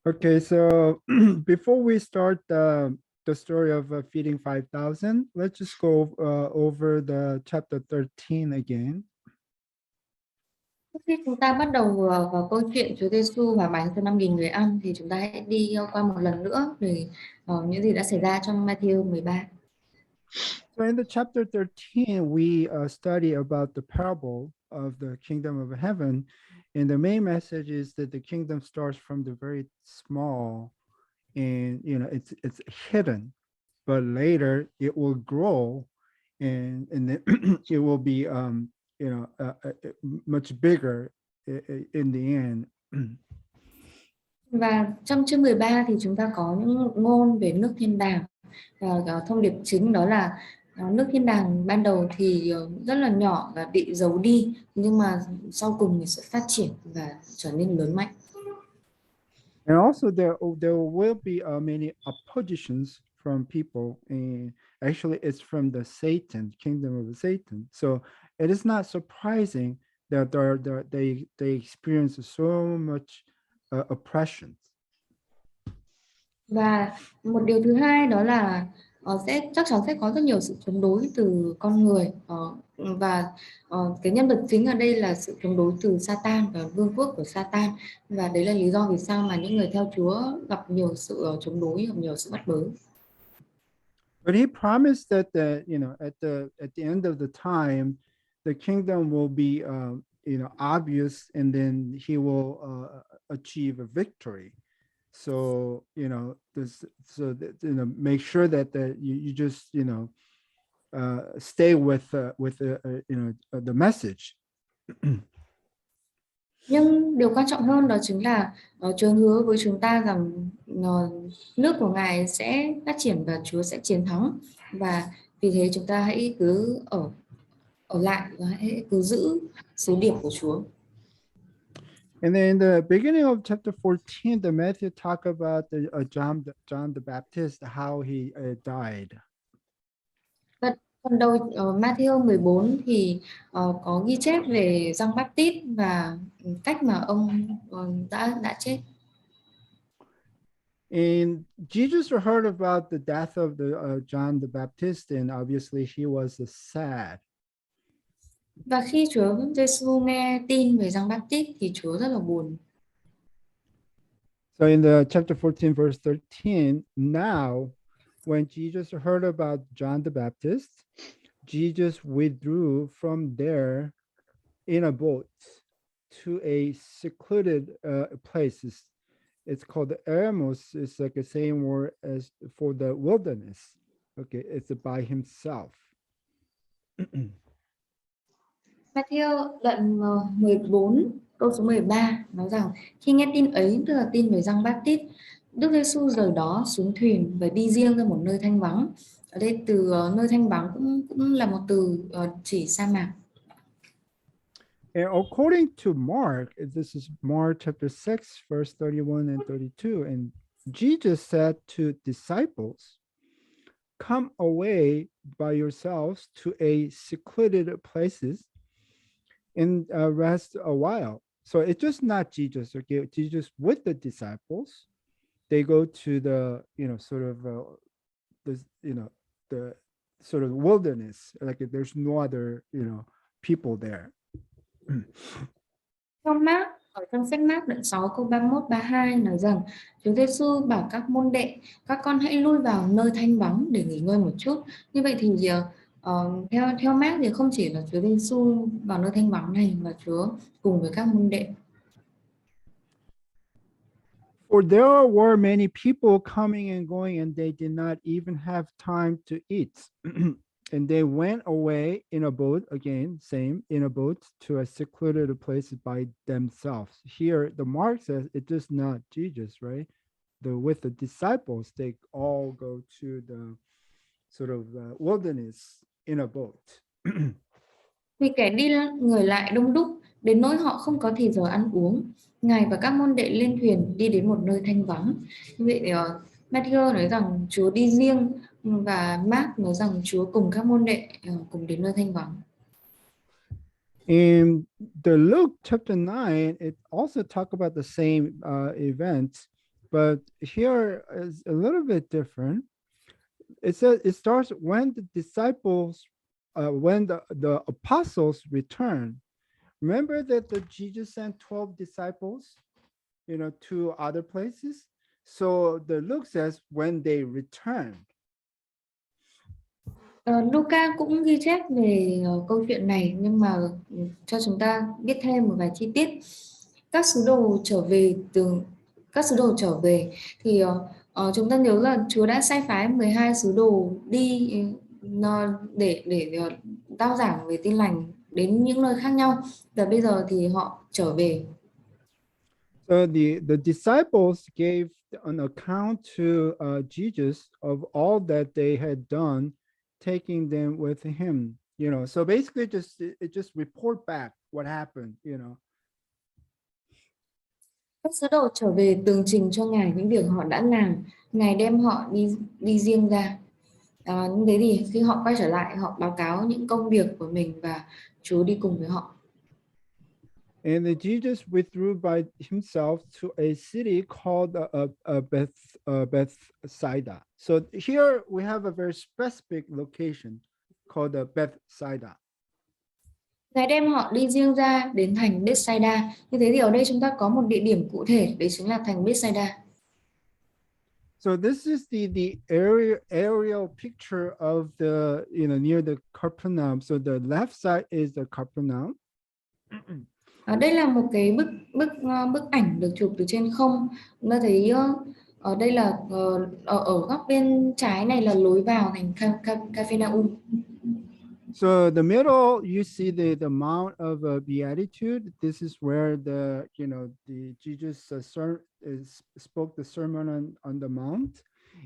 Okay, so before we start the story of feeding 5,000, let's just go over the chapter 13 again. Trước khi chúng ta bắt đầu vào câu chuyện Chúa Giêsu và bánh cho 5.000 người ăn thì chúng ta hãy đi qua một lần nữa về những gì đã xảy ra trong Matthew 13. So in the chapter 13, we study about the parable of the kingdom of heaven. And the main message is that the kingdom starts from the very small and, it's hidden, but later it will grow and then it will be, much bigger in the end. Và trong chương 13 thì chúng ta có những ngôn về nước thiên đàng. Và thông điệp chính đó là nước thiên đàng ban đầu thì rất là nhỏ và bị giấu đi, nhưng mà sau cùng thì sẽ phát triển và trở nên lớn mạnh. And also there will be many oppositions from people, and actually it's from the Satan, kingdom of Satan. So it is not surprising that they experience so much oppression. Và một điều thứ hai đó là chắc chắn sẽ có rất nhiều sự chống đối từ con người, và cái nhân vật chính ở đây là sự chống đối từ Satan và vương quốc của Satan, và đấy là lý do vì sao mà những người theo Chúa gặp nhiều sự chống đối, gặp nhiều sự bắt bớ. But he promised that at the end of the time, the kingdom will be obvious, and then he will achieve a victory. So make sure that you just stay with the message. Nhưng điều quan trọng hơn đó chính là Chúa hứa với chúng ta rằng nước của Ngài sẽ phát triển và Chúa sẽ chiến thắng, và vì thế chúng ta hãy cứ ở lại và hãy cứ giữ sứ điệp của Chúa. And then in the beginning of chapter 14, the Matthew talk about John the Baptist, how he died. Phần đầu Matthew 14 thì có ghi chép về Giăng Báp-tít và cách mà ông đã chết. And Jesus heard about the death of the John the Baptist, and obviously he was sad. Và khi Chúa Giêsu nghe tin về Giăng Báp-tít thì Chúa rất là buồn. So in the chapter 14, verse 13, now when Jesus heard about John the Baptist, Jesus withdrew from there in a boat to a secluded place. It's called the Eremos. It's like the same word as for the wilderness. Okay, it's by himself. Matthew đoạn 14 câu số 13 nói rằng khi nghe tin ấy, tức là tin về Giăng Báp-tít, Đức Giêsu rời đó xuống thuyền và đi riêng ra một nơi thanh vắng. Ở đây từ nơi thanh vắng cũng là một từ chỉ sa mạc. And according to Mark, this is Mark chapter 6, verse 31 and 32, and Jesus said to disciples, "Come away by yourselves to a secluded places and rest a while." So it's just not Jesus, okay? Jesus with the disciples, they go to the, the sort of wilderness, like there's no other, people there. Trong Mác, ở trong sách Mác đoạn 6 câu 31-32 nói rằng Chúa Giêsu bảo các môn đệ, các con hãy lui vào nơi thanh vắng để nghỉ ngơi một chút. Như vậy thì theo Mác thì không chỉ là Chúa Giêsu vào nơi thanh vắng này mà Chúa cùng với các môn đệ. For there were many people coming and going, and they did not even have time to eat. And they went away in a boat, again, same, in a boat to a secluded place by themselves. Here, the Mark says it is not Jesus, right? With the disciples, they all go to the sort of wilderness in a boat. Vì kẻ đi người lại đông đúc, đến nỗi họ không có thì giờ ăn uống. Ngài và các môn đệ lên thuyền đi đến một nơi thanh vắng. Như vậy Matthew nói rằng Chúa đi riêng, và Mark nói rằng Chúa cùng các môn đệ cùng đến nơi thanh vắng. In the Luke chapter 9, it also talk about the same event. but here is a little bit different. It says it starts when the disciples, when the apostles return. Remember that the Jesus sent 12 disciples, to other places. So the Luke says when they returned. Luca cũng ghi chép về câu chuyện này, nhưng mà cho chúng ta biết thêm một vài chi tiết. Các sứ đồ trở về từ các sứ đồ trở về thì chúng ta nhớ là Chúa đã sai phái 12 sứ đồ đi để rao giảng về tin lành đến những nơi khác nhau, và bây giờ thì họ trở về. So the disciples gave an account to Jesus of all that they had done, taking them with him. So basically, just report back what happened. Các sứ đồ trở về tường trình cho Ngài những việc họ đã làm. Ngài đem họ đi đi riêng ra. Như thế thì khi họ quay trở lại, họ báo cáo những công việc của mình và Chúa đi cùng với họ. And then Jesus withdrew by himself to a city called Bethsaida. So here we have a very specific location called Bethsaida. Ngài đem họ đi riêng ra đến thành Bethsaida. Như thế thì ở đây chúng ta có một địa điểm cụ thể, đấy chính là thành Bethsaida. So this is the aerial picture of the near the Capernaum. So the left side is the Capernaum. Đây là một cái bức ảnh được chụp từ trên không. Chúng ta thấy ở đây là ở góc bên trái này là lối vào thành Capernaum. So the middle, you see the Mount of Beatitude. This is where the Jesus spoke the sermon on the mount,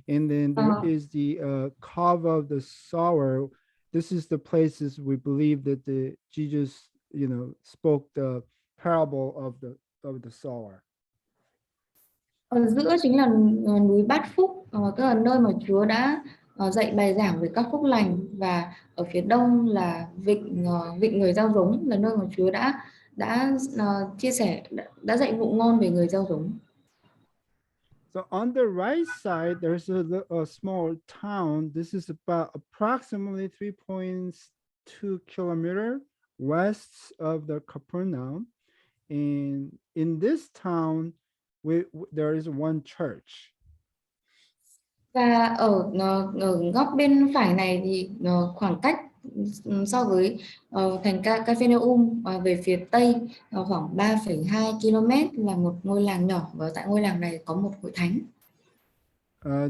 and then there is the cove of the sower. This is the places we believe that the Jesus spoke the parable of the sower. Ở giữa chính là núi Bát Phúc, tức là nơi mà Chúa đã dạy bài giảng về các phúc lành, và ở phía đông là vịnh người gieo giống, là nơi mà Chúa đã chia sẻ, đã dạy ngụ ngôn về người gieo giống. So on the right side, there's a small town. This is about approximately 3.2 kilometer west of the Capernaum. And in this town, there is one church. Và ở góc bên phải này thì khoảng cách so với thành Capernaum về phía tây khoảng 3,2 km là một ngôi làng nhỏ, và tại ngôi làng này có một hội thánh.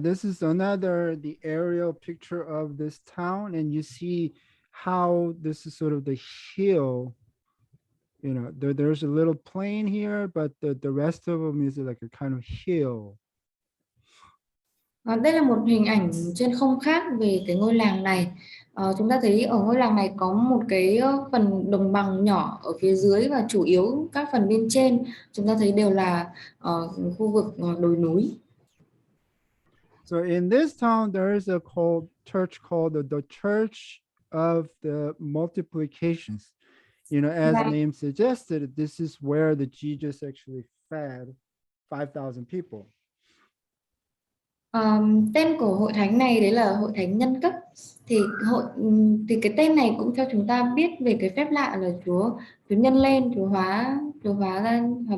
This is the aerial picture of this town, and you see how this is sort of the hill. There's a little plain here, but the rest of them is like a kind of hill. Đây là một hình ảnh trên không khác về cái ngôi làng này. Chúng ta thấy ở ngôi làng này có một cái phần đồng bằng nhỏ ở phía dưới, và chủ yếu các phần bên trên chúng ta thấy đều là khu vực đồi núi. So in this town, there is a church called the Church of the Multiplications. As the name suggested, this is where the Jesus actually fed 5,000 people. Tên của hội thánh này đấy là hội thánh nhân cấp. Thì cái tên này cũng cho chúng ta biết về cái phép lạ là Chúa nhân lên, Chúa hóa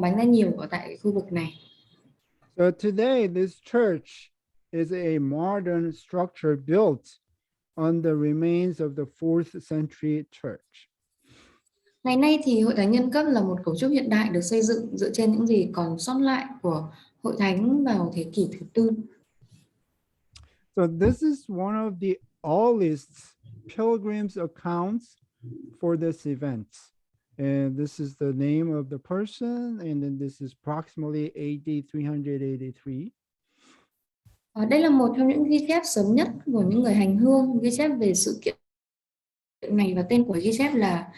bánh ra nhiều ở tại khu vực này. So today, this church is a modern structure built on the remains of the 4th century church. Ngày nay thì hội thánh nhân cấp là một cấu trúc hiện đại được xây dựng dựa trên những gì còn sót lại của hội thánh vào thế kỷ thứ tư. So this is one of the oldest pilgrims accounts for this event. And this is the name of the person, and then this is approximately AD 383. Đây là một trong những ghi chép sớm nhất của những người hành hương, ghi chép về sự kiện này, và tên của ghi chép là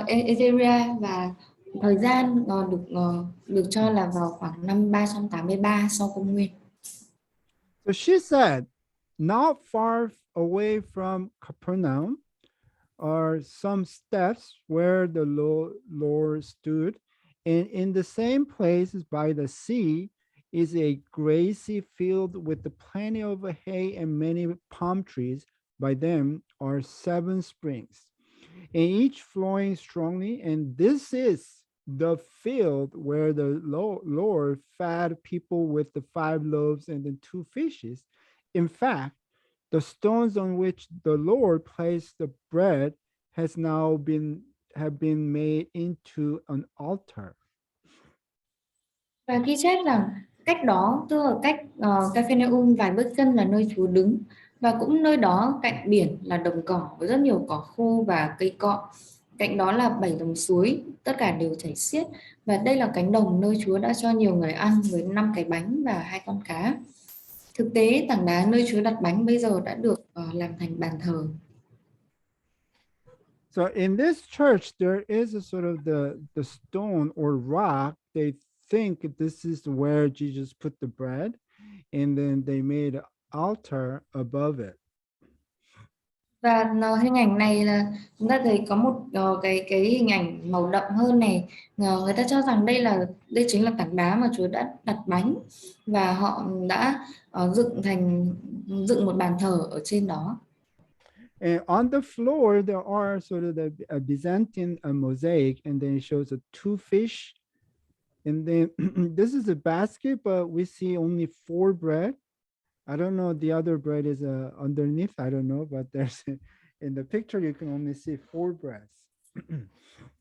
Etheria, và thời gian được cho là vào khoảng năm 383 sau công nguyên. So she said, not far away from Capernaum are some steps where the Lord stood, And in the same place by the sea is a grassy field with plenty of hay and many palm trees. By them are 7 springs, and each flowing strongly. And this is the field where the Lord fed people with the 5 loaves and the 2 fishes. In fact, the stones on which the Lord placed the bread has now been have been made into an altar. Và ghi chép rằng cách đó, tức là cách Capernaum vài bước chân là nơi Chúa đứng, và cũng nơi đó cạnh biển là đồng cỏ với rất nhiều cỏ khô và cây cọ. Cạnh đó là 7 dòng suối, tất cả đều chảy xiết, và đây là cánh đồng nơi Chúa đã cho nhiều người ăn với 5 cái bánh và 2 con cá. Thực tế, tảng đá nơi Chúa đặt bánh bây giờ đã được làm thành bàn thờ. So in this church, there is a sort of the stone or rock. They think this is where Jesus put the bread, and then they made an altar above it. Và hình ảnh này là chúng ta thấy có một cái hình ảnh màu đậm hơn này. Người ta cho rằng đây chính là tảng đá mà Chúa đã đặt bánh, và họ đã dựng một bàn thờ ở trên đó. And on the floor, there are sort of the Byzantine mosaic, and then it shows 2 fish. And then this is a basket, but we see only 4 bread. I don't know, the other bread is underneath. I don't know, but there's in the picture, you can only see 4 breads.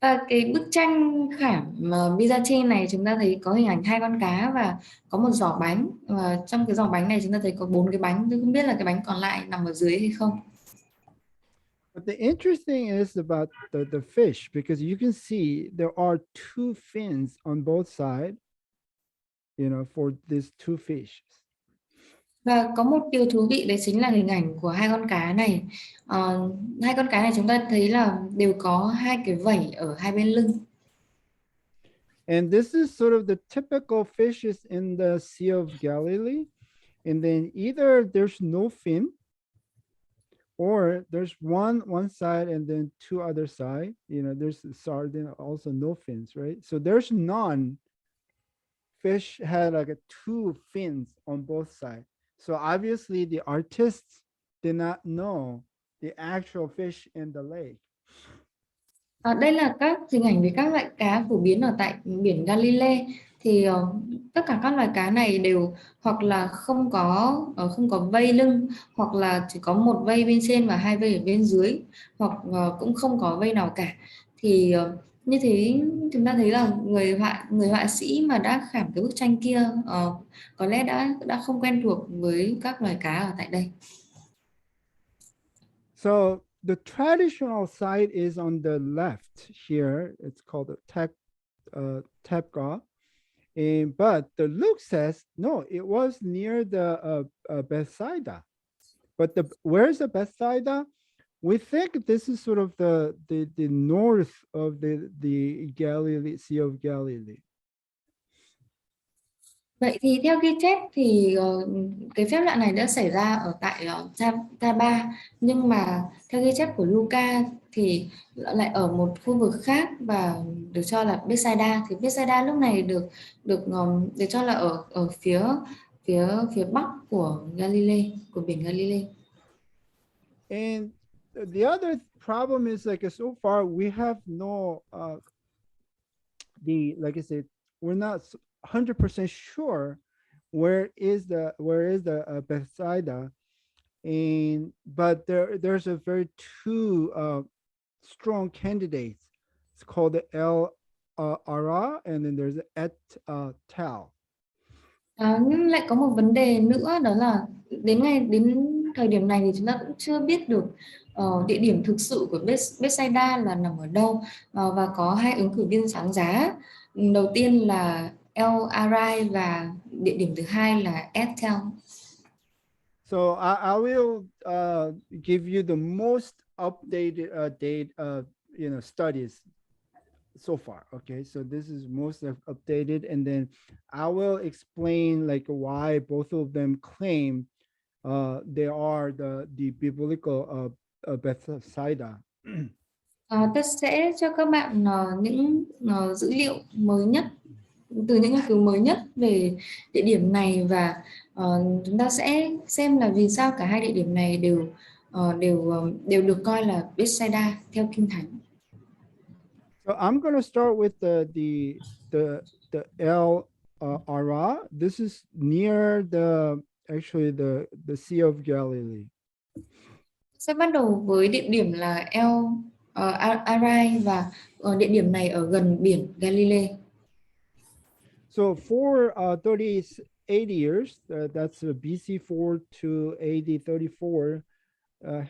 Và cái bức tranh khảm Byzantine này chúng ta thấy có hình ảnh 2 con cá và có một giỏ bánh, và trong cái giỏ bánh này chúng ta thấy có 4 cái bánh. Tôi không biết là cái bánh còn lại nằm ở dưới hay không. But the interesting is about the fish, because you can see there are 2 fins on both sides, for these 2 fish. Và có một điều thú vị đấy chính là hình ảnh của 2 con cá này. 2 con cá này chúng ta thấy là đều có 2 cái vảy ở 2 bên lưng. And this is sort of the typical fishes in the Sea of Galilee. And then either there's no fin, or there's one side and then 2 other side. There's sardine, also no fins, right? So there's none. Fish had like 2 fins on both sides. So obviously the artists did not know the actual fish in the lake. Đây là các hình ảnh về các loại cá phổ biến ở tại biển Galilee. Thì tất cả các loài cá này đều hoặc là không có vây lưng, hoặc là chỉ có một vây bên trên và 2 vây ở bên dưới, hoặc cũng không có vây nào cả. Thì như thế chúng ta thấy là người họa sĩ mà đã khảm cái bức tranh kia có lẽ đã không quen thuộc với các loài cá ở tại đây. So the traditional site is on the left here. It's called a Tepga. But the Luke says, no, it was near the Bethsaida. But where's the Bethsaida? We think this is sort of the north of the Galilee, Sea of Galilee. Vậy thì theo ghi chép thì cái phép lạ này đã xảy ra ở tại Ta-ba, nhưng mà theo ghi chép của Luca thì lại ở một khu vực khác và được cho là Bethsaida. Thì Bethsaida lúc này được cho là ở phía phía bắc của Galilee, của biển Galilee. And the other problem is, like, so far we have no like I said, we're not 100% sure where is the Bethsaida, but there's a very 2 strong candidates. It's called the El Ara, and then there's Et Tal. Nhưng lại có một vấn đề nữa, đó là đến thời điểm này thì chúng ta cũng chưa biết được địa điểm thực sự của Bethsaida là nằm ở đâu, và có 2 ứng cử viên sáng giá. Đầu tiên là El Arai và địa điểm thứ hai là Ethel. So I will give you the most updated date studies so far. Okay, so this is most updated, and then I will explain like why both of them claim they are the biblical Bethsaida. Tôi sẽ cho các bạn những dữ liệu mới nhất từ những nghiên cứu mới nhất về địa điểm này, và chúng ta sẽ xem là vì sao cả hai địa điểm này đều được coi là Bethsaida theo Kinh Thánh. So I'm going to start with the El Ara. This is near the Sea of Galilee. Sẽ bắt đầu với địa điểm là Arai, và địa điểm này ở gần biển Galilee. So for 38 years, that's BC 4 to AD 34,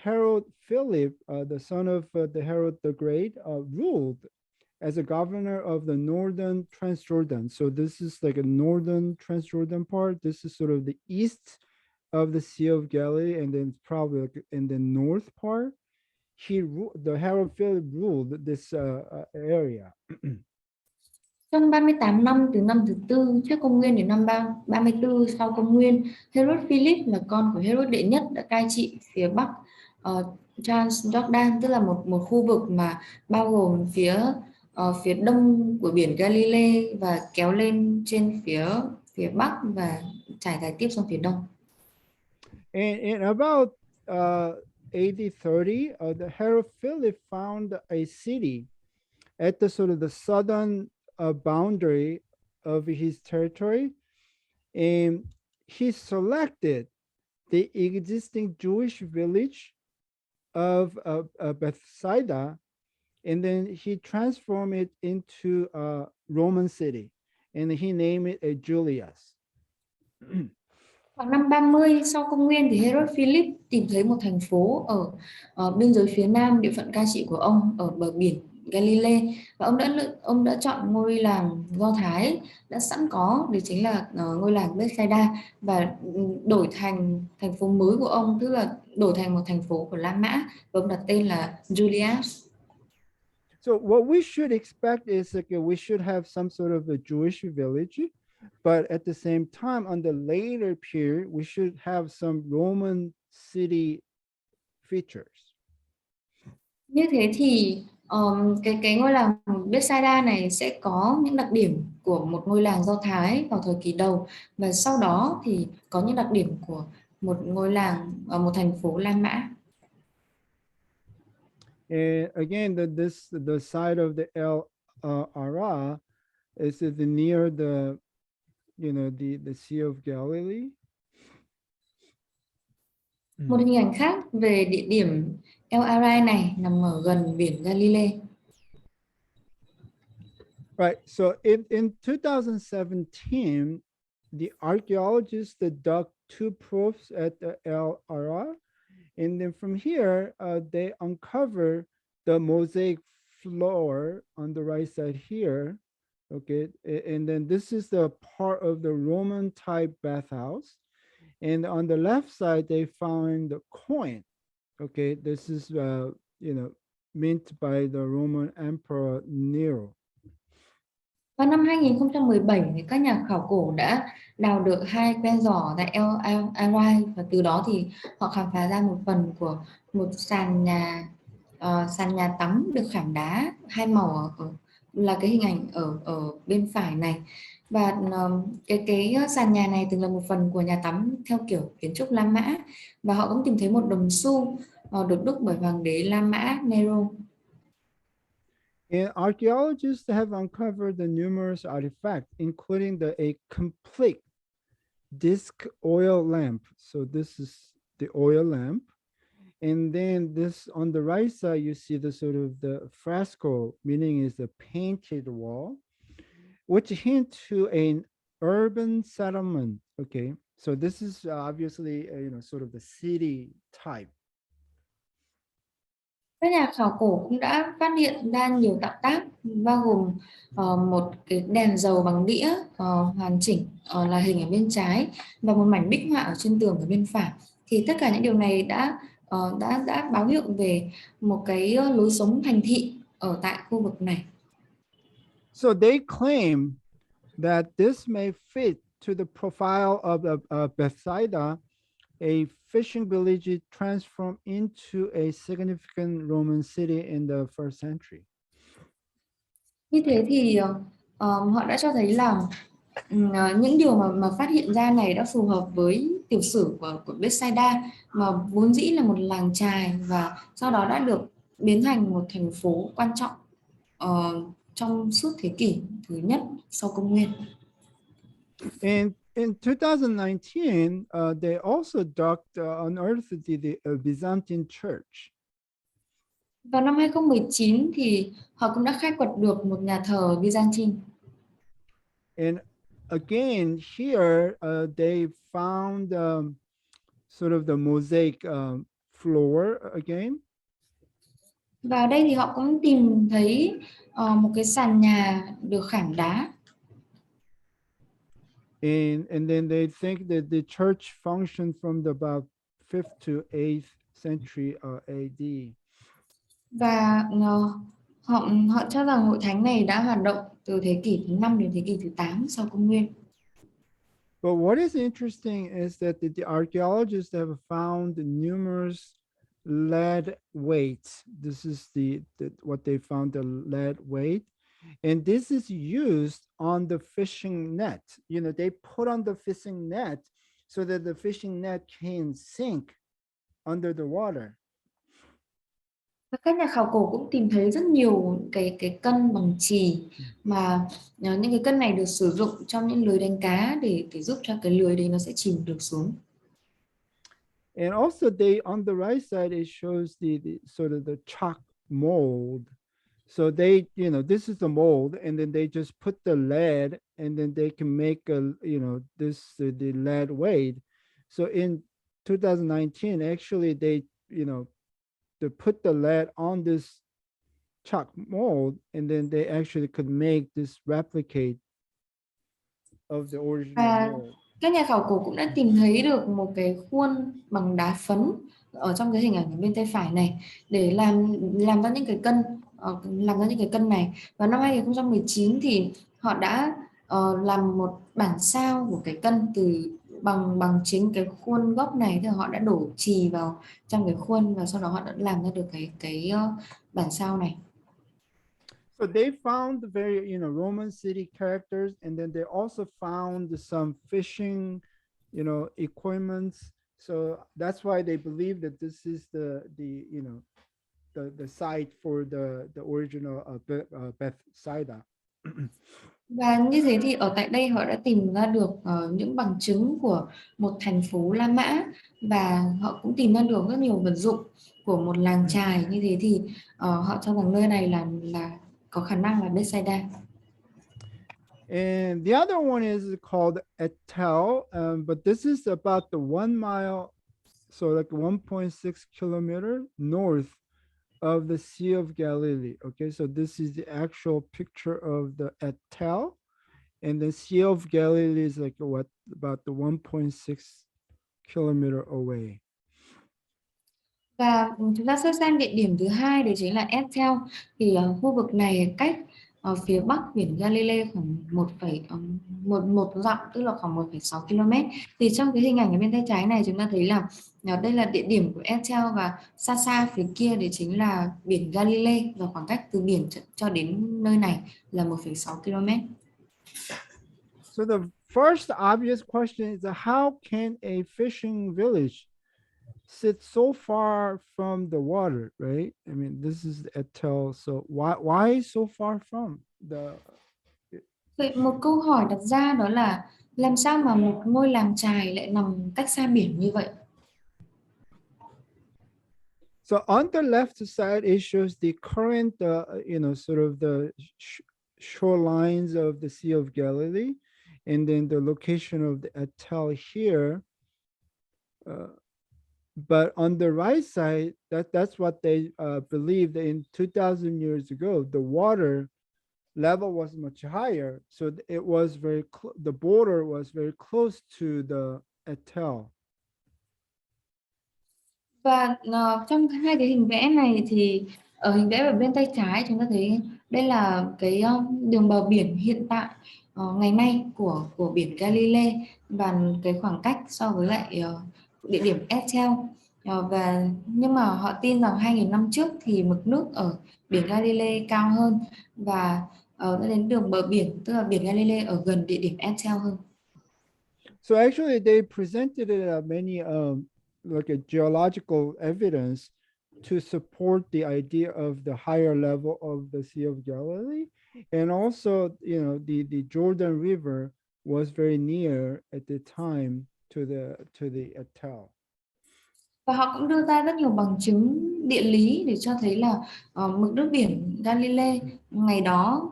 Herod Philip, the son of the Herod the Great, ruled as a governor of the northern Transjordan. So this is like a northern Transjordan part. This is sort of the east of the Sea of Galilee, and then probably like in the north part. The Herod Philip ruled this area. Trong 38 năm từ năm thứ tư trước công nguyên đến năm 34 sau công nguyên, Herod Philip là con của Herod đệ nhất đã cai trị phía bắc Transjordan, tức là một khu vực mà bao gồm phía đông của biển Galilee và kéo lên trên phía phía bắc và trải dài tiếp sang phía đông. And about AD 30, the Herod Philip found a city at the sort of the southern boundary of his territory, and he selected the existing Jewish village of Bethsaida, and then he transformed it into a Roman city, and he named it a Julius. Vào năm 30 sau công nguyên thì Herod Philip tìm thấy một thành phố ở biên giới phía nam địa phận cai trị của ông ở bờ biển Galilee, và ông đã chọn ngôi làng Do Thái đã sẵn có, đấy chính là ngôi làng Bethsaida, và đổi thành thành phố mới của ông, tức là đổi thành một thành phố của La Mã, và ông đặt tên là Julias. So what we should expect is like we should have some sort of a Jewish village, but at the same time, on the later period, we should have some Roman city features. Như thế thì cái ngôi làng Bethsaida này sẽ có những đặc điểm của một ngôi làng Do Thái vào thời kỳ đầu, và sau đó thì có những đặc điểm của một ngôi làng ở một thành phố La Mã. And again, the side of the El Ara is near the Sea of Galilee. Một hình ảnh khác về địa điểm El Arai này nằm ở gần biển Galilee. Right. So in 2017, the archaeologists dug two proofs at the El Ara, and then from here they uncover the mosaic floor on the right side here. Okay, and then this is the part of the Roman type bathhouse, and on the left side they found the coin. Okay, this is mint by the Roman Emperor Nero. Vào năm 2017 thì các nhà khảo cổ đã đào được hai que giỏ tại El Arai, và từ đó thì họ khám phá ra một phần của một sàn nhà tắm được khảm đá hai màu là cái hình ảnh ở bên phải này, và cái sàn nhà này từng là một phần của nhà tắm theo kiểu kiến trúc La Mã, và họ cũng tìm thấy một đồng xu được đúc bởi hoàng đế La Mã Nero. And archaeologists have uncovered the numerous artifacts, including a complete disc oil lamp. So this is the oil lamp. And then this on the right side, you see the sort of the fresco, meaning is the painted wall, which hint to an urban settlement. Okay, so this is obviously sort of the city type. Các nhà khảo cổ cũng đã phát hiện ra nhiều tạo tác bao gồm một cái đèn dầu bằng đĩa hoàn chỉnh là hình ở bên trái, và một mảnh bích họa ở trên tường ở bên phải. Thì tất cả những điều này đã báo hiệu về một cái lối sống thành thị ở tại khu vực này. So they claim that this may fit to the profile of Bethsaida a fishing village transformed into a significant Roman city in the first century. Như thế thì họ đã cho thấy là những điều mà phát hiện ra này đã phù hợp với tiểu sử của Bethsaida, mà vốn dĩ là một làng chài và sau đó đã được biến thành một thành phố quan trọng trong suốt thế kỷ thứ nhất sau công nguyên. And in 2019, they also unearthed the Byzantine church. Vào năm 2019 thì họ cũng đã khai quật được một nhà thờ Byzantine. And again, here they found sort of the mosaic floor again. Và ở đây thì họ cũng tìm thấy một cái sàn nhà được khảm đá. And then they think that the church functioned from the about 5th to 8th century AD. Và họ cho rằng hội thánh này đã hoạt động từ thế kỷ thứ 5 đến thế kỷ thứ 8 sau công nguyên. But what is interesting is that the archaeologists have found numerous lead weights. This is what they found, the lead weight. And this is used on the fishing net. You know, they put on the fishing net so that the fishing net can sink under the water. Và các nhà khảo cổ cũng tìm thấy rất nhiều cái cân bằng chì, mà những cái cân này được sử dụng trong những lưới đánh cá để giúp cho cái lưới đấy nó sẽ chìm được xuống. And also they, on the right side, it shows the sort of the chalk mold. So they, you know, this is the mold, and then they just put the lead, and then they can make a, you know, this the lead weight. So in 2019, actually, they, you know, they put the lead on this chalk mold, and then they actually could make this replicate of the original Và mold. các nhà khảo cổ cũng đã tìm thấy được một cái khuôn bằng đá phấn ở trong cái hình ảnh ở bên tay phải này để làm ra những cái cân, làm ra những cái cân này. Vào năm 2019 thì họ đã làm một bản sao của cái cân bằng chính cái khuôn gốc này, thì họ đã đổ chì vào trong cái khuôn và sau đó họ đã làm ra được cái bản sao này. So they found very, you know, Roman city characters, and then they also found some fishing, you know, equipments. So that's why they believe that this is the you know, the site for the original Bethsaida. Và như thế thì ở tại đây họ đã tìm ra được những bằng chứng của một thành phố La Mã, và họ cũng tìm ra được rất nhiều vật dụng của một làng chài. Như thế thì họ cho rằng nơi này là có khả năng là Bethsaida. And the other one is called Etel, but this is about the 1 mile, so like 1.6 kilometer north of the Sea of Galilee. Okay, so this is the actual picture of the Etel, and the Sea of Galilee is like what, about the 1.6 kilometer away. Và chúng ta sẽ sang địa điểm thứ hai, đấy chính là Ethel. Thì khu vực này cách phía bắc biển Galilee khoảng một dặm, tức là khoảng 1,6 km. Thì trong cái hình ảnh ở bên tay trái này chúng ta thấy là đây là địa điểm của Ethel, và xa xa phía kia đấy chính là biển Galilee, và khoảng cách từ biển cho đến nơi này là 1,6 km. So the first obvious question is how can a fishing village sit so far from the water, right? I mean, this is Etel, so why so far from the? Vậy một câu hỏi đặt ra đó là làm sao mà một ngôi làng chài lại nằm cách xa biển như vậy? So on the left side, it shows the current, you know, sort of the shorelines of the Sea of Galilee, and then the location of the Etel here. But on the right side, that's what they believed in 2,000 years ago. The water level was much higher, so it was very the border was very close to the Etel. Và trong hai cái hình vẽ này thì ở hình vẽ ở bên tay trái chúng ta thấy đây là cái đường bờ biển hiện tại ngày nay của biển Galilee, và cái khoảng cách so với lại địa điểm Ethel. Và nhưng mà họ tin rằng 2.000 năm trước thì mực nước ở biển Galilee cao hơn và đã đến đường bờ biển, tức là biển Galilee ở gần địa điểm Ethel hơn. So actually, they presented many like a geological evidence to support the idea of the higher level of the Sea of Galilee, and also, the Jordan River was very near at the time to the Atel. Và họ cũng đưa ra rất nhiều bằng chứng địa lý để cho thấy là mực nước biển Galilee ngày đó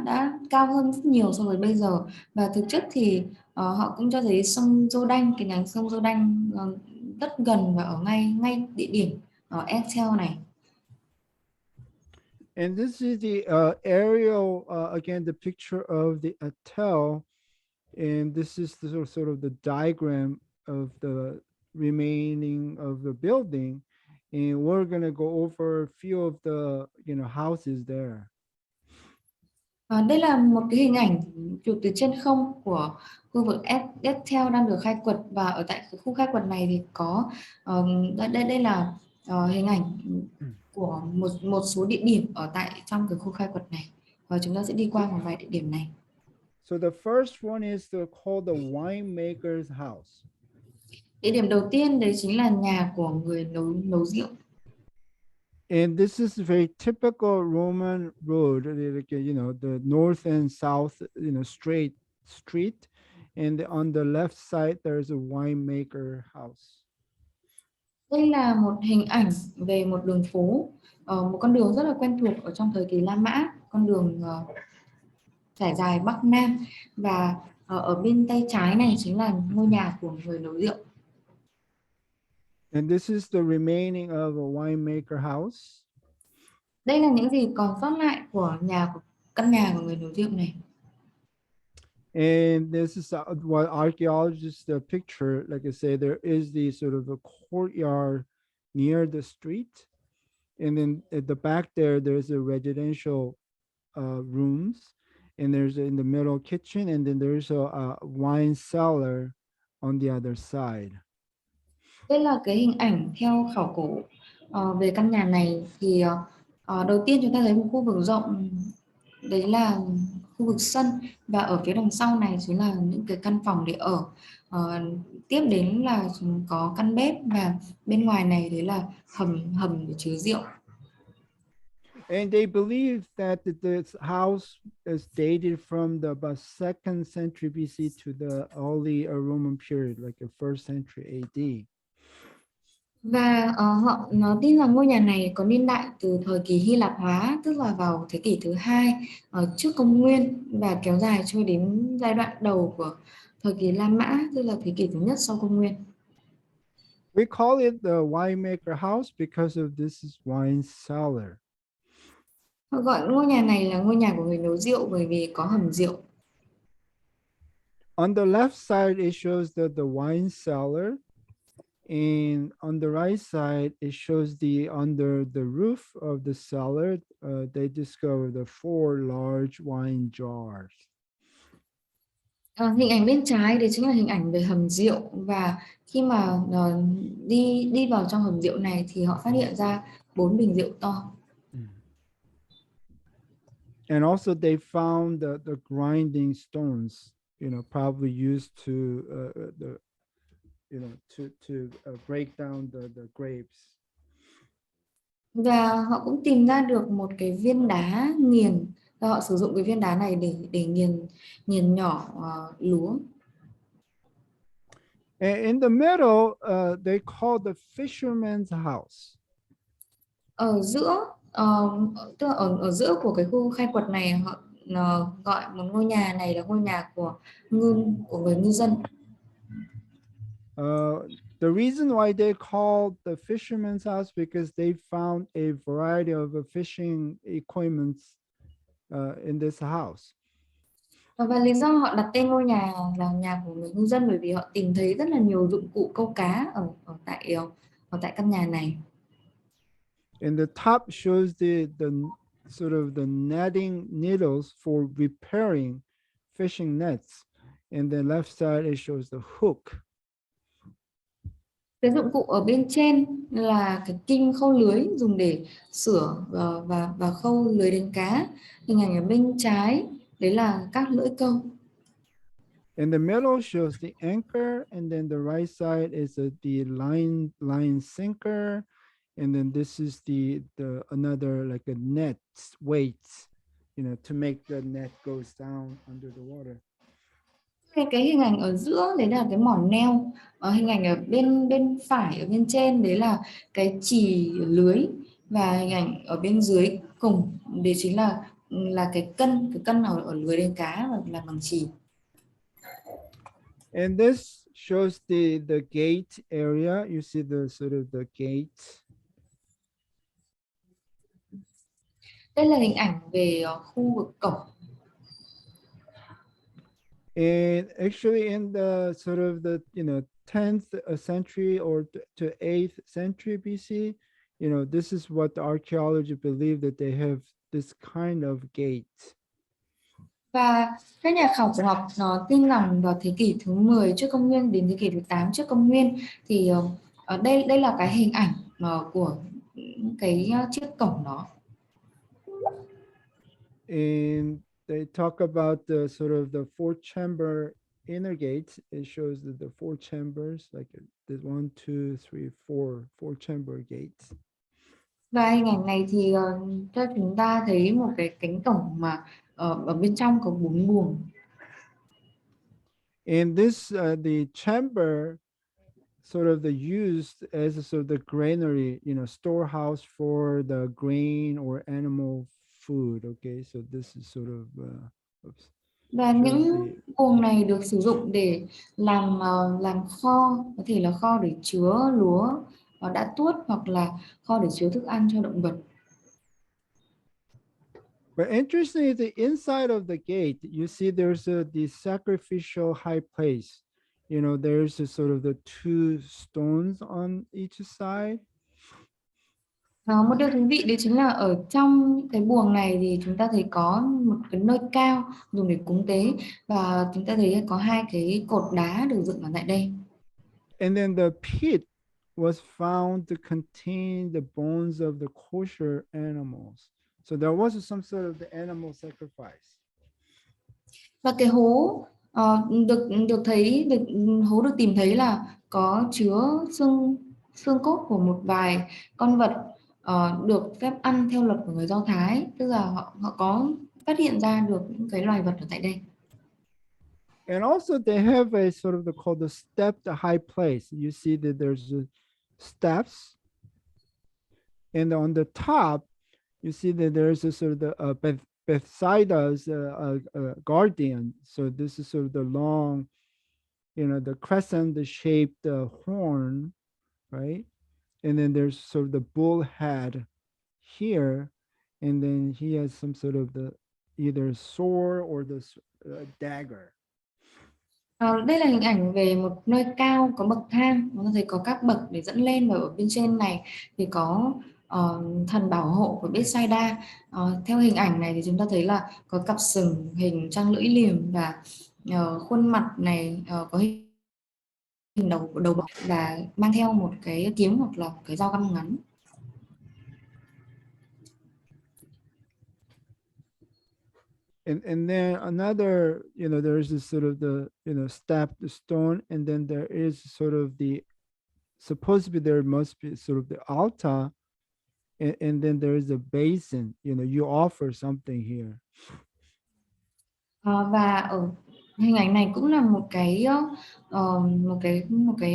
đã cao hơn rất nhiều so với bây giờ. Và thực chất thì họ cũng cho thấy sông Giô-đanh, cái nhánh sông Giô-đanh rất gần và ở ngay ngay địa điểm ở Ethel này. And this is the aerial, again, the picture of the Atel. And this is the sort of the diagram of the remaining of the building. And we're going to go over a few of the, houses there. Đây là một cái hình ảnh chụp từ trên không của khu vực Ethel đang được khai quật, và ở tại cái khu khai quật này thì có đây là hình ảnh của một số địa điểm ở tại trong cái khu khai quật này, và chúng ta sẽ đi qua một vài địa điểm này. So the first one is called the winemaker's house. Địa điểm đầu tiên đấy chính là nhà của người nấu rượu. And this is a very typical Roman road, like, the north and south, straight street. And on the left side, there's a winemaker house. Đây là một hình ảnh về một đường phố, một con đường rất là quen thuộc ở trong thời kỳ La Mã, con đường trải dài Bắc Nam, và ở bên tay trái này chính là ngôi nhà của người nấu rượu. And this is the remaining of a winemaker house. Đây là những gì còn sót lại của căn nhà của người nấu rượu này. And this is what archaeologists picture. Like I say, there is the sort of a courtyard near the street. And then at the back there's a residential rooms. And there's in the middle kitchen. And then there's a wine cellar on the other side. Đây là cái hình ảnh theo khảo cổ về căn nhà này. Thì đầu tiên chúng ta thấy một khu vực rộng, đấy là khu vực sân, và ở phía đằng sau này chính là những cái căn phòng để ở. Tiếp đến là có căn bếp, và bên ngoài này đấy là hầm để chứa rượu. And they believe that this house is dated from the about 2nd century BC to the early Roman period, like the 1st century AD. Và họ nó tin rằng ngôi nhà này có niên đại từ thời kỳ Hy Lạp hóa, tức là vào thế kỷ thứ 2 trước công nguyên, và kéo dài cho đến giai đoạn đầu của thời kỳ La Mã, tức là thế kỷ thứ nhất sau công nguyên. We call it the winemaker house because of this wine cellar. Họ gọi ngôi nhà này là ngôi nhà của người nấu rượu bởi vì có hầm rượu. On the left side, it shows the wine cellar. And on the right side, it shows under the roof of the cellar, they discovered the 4 large wine jars. Hình ảnh bên trái đấy chính là hình ảnh về hầm rượu, và khi mà đi vào trong hầm rượu này thì họ phát hiện ra 4 bình rượu to. And also they found the grinding stones, probably used to break down the grapes. Và họ cũng tìm ra được một cái viên đá nghiền, và họ sử dụng cái viên đá này để nghiền nhỏ lúa. And in the middle, they call the fisherman's house. Ở giữa tức là ở giữa của cái khu khai quật này, họ gọi một ngôi nhà này là ngôi nhà của người ngư dân. The reason why they called the fisherman's house because they found a variety of fishing equipments in this house. Và lý do họ đặt tên ngôi nhà là nhà của người ngư dân bởi vì họ tìm thấy rất là nhiều dụng cụ câu cá ở tại căn nhà này. And the top shows the sort of the netting needles for repairing fishing nets. And the left side, it shows the hook. Cái dụng cụ ở bên trên là cái kim khâu lưới dùng để sửa và khâu lưới đánh cá. Hình ảnh ở bên trái đấy là các lưỡi câu. And the middle shows the anchor, and then the right side is the line sinker, and then this is the another like a net weights, to make the net goes down under the water. Cái hình ảnh ở giữa đấy là cái mỏ neo. Hình ảnh ở bên bên phải ở bên trên đấy là cái chì lưới, và hình ảnh ở bên dưới cùng đấy chính là cái cân ở lưới đánh cá là bằng chì. And this shows the gate area. You see the sort of the gate. Đây là hình ảnh về khu vực cổng. And actually in the sort of the 10th century or to 8th century BC, this is what the archaeology believe, that they have this kind of gate. Và các nhà khảo cổ học nó tin rằng vào thế kỷ thứ 10 trước công nguyên đến thế kỷ thứ 8 trước công nguyên thì ở đây là cái hình ảnh của cái chiếc cổng đó. And they talk about the sort of the four chamber inner gate. It shows that the four chambers, like the 1, 2, 3, 4 chamber gates. Và hình ảnh này thì cho chúng ta thấy một cái cánh cổng mà ở bên trong có 4 buồng. And this the chamber sort of the used as a sort of the granary, storehouse for the grain or animal food. Okay, so this is sort of Và những buồng này được sử dụng để làm kho, có thể là kho để chứa lúa đã tuốt hoặc là kho để chứa thức ăn cho động vật. But interestingly, the inside of the gate, you see there's the sacrificial high place. There's a sort of the two stones on each side. Một điều thú vị đấy chính là ở trong cái buồng này thì chúng ta thấy có một cái nơi cao dùng để cúng tế, và chúng ta thấy có 2 cái cột đá được dựng ở tại đây. And then the pit was found to contain the bones of the kosher animals. So there was some sort of the animal sacrifice. Và cái hố hố được tìm thấy là có chứa xương cốt của một vài con vật được phép ăn theo luật của người Do Thái, tức là họ có phát hiện ra được những cái loài vật ở tại đây. And also they have a sort of called the stepped high place. You see that there's steps, and on the top, you see that there's a sort of the Bethsaida's guardian. So this is sort of the long, the crescent-shaped horn, right? And then there's sort of the bull head here, and then he has some sort of the either sword or the dagger. Đây là hình ảnh về một nơi cao có bậc thang, chúng ta thấy có các bậc để dẫn lên, và ở bên trên này thì có thần bảo hộ của Bethsaida. Theo hình ảnh này thì chúng ta thấy là có cặp sừng hình trăng lưỡi liềm, và khuôn mặt này có hình đầu bọc và mang theo một cái kiếm hoặc là một cái dao găm ngắn. And then another, there's this sort of the, stepped stone, and then there is sort of the, supposed to be, there must be sort of the altar, and then there is a basin, you offer something here. Và ở hình ảnh này cũng là một cái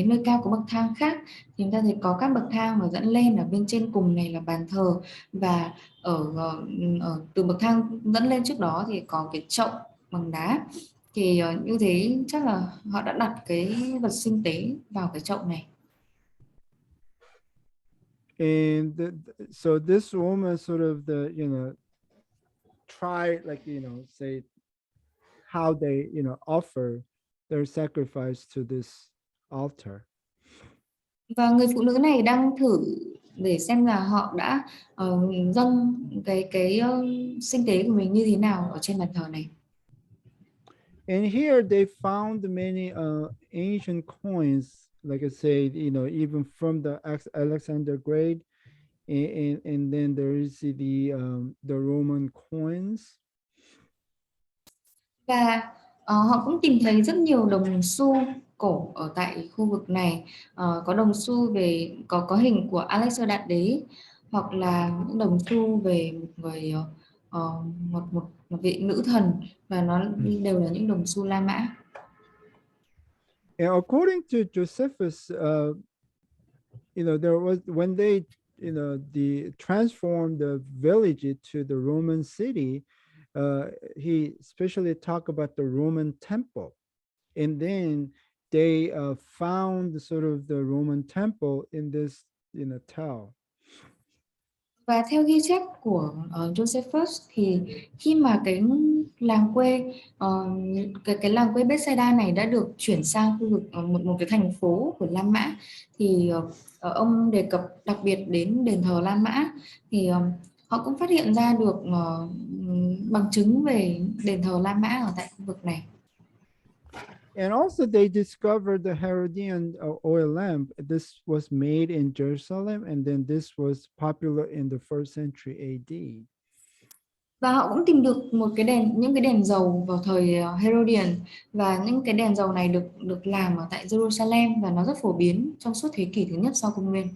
nơi cao có bậc thang khác. Thì chúng ta thấy có các bậc thang mà dẫn lên, ở bên trên cùng này là bàn thờ, và ở từ bậc thang dẫn lên trước đó thì có cái chậu bằng đá. Thì như thế chắc là họ đã đặt cái vật sinh tế vào cái chậu này. And so this woman sort of the, try, like, say how they, offer their sacrifice to this altar. Và người phụ nữ này đang thử để xem là họ đã dâng cái sinh tế của mình như thế nào ở trên bàn thờ này. And here they found many ancient coins like I say, even from the Alexander Great, and then there is the Roman coins. Và họ cũng tìm thấy rất nhiều đồng xu cổ ở tại khu vực này. Có đồng xu về có hình của Alexander Đại Đế, hoặc là những đồng xu về một người một vị nữ thần, và nó đều là những đồng xu La Mã. And according to Josephus, there was when they, the transformed the village to the Roman city. He especially talked about the Roman temple, and then they found sort of the Roman temple in this, town. Và theo ghi chép của Josephus thì khi mà cái làng quê cái làng quê Bethsaida này đã được chuyển sang khu vực một cái thành phố của La Mã, thì ông đề cập đặc biệt đến đền thờ La Mã, thì họ cũng phát hiện ra được bằng chứng về đền thờ La Mã ở tại khu vực này. And also they discovered the Herodian oil lamp. This was made in Jerusalem, and then this was popular in the first century AD. Và họ cũng tìm được những cái đèn dầu vào thời Herodian, và những cái đèn dầu này được làm ở tại Jerusalem, và nó rất phổ biến trong suốt thế kỷ thứ nhất sau công nguyên.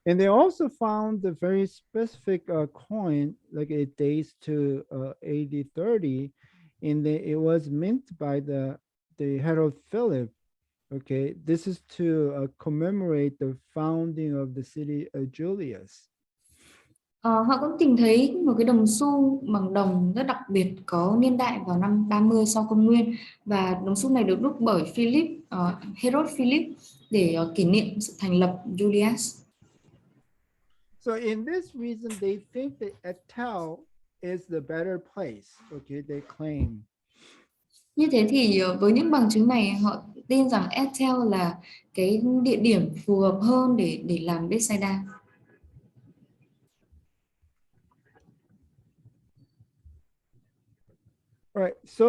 And they also found the very specific coin, like it dates to AD 30, and it was minted by the Herod Philip. Okay, this is to commemorate the founding of the city of Julius. Họ cũng tìm thấy một cái đồng xu bằng đồng rất đặc biệt có niên đại vào năm 30 sau công nguyên, và đồng xu này được đúc bởi Herod Philip để kỷ niệm sự thành lập Julius. So in this reason, they think that Etel is the better place. Okay, they claim. Như thế thì với những bằng chứng này, họ tin rằng Ethel là cái địa điểm phù hợp hơn để làm Bethsaida. Right. So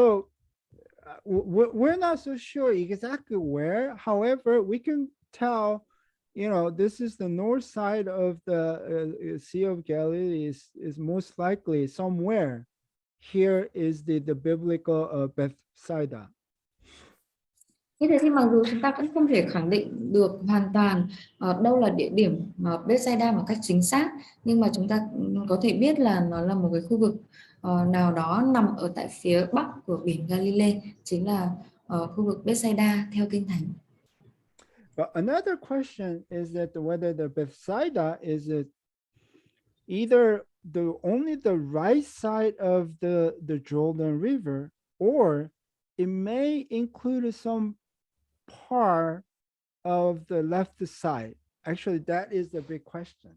we're not so sure exactly where. However, we can tell, this is the north side of the Sea of Galilee. Is most likely somewhere. Here is the biblical Bethsaida. Như thế thì mặc dù chúng ta cũng không thể khẳng định được hoàn toàn đâu là địa điểm Bethsaida một cách chính xác, nhưng mà chúng ta có thể biết là nó là một cái khu vực nào đó nằm ở tại phía bắc của biển Galilee, chính là khu vực Bethsaida theo Kinh Thánh. But another question is that whether the Bethsaida is either only the right side of the Jordan River, or it may include some part of the left side. Actually, that is the big question.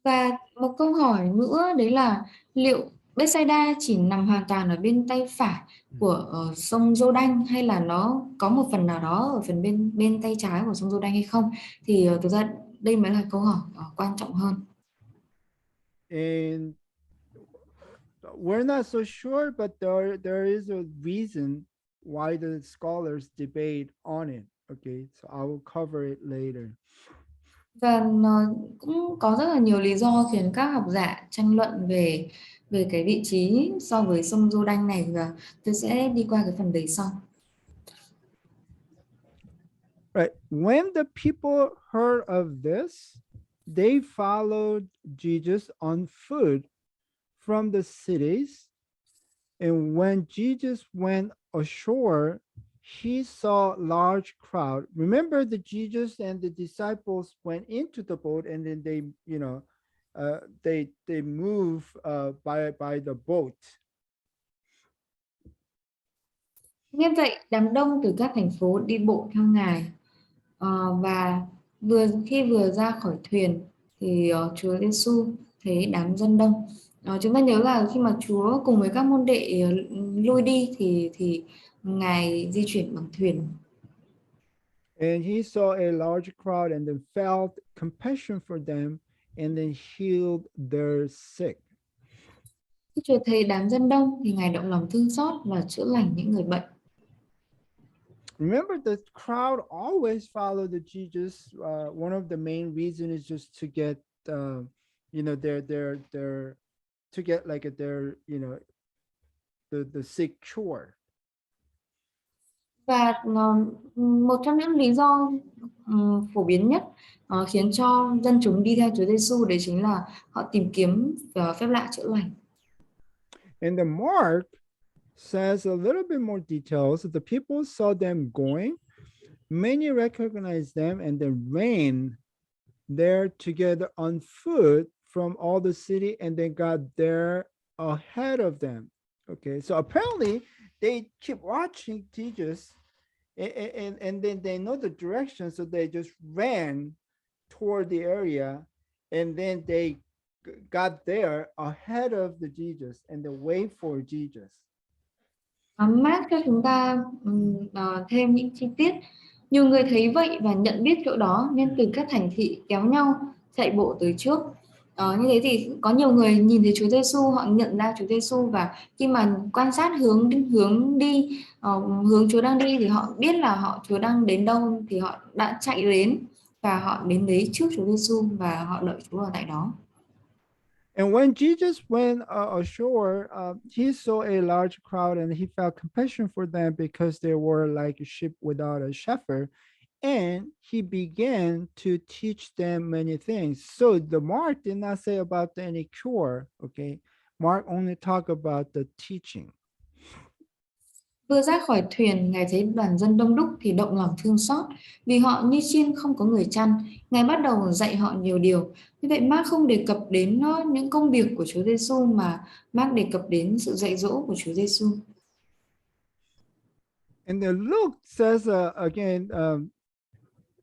Và một câu hỏi nữa đấy là liệu Bethsaida chỉ nằm hoàn toàn ở bên tay phải của sông Giô-đanh, hay là nó có một phần nào đó ở phần bên tay trái của sông Giô-đanh hay không? Thì thực ra đây mới là câu hỏi quan trọng hơn. And we're not so sure, but there is a reason why the scholars debate on it. Okay, so I will cover it later. Và cũng có rất là nhiều lý do khiến các học giả tranh luận về cái vị trí so với sông Giô-đanh này, và tôi sẽ đi qua cái phần đấy sau. Right. When the people heard of this, they followed Jesus on foot from the cities. And when Jesus went ashore, he saw a large crowd. Remember that Jesus and the disciples went into the boat, and then they, they move by the boat. Như vậy, đám đông từ các thành phố đi bộ theo Ngài. Và khi vừa ra khỏi thuyền thì Chúa Giêsu thấy đám dân đông. Chúng ta nhớ là khi mà Chúa cùng với các môn đệ lui đi thì Ngài di chuyển bằng thuyền. And he saw a large crowd and then felt compassion for them and then healed their sick. Khi Chúa thấy đám dân đông thì Ngài động lòng thương xót và chữa lành những người bệnh. Remember, the crowd always followed the Jesus. One of the main reasons is just to get, their to get like their, the sick cure. Và một trong những lý do phổ biến nhất khiến cho dân chúng đi theo Chúa Giêsu đấy chính là họ tìm kiếm phép lạ chữa lành. And the Mark says a little bit more details. The people saw them going, many recognized them, and then ran there together on foot from all the city, and they got there ahead of them. Okay, so apparently they keep watching Jesus, and then they know the direction, so they just ran toward the area, and then they got there ahead of the Jesus and they wait for Jesus. Mark cho chúng ta thêm những chi tiết. Nhiều người thấy vậy và nhận biết chỗ đó nên từ các thành thị kéo nhau chạy bộ tới trước. Như thế thì có nhiều người nhìn thấy Chúa Giêsu, họ nhận ra Chúa Giêsu và khi mà quan sát hướng đi, hướng Chúa đang đi thì họ biết là Chúa đang đến đâu thì họ đã chạy đến và họ đến đấy trước Chúa Giêsu và họ đợi Chúa ở tại đó. And when Jesus went ashore, he saw a large crowd and he felt compassion for them because they were like sheep without a shepherd. And he began to teach them many things. So the Mark did not say about any cure, okay? Mark only talked about the teaching. Vừa ra khỏi thuyền, Ngài thấy đoàn dân đông đúc thì động lòng thương xót, vì họ như chiên không có người chăn. Ngài bắt đầu dạy họ nhiều điều. Như vậy Mark không đề cập đến những công việc của Chúa Giêsu mà Mark đề cập đến sự dạy dỗ của Chúa Giêsu. And then Luke says again,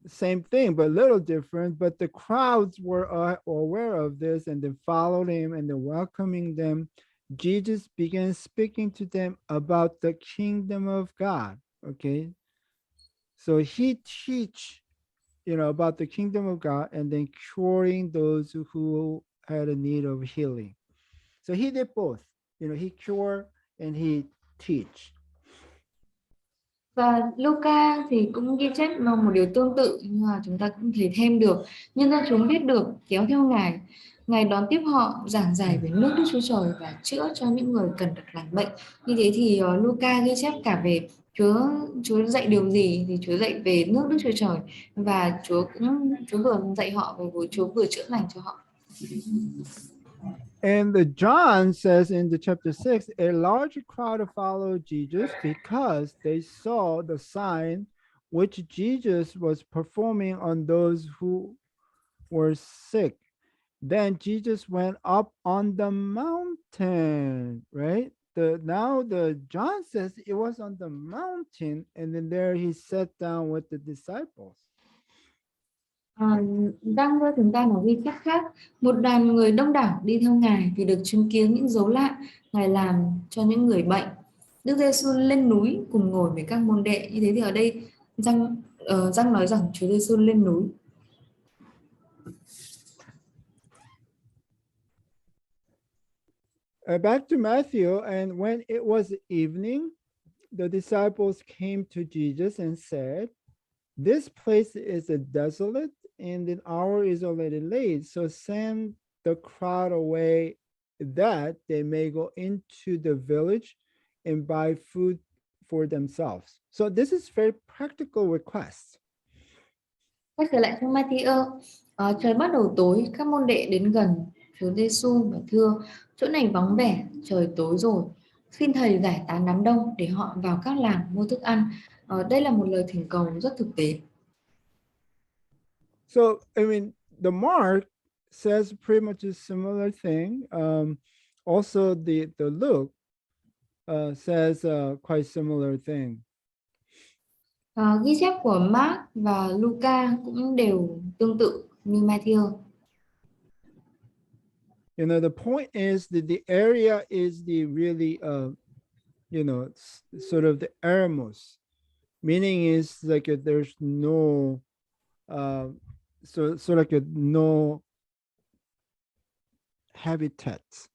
same thing, but a little different. But the crowds were aware of this and they followed him and they're welcoming them. Jesus began speaking to them about the kingdom of God. Okay. So he teach, about the kingdom of God and then curing those who had a need of healing. So he did both. He cure and he teach. Và Luca thì cũng ghi chép một điều tương tự nhưng mà chúng ta cũng thấy thêm được. Nhân dân chúng biết được kéo theo Ngài. Ngài đón tiếp họ, giảng giải về nước Đức Chúa Trời và chữa cho những người cần được lành bệnh. Như thế thì Luca ghi chép cả về Chúa dạy điều gì thì Chúa dạy về nước Đức Chúa Trời và Chúa vừa dạy họ và Chúa vừa chữa lành cho họ. And the John says in the chapter 6, a large crowd followed Jesus because they saw the sign which Jesus was performing on those who were sick. Then Jesus went up on the mountain, right? Now the John says it was on the mountain, and then there he sat down with the disciples. Đang cho chúng ta một ghi chép khác, một đoàn người đông đảo đi theo Ngài vì được chứng kiến những dấu lạ Ngài làm cho những người bệnh. Đức Giêsu lên núi cùng ngồi với các môn đệ. Như thế thì ở đây Giăng nói rằng Chúa Giêsu lên núi. Back to Matthew, and when it was evening, the disciples came to Jesus and said, "This place is a desolate, and the hour is already late. So send the crowd away that they may go into the village and buy food for themselves." So this is very practical request. Quay trở lại trong Matthew, trời bắt đầu tối, các môn đệ đến gần Chúa Giêsu và thưa: chỗ này vắng vẻ, trời tối rồi, xin thầy giải tán đám đông để họ vào các làng mua thức ăn. Đây là một lời thỉnh cầu rất thực tế. So I mean, the Mark says pretty much a similar thing. Also, the Luke says quite similar thing. Ghi chép của Mark và Luca cũng đều tương tự như Matthew. The point is that the area is the really, sort of the eremos, meaning is like there's no, so like no habitats.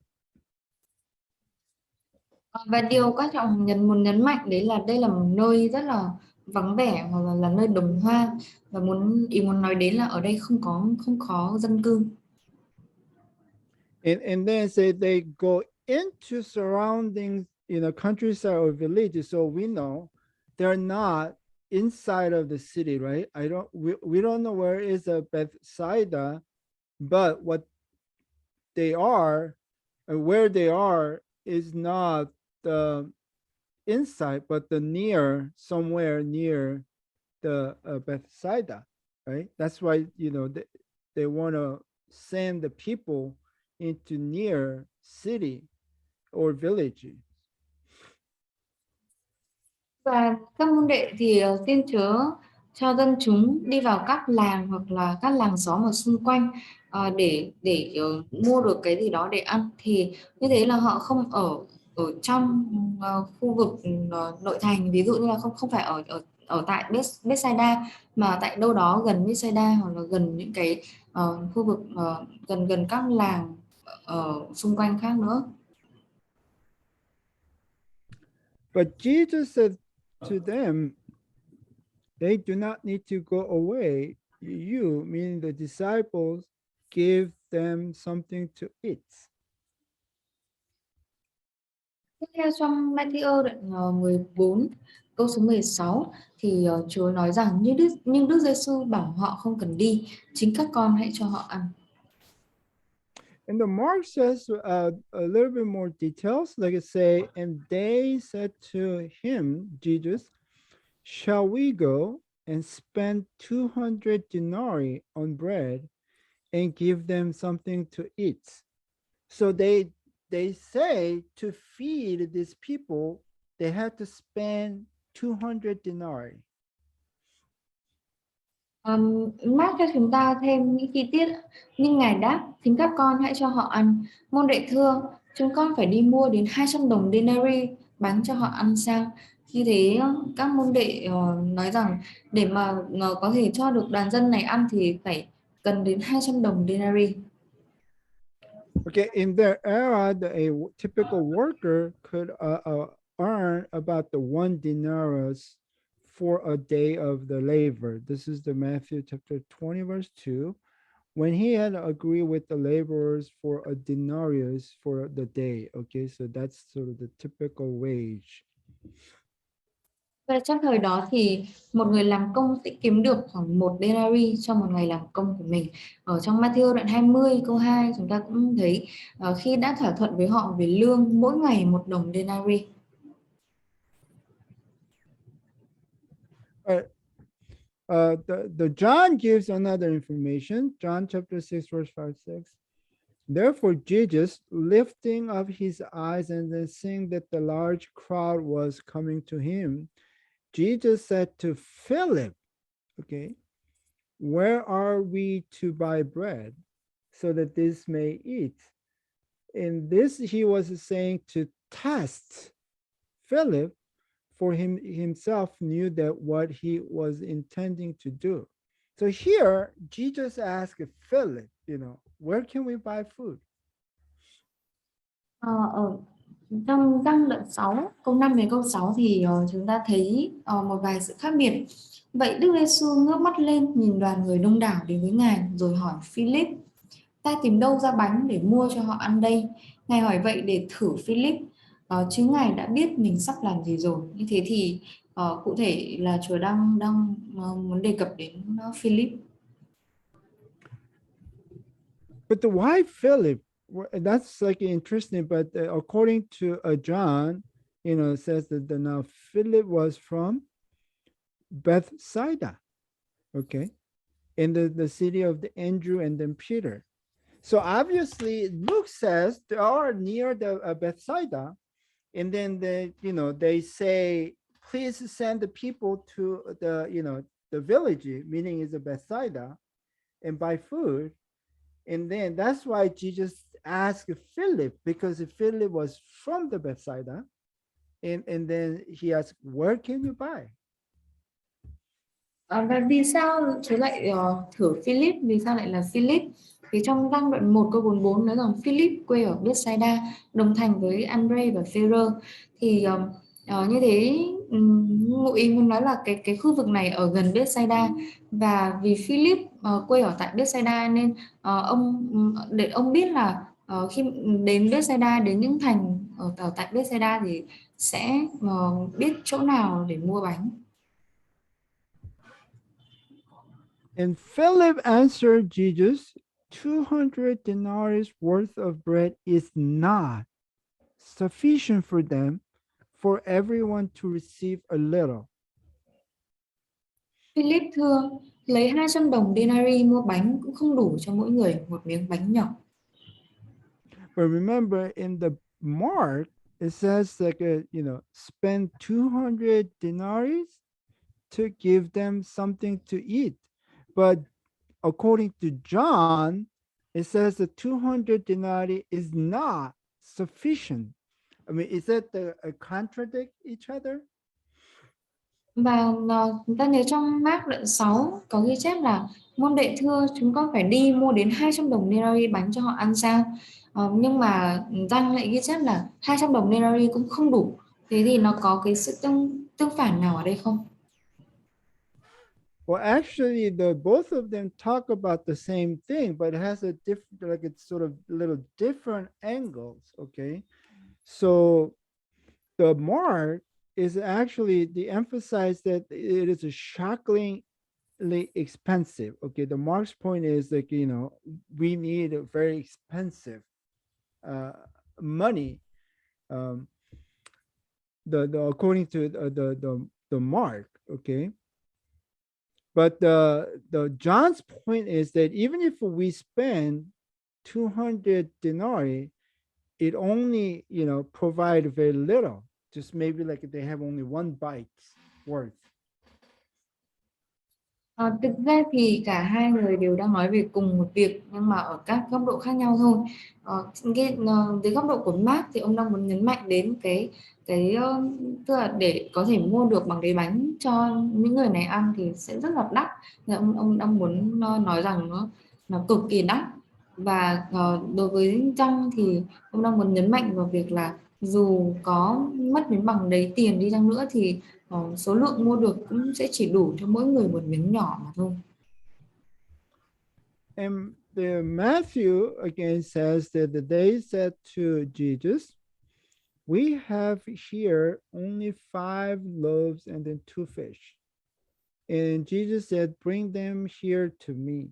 Và điều quan trọng muốn nhấn mạnh đấy là đây là một nơi rất là vắng vẻ hoặc là nơi đồng hoang, và ý muốn nói đến là ở đây không có dân cư. And then say they go into surrounding, countryside or villages. So we know they're not inside of the city, right? We don't know where is a Bethsaida, but what they are and where they are is not the inside, but the near, somewhere near the Bethsaida, right? That's why they want to send the people into near city or village. Và các môn đệ thì xin Chúa cho dân chúng đi vào các làng hoặc là các làng xóm ở xung quanh, để mua được cái gì đó để ăn. Thì như thế là họ không ở ở trong khu vực nội thành, ví dụ như là không không phải ở tại Bethsaida, mà tại đâu đó gần Bethsaida, hoặc là gần những cái khu vực gần gần các làng ở xung quanh khác nữa. But Jesus said to them, they do not need to go away. You, meaning the disciples, give them something to eat. Tiếp theo trong Matthew đoạn 14 câu số 16 thì Chúa nói rằng nhưng Đức Giêsu bảo họ không cần đi, chính các con hãy cho họ ăn. And the Mark says a little bit more details, like it say, and they said to him, Jesus, shall we go and spend 200 denarii on bread and give them something to eat? So they say to feed these people, they had to spend 200 denarii. Mark cho chúng ta thêm những chi tiết. Nhưng Ngài đáp, chính các con hãy cho họ ăn. Môn đệ thưa, chúng con phải đi mua đến 200 đồng denarii bán cho họ ăn sao? Như thế các môn đệ nói rằng để mà có thể cho được đoàn dân này ăn thì phải cần đến 200 đồng denarii. Okay, in their era, a typical worker could earn about the 1 denarius for a day of the labor. This is the Matthew chapter 20, verse 2. When he had agreed with the laborers for a denarius for the day. Okay, so that's sort of the typical wage. Và trong thời đó thì một người làm công sẽ kiếm được khoảng 1 denarii cho một ngày làm công của mình. Ở trong Matthew đoạn 20 câu 2 chúng ta cũng thấy khi đã thỏa thuận với họ về lương mỗi ngày 1 đồng denarii. The John gives another information. John chapter 6, verse 5, 6. Therefore, Jesus, lifting up his eyes and then seeing that the large crowd was coming to him, Jesus said to Philip, okay, where are we to buy bread so that this may eat? In this, he was saying to test Philip, for himself knew that what he was intending to do. So here, Jesus asked Philip, where can we buy food? Ở trong răng đoạn 6 câu 5 đến câu 6 thì chúng ta thấy một vài sự khác biệt. Vậy Đức Giêsu ngước mắt lên nhìn đoàn người đông đảo đến với Ngài rồi hỏi Philip, ta tìm đâu ra bánh để mua cho họ ăn đây? Ngài hỏi vậy để thử Philip, chứ Ngài đã biết mình sắp làm gì rồi. Như thế thì cụ thể là Chúa đang muốn đề cập đến Philip. But why Philip? That's like interesting. But according to John, it says that now Philip was from Bethsaida, okay, in the city of the Andrew and then Peter. So obviously, Luke says they are near the Bethsaida, and then they say, please send the people to the village, meaning is a Bethsaida, and buy food. And then that's why Jesus asked Philip, because Philip was from the Bethsaida, and then he asked, where can you buy? Và vì sao Chúa lại thử Philip? Vì sao lại là Philip? Thì trong răng đoạn 1 câu 44 nói rằng Philip quê ở Bethsaida, đồng thành với Andre và Phêrô. Thì như thế ngụ ý muốn nói là cái khu vực này ở gần Bethsaida, và vì Philip quê ở tại Bethsaida nên để ông biết là khi đến Bethsaida, đến những thành ở tại Bethsaida thì sẽ biết chỗ nào để mua bánh. And Philip answered Jesus, 200 denarii worth of bread is not sufficient for them, for everyone to receive a little. Philip thưa, lấy 200 đồng denarii mua bánh cũng không đủ cho mỗi người một miếng bánh nhỏ. But remember, in the Mark, it says like spend 200 denarii to give them something to eat. But according to John, it says that 200 denarii is not sufficient. I mean, is that contradict each other? Và chúng ta nhớ trong Mác đoạn 6 có ghi chép là môn đệ thưa chúng con phải đi mua đến 200 đồng denarii bánh cho họ ăn sao. Nhưng mà Giăng lại ghi chép là 200 đồng denarii cũng không đủ. Thế thì nó có cái sự tương phản nào ở đây không? Well, actually, the both of them talk about the same thing, but it has a different, like it's sort of little different angles. Okay, so the mark is actually the emphasize that it is a shockingly expensive. Okay, the mark's point is like we need a very expensive uh, money. Um, the according to the mark. Okay, but the John's point is that even if we spend 200 denarii, it only provide very little. Just maybe like they have only one bite's worth. Thực ra thì cả hai người đều đang nói về cùng một việc nhưng mà ở các góc độ khác nhau thôi. Dưới góc độ của Mark thì ông đang muốn nhấn mạnh đến tức là để có thể mua được bằng đấy bánh cho những người này ăn thì sẽ rất là đắt. Thì ông đang muốn nói rằng nó cực kỳ đắt. Và đối với Trăng thì ông đang muốn nhấn mạnh vào việc là dù có mất đến bằng đấy tiền đi chăng nữa thì số lượng mua được cũng sẽ chỉ đủ cho mỗi người một miếng nhỏ mà thôi. And the Matthew again says that they said to Jesus, we have here only 5 loaves and then 2 fish. And Jesus said, bring them here to me.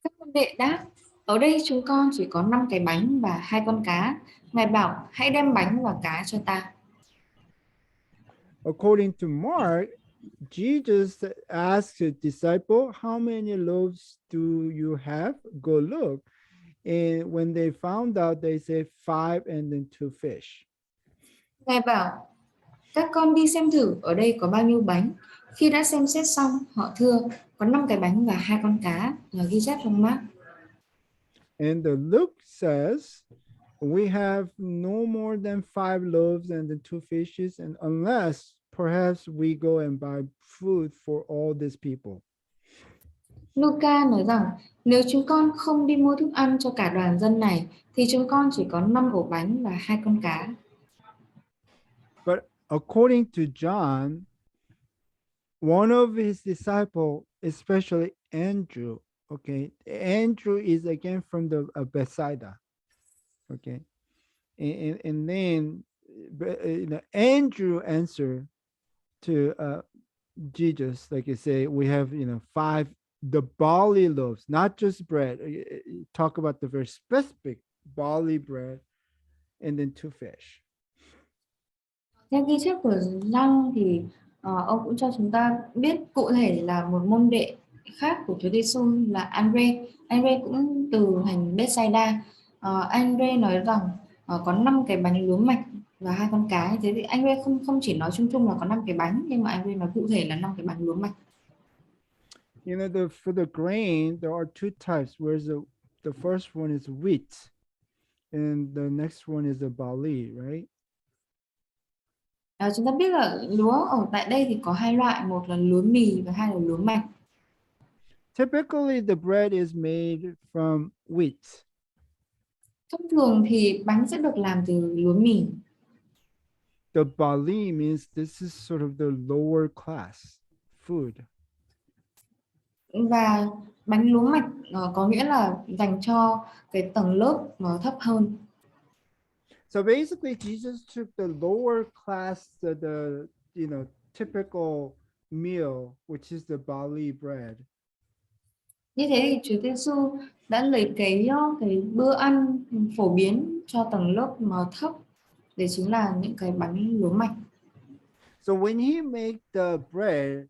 Các môn đệ đáp, ở đây chúng con chỉ có 5 cái bánh và 2 con cá. Ngài bảo hãy đem bánh và cá cho ta. According to Mark, Jesus asked his disciple, how many loaves do you have? Go look. And when they found out, they said 5 and then 2 fish. Ngài bảo các con đi xem thử ở đây có bao nhiêu bánh. Khi đã xem xét xong, họ thưa có 5 cái bánh và 2 con cá, là ghi chép trong Mark. And the Luke says, we have no more than 5 loaves and then 2 fishes, and unless perhaps we go and buy food for all these people. Luca nói rằng nếu chúng con không đi mua thức ăn cho cả đoàn dân này thì chúng con chỉ có 5 ổ bánh và 2 con cá. But according to John, one of his disciples, especially Andrew, okay, Andrew is again from the Bethsaida, okay, and then Andrew answered to Jesus, like you say, we have 5 the barley loaves, not just bread. Talk about the very specific barley bread, and then 2 fish. Theo ghi chép của Giăng thì ông cũng cho chúng ta biết cụ thể là một môn đệ khác của Chúa Giêsu là Andre. Andre cũng từ thành Bethsaida. Andre nói rằng có 5 cái bánh lúa mạch và 2 con cá. Thế thì Andre không chỉ nói chung chung là có 5 cái bánh, nhưng mà Andre nói cụ thể là 5 cái bánh lúa mạch. For the grain, there are 2 types. Whereas the first one is wheat, and the next one is a barley, right? Chúng ta biết là lúa ở tại đây thì có 2 loại, một là lúa mì và 2 là lúa mạch. Typically, the bread is made from wheat. Thông thường thì bánh sẽ được làm từ lúa mì. the barley means this is sort of the lower class food. Và bánh lúa mạch có nghĩa là dành cho cái tầng lớp thấp hơn. So basically, Jesus took the lower class, the typical meal, which is the barley bread, Như thế thì Chúa Giêsu đã lấy cái bữa ăn phổ biến cho tầng lớp mà thấp, đấy chính là những cái bánh lúa mạch. So when he made the bread,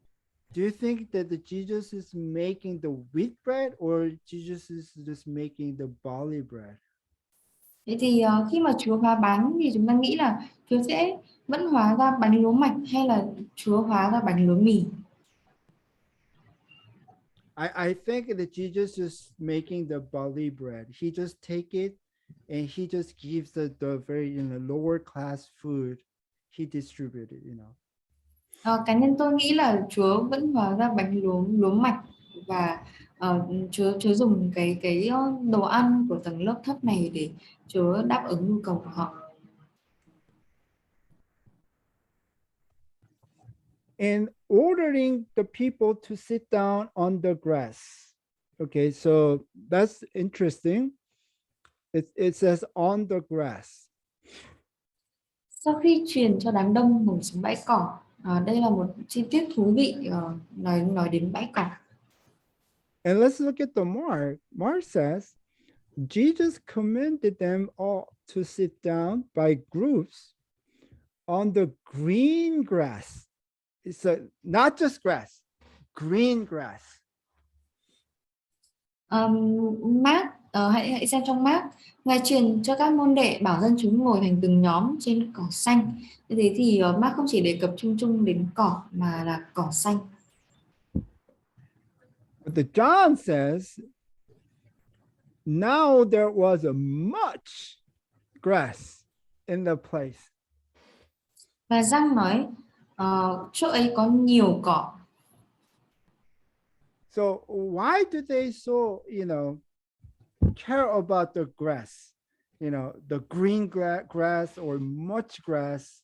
do you think that the Jesus is making the wheat bread or Jesus is just making the barley bread? Thế thì khi mà Chúa hóa bánh thì chúng ta nghĩ là Chúa sẽ vẫn hóa ra bánh lúa mạch hay là Chúa hóa ra bánh lúa mì? I think that Jesus is making the barley bread. He just take it and he just gives the very lower class food. He distributed, Cá nhân tôi nghĩ là Chúa vẫn hóa ra bánh lúa mạch và Chúa dùng cái đồ ăn của tầng lớp thấp này để Chúa đáp ứng nhu cầu của họ. And ordering the people to sit down on the grass. Okay, so that's interesting. It says on the grass. Sau khi truyền cho đám đông ngồi xuống bãi cỏ, đây là một chi tiết thú vị nói đến bãi cỏ. And let's look at the Mark. Mark says, Jesus commanded them all to sit down by groups on the green grass. It's not just grass, green grass. Mark, hãy xem trong Mark, Ngài truyền cho các môn đệ bảo dân chúng ngồi thành từng nhóm trên cỏ xanh. Như thế thì Mark không chỉ đề cập chung chung đến cỏ mà là cỏ xanh. But the John says, now there was a much grass in the place. Và Giăng nói chỗ ấy có nhiều cỏ. So why do they so, care about the grass, the green grass or much grass?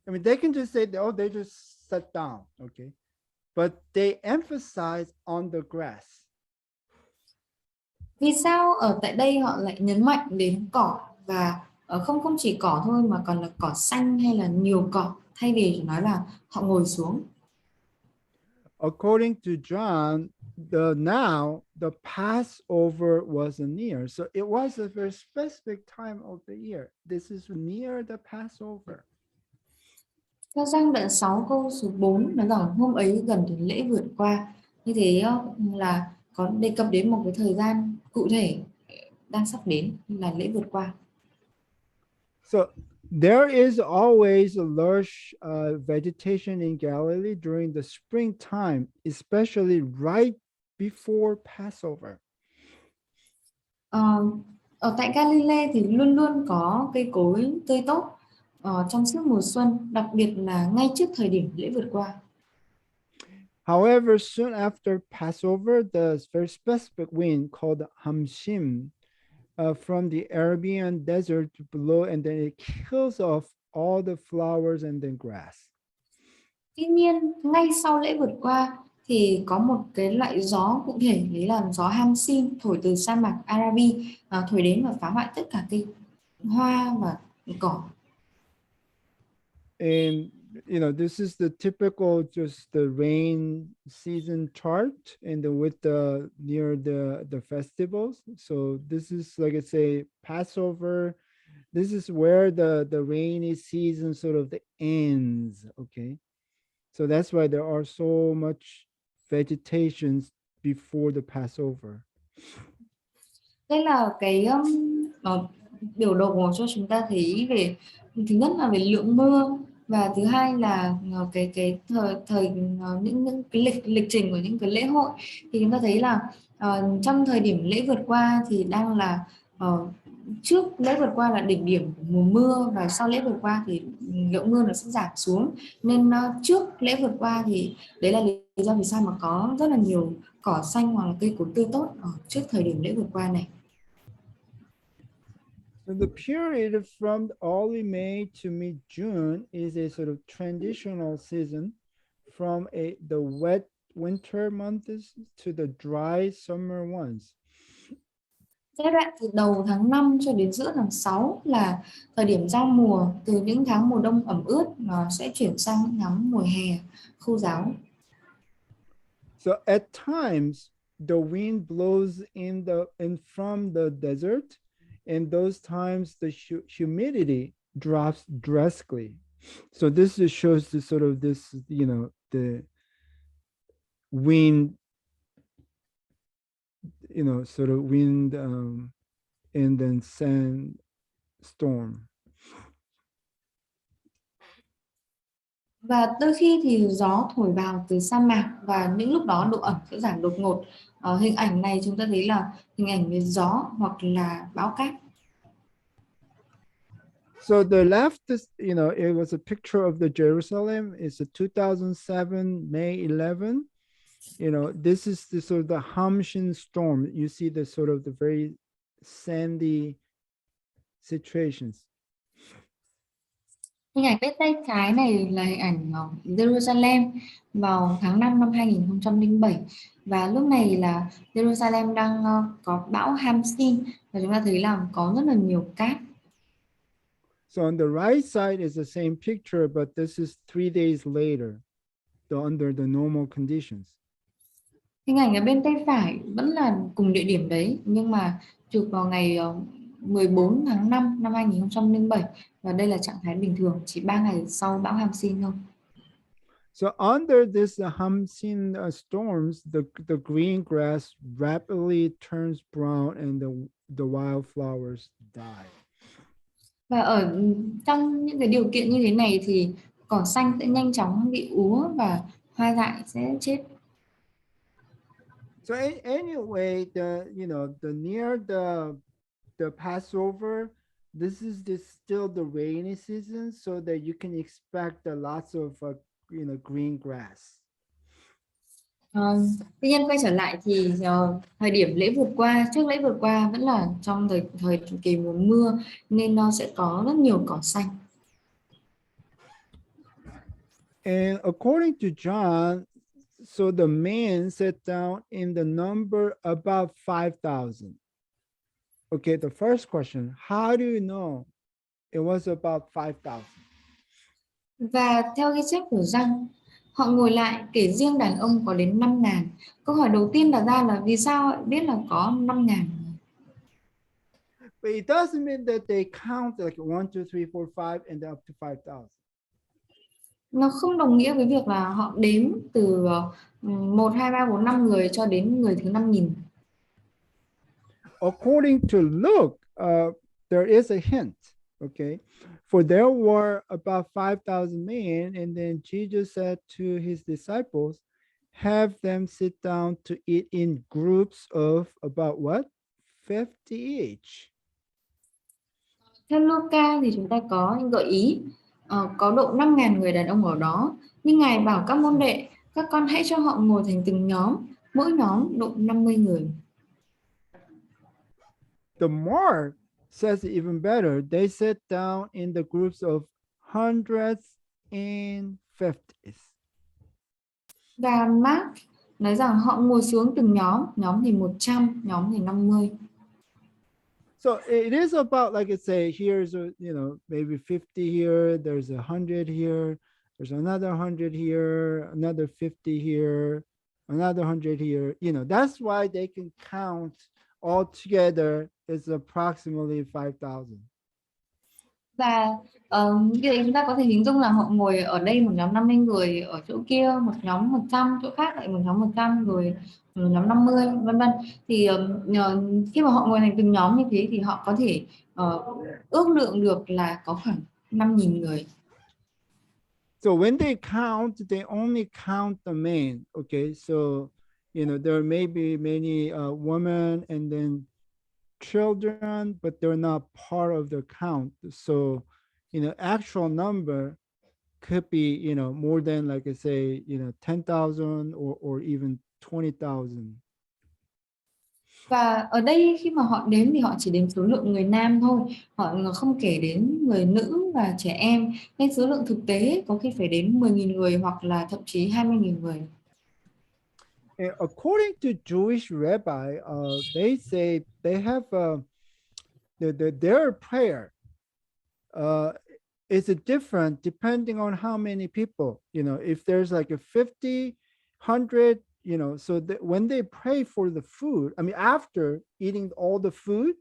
I mean, they can just say, oh, they just sat down, okay? But they emphasize on the grass. Vì sao ở tại đây họ lại nhấn mạnh đến cỏ và không chỉ cỏ thôi mà còn là cỏ xanh hay là nhiều cỏ, thay vì nói là họ ngồi xuống. According to John, the Passover was near. So it was a very specific time of the year. This is near the Passover. Theo Giăng đoạn 6 câu số 4 nói rằng hôm ấy gần đến lễ vượt qua. Như thế là có đề cập đến một cái thời gian cụ thể đang sắp đến là lễ vượt qua. So there is always a large vegetation in Galilee during the springtime, especially right before Passover. Ở tại Galilee thì luôn luôn có cây cối tươi tốt trong suốt mùa xuân, đặc biệt là ngay trước thời điểm lễ vượt qua. However, soon after Passover, the very specific wind called Hamshim from the Arabian desert to blow, and then it kills off all the flowers and then grass. Tuy nhiên, ngay sau lễ vượt qua thì có một cái loại gió cụ thể, đấy là gió Hamsin thổi từ sa mạc Arabi, thổi đến và phá hoại tất cả cây hoa và cỏ. And this is the typical just the rain season chart, and with the near the festivals. So this is, like I say, Passover. This is where the rainy season sort of ends. Okay, so that's why there are so much vegetations before the Passover. Đây là cái biểu đồ cho chúng ta thấy về, thứ nhất là về lượng mưa, và thứ hai là cái thời những cái lịch trình của những cái lễ hội. Thì chúng ta thấy là trong thời điểm lễ vượt qua thì đang là trước lễ vượt qua là đỉnh điểm của mùa mưa, và sau lễ vượt qua thì lượng mưa nó sẽ giảm xuống, nên trước lễ vượt qua thì đấy là lý do vì sao mà có rất là nhiều cỏ xanh hoặc là cây cối tươi tốt ở trước thời điểm lễ vượt qua này. And the period from early May to mid-June is a sort of transitional season from the wet winter months to the dry summer ones. Giai đoạn từ đầu tháng 5 cho đến giữa tháng 6 là thời điểm giao mùa, từ những tháng mùa đông ẩm ướt nó sẽ chuyển sang những tháng mùa hè khô ráo. So at times the wind blows in from the desert, and those times the humidity drops drastically. So this just shows the sort of this, the wind, sort of wind, and then sandstorm. Và đôi khi thì gió thổi vào từ sa mạc và những lúc đó độ ẩm sẽ giảm đột ngột. Hình ảnh này chúng ta thấy là hình ảnh về gió hoặc là bão cát. So the left is, it was a picture of the Jerusalem. It's a 2007 May 11. This is the sort of the Hamshin storm. You see the sort of the very sandy situations. Hình ảnh bên tay trái này là hình ảnh Jerusalem vào tháng 5 năm 2007 và lúc này là Jerusalem đang có bão Hamsin và chúng ta thấy là có rất là nhiều cát. So on the right side is the same picture, but this is 3 days later, under the normal conditions. Hình ảnh ở bên tay phải vẫn là cùng địa điểm đấy nhưng mà chụp vào ngày 14 tháng 5 năm 2007 và đây là trạng thái bình thường, chỉ 3 ngày sau bão Hamsin thôi. So under this Hamsin storms, the green grass rapidly turns brown and the wildflowers die. Và ở trong những cái điều kiện như thế này thì cỏ xanh sẽ nhanh chóng bị úa và hoa dại sẽ chết. So anyway, the near the Passover, this is still the rainy season, so that you can expect lots of green grass. Tuy nhiên quay trở lại thì thời điểm lễ vượt qua, trước lễ vượt qua vẫn là trong thời kỳ mùa mưa nên nó sẽ có rất nhiều cỏ xanh. And according to John, so the man sat down in the number about 5,000. Okay, the first question, how do you know it was about 5,000? Và theo ghi chép của Giăng, họ ngồi lại kể riêng đàn ông có đến 5.000. Câu hỏi đầu tiên đặt ra là vì sao họ biết là có 5.000? But it doesn't mean that they count like 1, 2, 3, 4, 5 and up to 5,000. Nó không đồng nghĩa với việc là họ đếm từ 1, 2, 3, 4, 5 người cho đến người thứ 5.000. According to Luke, there is a hint, okay? For there were about 5,000 men, and then Jesus said to his disciples, have them sit down to eat in groups of about what? 50 each. Theo Luca thì chúng ta có những gợi ý có độ 5.000 người đàn ông ở đó, nhưng Ngài bảo các môn đệ, các con hãy cho họ ngồi thành từng nhóm, mỗi nhóm độ 50 người. The Mark says it even better. They sat down in the groups of hundreds and fifties. Và Mark nói rằng họ ngồi xuống từng nhóm thì 100, nhóm thì 50. So it is about, like I say, here's maybe 50 here, there's 100 here, there's another 100 here, another 50 here, another 100 here. That's why they can count all together is approximately 5,000. Và chúng ta có thể hình dung là họ ngồi ở đây một nhóm 50 người, ở chỗ kia một nhóm 100, chỗ khác lại một nhóm 100, rồi một nhóm 50, vân vân. Thì khi mà họ ngồi thành từng nhóm như thế thì họ có thể ước lượng được là có khoảng 5.000 người. So when they count, they only count the men. Okay, so there may be many women and then children, but they're not part of the count. So actual number could be more than, like I say, 10,000 or even 20,000. Và ở đây khi mà họ đếm thì họ chỉ đếm số lượng người nam thôi, họ không kể đến người nữ và trẻ em, nên số lượng thực tế có khi phải đến 10.000 người hoặc là thậm chí 20.000 người. And according to Jewish rabbi, they say they have their prayer uh, is different depending on how many people. If there's like a 50, 100, so that when they pray for the food, I mean, after eating all the food,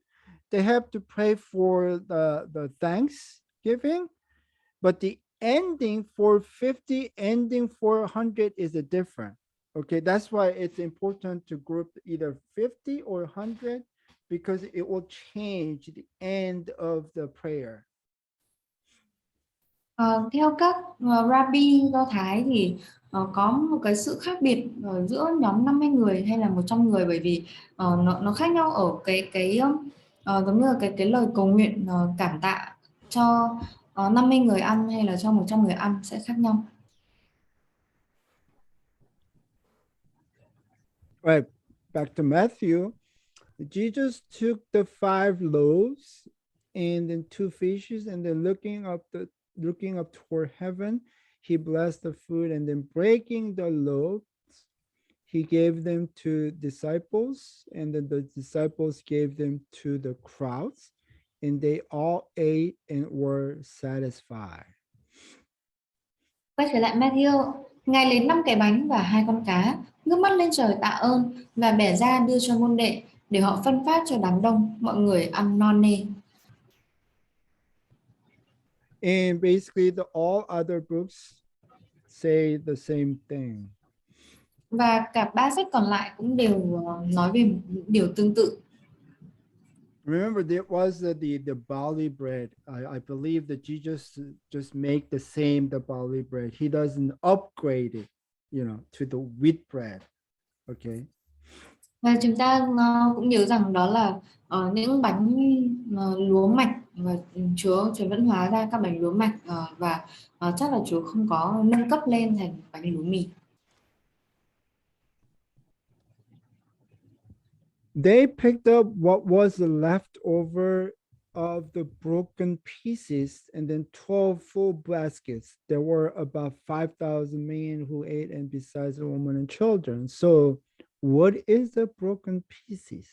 they have to pray for the thanksgiving, but the ending for 50, ending for 100 is a different. Okay, that's why it's important to group either 50 or 100 because it will change the end of the prayer. Theo các rabbi Do Thái thì có một cái sự khác biệt giữa nhóm 50 người hay là 100 người, bởi vì nó khác nhau ở cái giống như là cái lời cầu nguyện cảm tạ cho 50 người ăn hay là cho 100 người ăn sẽ khác nhau. Right, back to Matthew. Jesus took the 5 loaves and then 2 fishes, and then looking up toward heaven, he blessed the food, and then breaking the loaves, he gave them to disciples, and then the disciples gave them to the crowds, and they all ate and were satisfied. Quay trở lại Matthew, Ngài lấy 5 cái bánh và 2 con cá, ngước mắt lên trời tạ ơn và bẻ ra đưa cho môn đệ để họ phân phát cho đám đông, mọi người ăn no nê. And basically, all other books say the same thing. Và cả ba sách còn lại cũng đều nói về một điều tương tự. Remember, there was the barley bread. I believe that Jesus just make the same the barley bread. He doesn't upgrade it, to the wheat bread. Okay. Và chúng ta cũng nhớ rằng đó là những bánh lúa mạch, và Chúa vẫn hóa ra các bánh lúa mạch, và chắc là Chúa không có nâng cấp lên thành bánh lúa mì. They picked up what was left over of the broken pieces, and then 12 full baskets. There were about 5,000 men who ate, and besides the women and children. So, what is the broken pieces?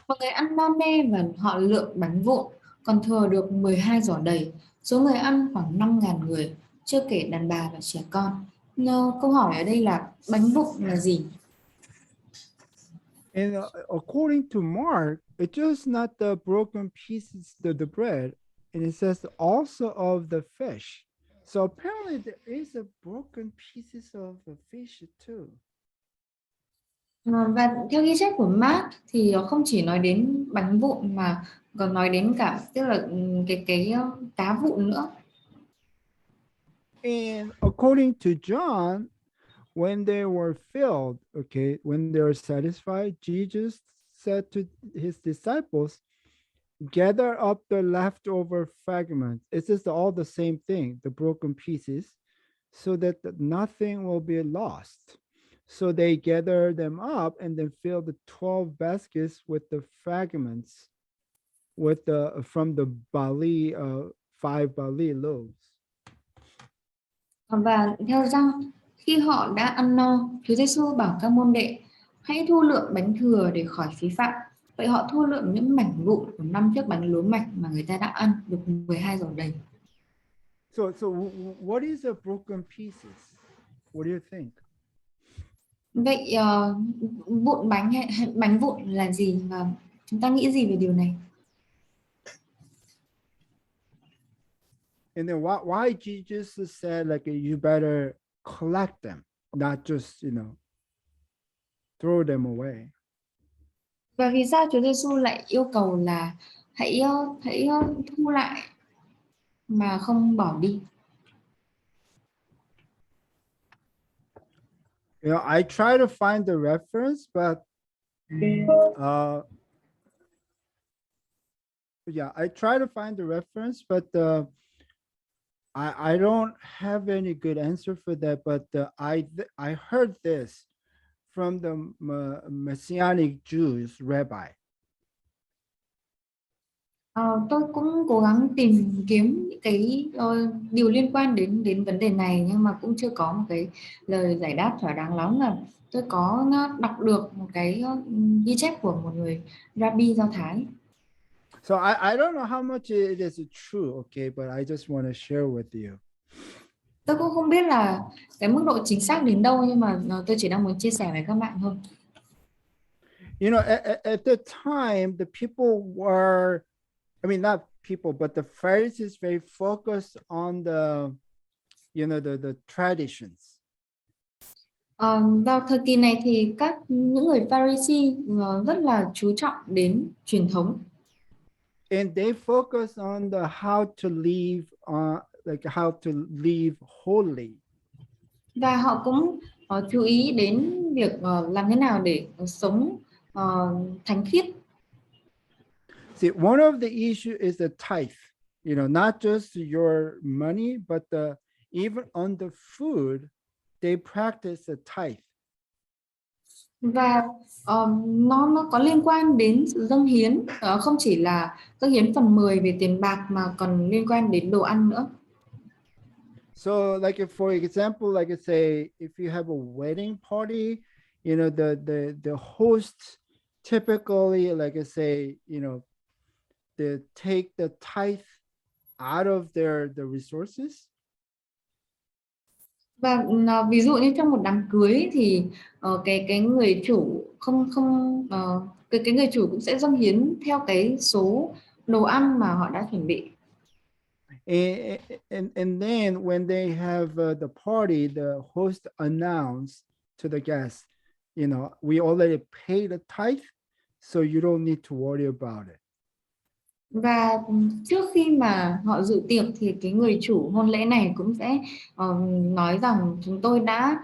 Mọi người ăn no nê và họ lượm bánh vụn, còn thừa được 12 giỏ đầy. Số người ăn khoảng 5.000 người, chưa kể đàn bà và trẻ con. Câu hỏi ở đây là bánh vụn là gì? And according to Mark, it's just not the broken pieces, the bread, and it says also of the fish. So apparently there is a broken pieces of the fish too. Và theo ghi chép của Mark thì không chỉ nói đến bánh vụn mà còn nói đến cả, tức là cái cá vụn nữa. And according to John, when they were filled, okay, when they were satisfied, Jesus said to his disciples, gather up the leftover fragments. It's just all the same thing, the broken pieces, so that nothing will be lost. So they gather them up and then fill the 12 baskets with the fragments from the barley, 5 barley loaves. Và theo Giăng, khi họ đã ăn no, Chúa Giêsu bảo các môn đệ hãy thu lượm bánh thừa để khỏi phí phạm. Vậy họ thu lượm những mảnh vụn của 5 chiếc bánh lúa mạch mà người ta đã ăn được 12 giỏ đầy. So what is the broken pieces? What do you think? Vậy vụn bánh hay bánh vụn là gì, và chúng ta nghĩ gì về điều này? And then why Jesus said like you better collect them, not just throw them away. Và vì sao Chúa Giêsu lại yêu cầu là hãy thu lại mà không bỏ đi? I try to find the reference, but I try to find the reference, but I don't have any good answer for that. But I heard this from the Messianic Jews rabbi? Ờ, tôi cũng cố gắng tìm kiếm những cái điều liên quan đến đến vấn đề này nhưng mà cũng chưa có một cái lời giải đáp thỏa đáng lắm. Là tôi có đọc được một cái ghi chép của một người Rabbi Do Thái. So I don't know how much it is true, okay, but I just want to share with you. Tôi cũng không biết là cái mức độ chính xác đến đâu nhưng mà tôi chỉ đang muốn chia sẻ với các bạn thôi. You know, at the time, the people were, I mean, not people, but the Pharisees very focused on the, you know, the traditions. Vào thời kỳ này thì những người Pharisee rất là chú trọng đến truyền thống And they focus on the how to live, like how to live holy. và họ cũng chú ý đến việc làm thế nào để sống thánh khiết. See, one of the issue is the tithe, you know, not just your money, but even on the food, they practice the tithe. Và nó có liên quan đến sự dâng hiến, không chỉ là dâng hiến phần 10 về tiền bạc mà còn liên quan đến đồ ăn nữa. So, like if, for example, like I say, if you have a wedding party, you know, the host typically, like I say, you know, they take the tithe out of the resources. Và ví dụ như trong một đám cưới thì cái người chủ không không cái người chủ cũng sẽ dâng hiến theo cái số đồ ăn mà họ đã chuẩn bị. And then when they have the party, the host announced to the guests, you know, we already paid the tithe, so you don't need to worry about it. Và trước khi mà họ dự tiệc thì cái người chủ hôn lễ này cũng sẽ nói rằng chúng tôi đã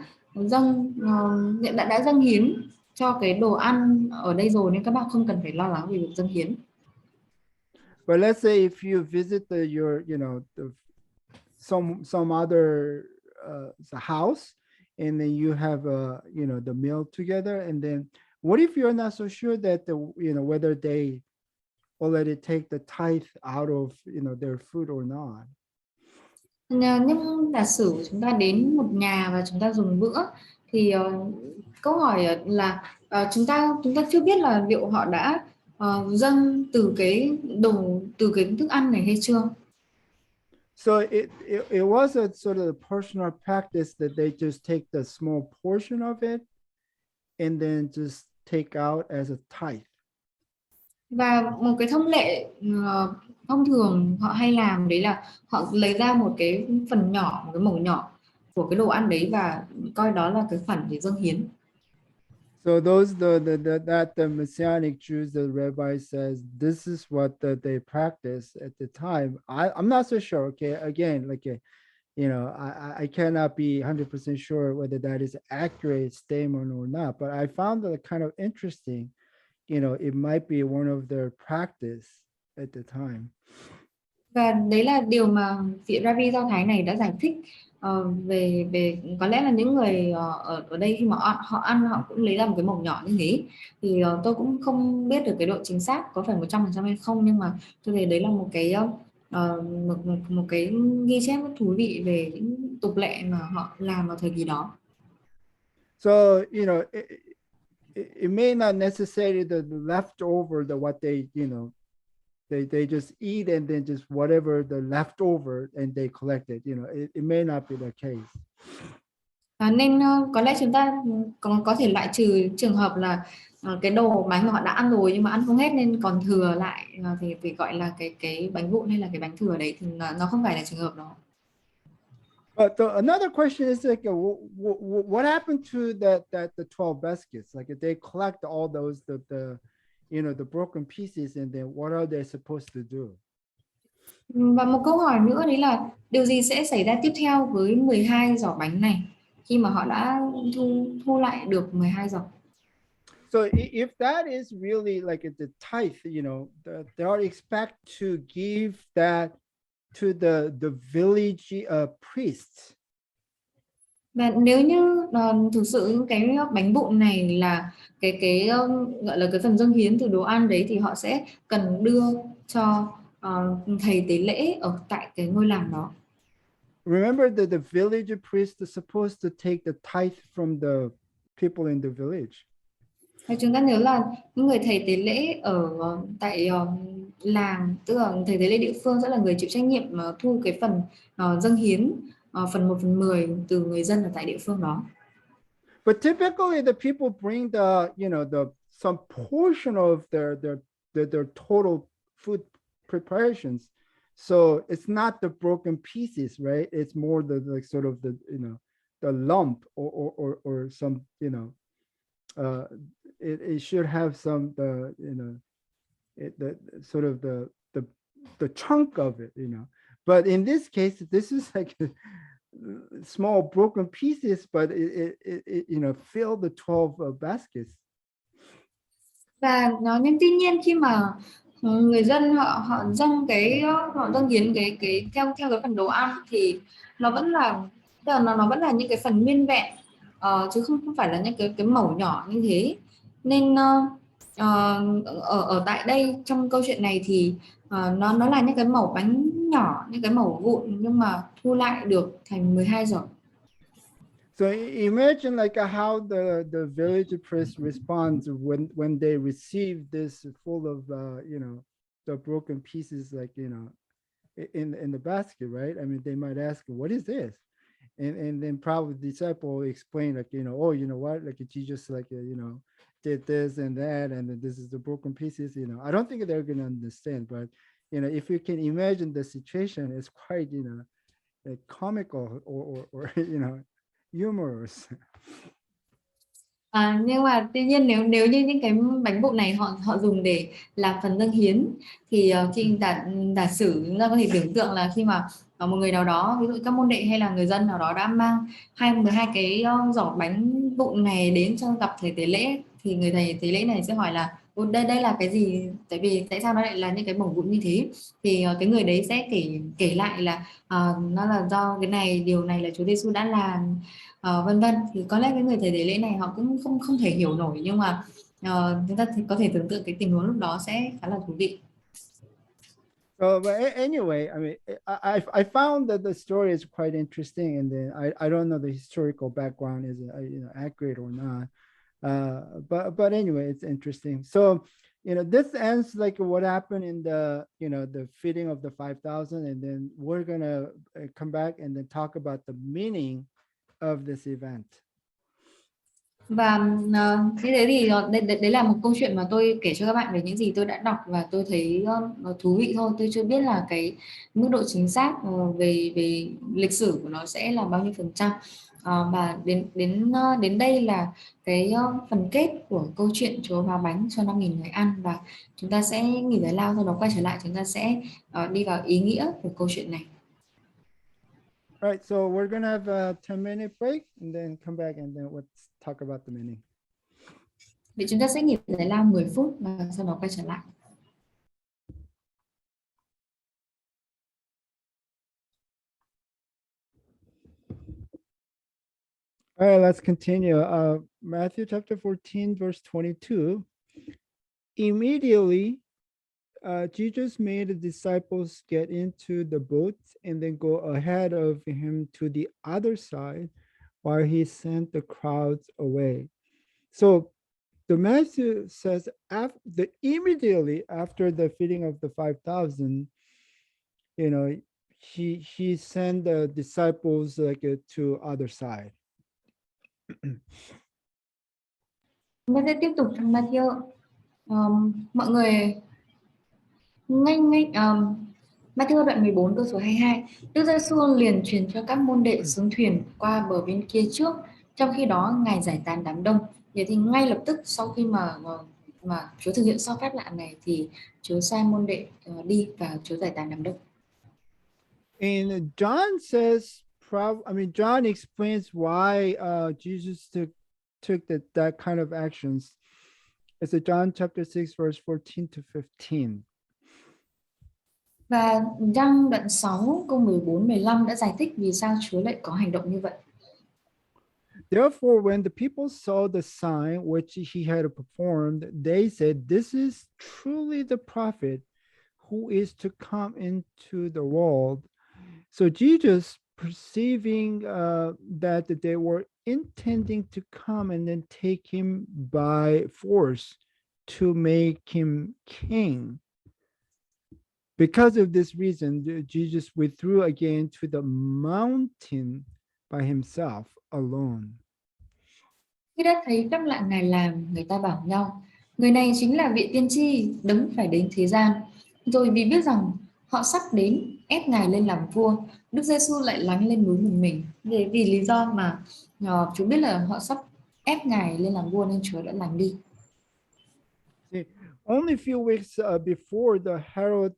đã dâng hiến cho cái đồ ăn ở đây rồi nên các bạn không cần phải lo lắng về việc dâng hiến. But let's say if you visit your, you know, some other house, and then you have you know, the meal together, and then what if you're not so sure that you know, whether they already take the tithe out of, you know, their food or not? Nhưng giả sử chúng ta đến một nhà và chúng ta dùng bữa thì câu hỏi là chúng ta chưa biết là liệu họ đã dâng từ cái thức ăn này hay chưa. So it was a sort of personal practice that they just take the small portion of it and then just take out as a tithe. Và một cái thông lệ thông thường họ hay làm đấy là họ lấy ra một cái phần nhỏ, một cái mẩu nhỏ của cái đồ ăn đấy và coi đó là cái khoản để dâng hiến. So those the Messianic Jews, the rabbi says this is what they practice at the time. I'm not so sure. Okay, again, like you know, I cannot be 100% sure whether that is accurate statement or not. But I found that kind of interesting. You know, it might be one of their practice at the time. Và đấy là điều mà vị Rabbi Do Thái này đã giải thích về về có lẽ là những người ở đây khi mà họ ăn họ cũng lấy ra một cái mẩu nhỏ như thế. Thì tôi cũng không biết được cái độ chính xác có phải 100% hay không, nhưng mà tôi thấy đấy là một cái một cái ghi chép rất thú vị về những tục lệ mà họ làm vào thời kỳ đó. So, you know, it may not necessarily the leftover, the what they, you know, they just eat and then just whatever the leftover and they collect it, you know, it may not be the case. Nên có lẽ chúng ta có thể loại trừ trường hợp là cái đồ bánh mà họ đã ăn rồi nhưng mà ăn không hết nên còn thừa lại thì gọi là cái bánh vụn hay là cái bánh thừa đấy, thì nó không phải là trường hợp đó. But another question is like, what happened to the 12 baskets? Like, if they collect all those the you know, the broken pieces, and then what are they supposed to do? Và một câu hỏi nữa đấy là điều gì sẽ xảy ra tiếp theo với 12 giỏ bánh này khi mà họ đã thu lại được 12 giỏ. So if that is really like the tithe, you know, they are expect to give that to the village priests. Và nếu như thực sự những cái bánh vụn này là cái gọi là cái phần dâng hiến từ đồ ăn đấy, thì họ sẽ cần đưa cho thầy tế lễ ở tại cái ngôi làng đó. Remember that the village priest is supposed to take the tithe from the people in the village. Và chúng ta nhớ là những người thầy tế lễ ở tại làng, tức là thầy tế lễ địa phương sẽ là người chịu trách nhiệm thu cái phần dâng hiến, phần 1/10 từ người dân ở tại địa phương đó. But typically the people bring the, the some portion of their total food preparations. So it's not the broken pieces, right? It's more the like sort of the, the lump or some, it should have some, the, the sort of the chunk of it, but in this case, this is like small broken pieces, but it filled the 12 baskets. Và nhưng tuy nhiên khi mà người dân họ họ dâng cái họ dâng hiến cái theo theo cái phần đồ ăn, thì nó vẫn là, tức là nó vẫn là những cái phần nguyên vẹn, chứ không không phải là những cái mẩu nhỏ như thế. Nên ở tại đây trong câu chuyện này thì nó là những cái mẩu bánh nhỏ, những cái mẩu vụn, nhưng mà thu lại được thành 12 giỏ. So imagine like how the village priest responds when they receive this full of the broken pieces, like in the basket, right? I mean, they might ask, what is this? And then probably the disciple explain, like, oh, you know what, like Jesus, like, did this and that, and then this is the broken pieces. I don't think they're going to understand, but if you can imagine the situation, it's quite, like comical or humorous. Nhưng mà tuy nhiên nếu nếu như những cái bánh vụn này họ họ dùng để làm phần dâng hiến, thì khi giả sử chúng ta có thể tưởng tượng là khi mà một người nào đó, ví dụ các môn đệ hay là người dân nào đó đã mang 12 cái giỏ bánh vụn này đến cho gặp thầy tế lễ, thì người thầy tế lễ này sẽ hỏi là đây đây là cái gì, tại vì tại sao nó lại là những cái mẩu vụn như thế. Thì cái người đấy sẽ kể lại là nó là do cái này, điều này là Chúa Giêsu đã làm, vân vân. Thì có lẽ cái người thầy tế lễ này họ cũng không không thể hiểu nổi, nhưng mà chúng ta có thể tưởng tượng cái tình huống lúc đó sẽ khá là thú vị. But anyway, I mean, I found that the story is quite interesting, and then I don't know the historical background is accurate or not, but anyway, it's interesting. So this ends like what happened in the the feeding of the 5,000, and then we're gonna come back and then talk about the meaning of this event. Và như thế thì đấy là một câu chuyện mà tôi kể cho các bạn về những gì tôi đã đọc và tôi thấy nó thú vị thôi. Tôi chưa biết là cái mức độ chính xác về về lịch sử của nó sẽ là bao nhiêu %. Và đến đây là cái phần kết của câu chuyện Chúa báo bánh cho 5.000 người ăn, và chúng ta sẽ nghỉ giải lao, sau đó quay trở lại chúng ta sẽ đi vào ý nghĩa của câu chuyện này. All right, so we're gonna have a 10-minute break and then come back and then let's talk about the meaning. Vậy chúng ta sẽ nghỉ giải lao 10 phút và sau đó quay trở lại. All right, let's continue. Matthew chapter 14, verse 22. Immediately, Jesus made the disciples get into the boat and then go ahead of him to the other side while he sent the crowds away. So the Matthew says immediately after the feeding of the 5,000, he sent the disciples like to other side. Chúng ta sẽ tiếp tục trong Matthew. Mọi người ngay Matthew đoạn 14 câu số 22. Đức Giêsu liền truyền cho các môn đệ xuống thuyền qua bờ bên kia trước, trong khi đó Ngài giải tán đám đông. Vậy thì ngay lập tức sau khi mà Chúa thực hiện xong phép lạ này thì Chúa sai môn đệ đi và Chúa giải tán đám đông. And John says, John explains why Jesus took that kind of actions. It's a John chapter 6, verse 14 to 15. Và Giăng đoạn 6 câu 14-15 đã giải thích vì sao Chúa lại có hành động như vậy. Therefore, when the people saw the sign which he had performed, they said, "This is truly the prophet who is to come into the world." So Jesus, perceiving that they were intending to come and then take him by force to make him king, because of this reason, Jesus withdrew again to the mountain by himself alone. Khi đã thấy các lạ Ngài làm, người ta bảo nhau, người này chính là vị tiên tri đấng phải đến thế gian. Rồi vì biết rằng họ sắp đến ép Ngài lên làm vua, Đức Giêsu lại lánh lên núi một mình. Vì lý do mà Chúa biết là họ sắp ép Ngài lên làm vua nên Chúa đã lánh đi. See, only a few weeks before, the Herod,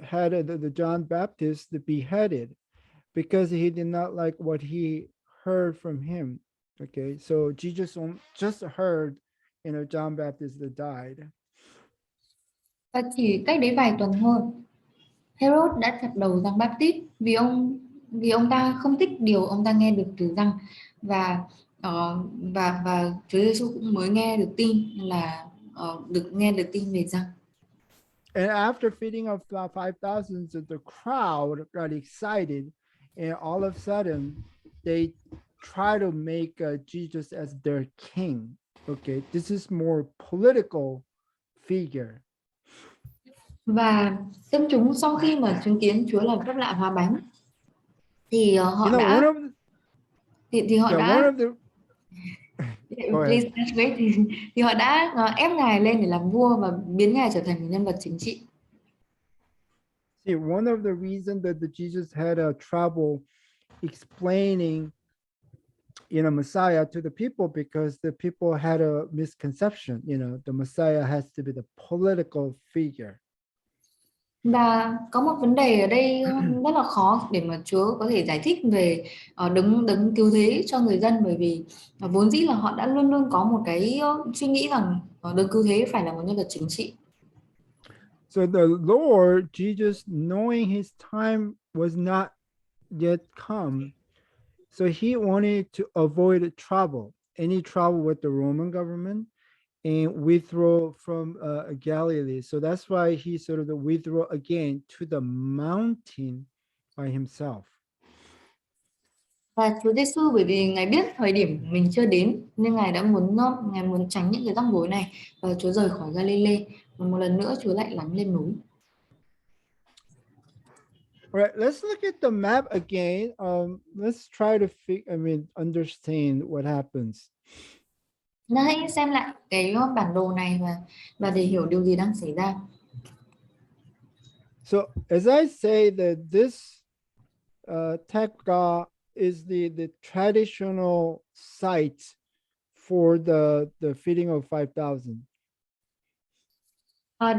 had the John Baptist beheaded because he did not like what he heard from him. Okay, so Jesus just heard, John Baptist that died. Và chỉ cách đấy vài tuần thôi, Herod đã chặt đầu Giăng Baptist vì ông ta không thích điều ông ta nghe được từ Giăng, và và Chúa Giêsu cũng mới nghe được tin là được tin về Giăng. And after feeding of 5,000, the crowd got excited, and all of a sudden, they try to make Jesus as their king. Okay, this is more political figure. Và dân chúng sau khi mà chứng kiến Chúa làm phép lạ hóa bánh thì họ One đã of thì họ yeah, one đã of the Go ahead. please translate. Thì họ đã ép Ngài lên để làm vua và biến Ngài trở thành một nhân vật chính trị. See, one of the reasons that Jesus had a trouble explaining, Messiah to the people, because the people had a misconception. The Messiah has to be the political figure. Và có một vấn đề ở đây rất là khó để mà Chúa có thể giải thích về đấng cứu thế cho người dân, bởi vì vốn dĩ là họ đã luôn luôn có một cái suy nghĩ rằng đấng cứu thế phải là một nhân vật chính trị. So the Lord Jesus, knowing his time was not yet come, so he wanted to avoid trouble, any trouble with the Roman government, and withdraw from Galilee. So that's why he sort of withdrew again to the mountain by himself. Và Chúa Giêsu bởi vì Ngài biết thời điểm mình chưa đến nên Ngài muốn tránh những cái rắc rối này, và Chúa rời khỏi Galilee, và một lần nữa Chúa lại lánh lên núi. All right, let's look at the map again. Let's try to understand what happens. Hãy xem lại cái bản đồ này và để hiểu điều gì đang xảy ra. So as I say that this Tekka is the traditional site for the feeding of 5,000.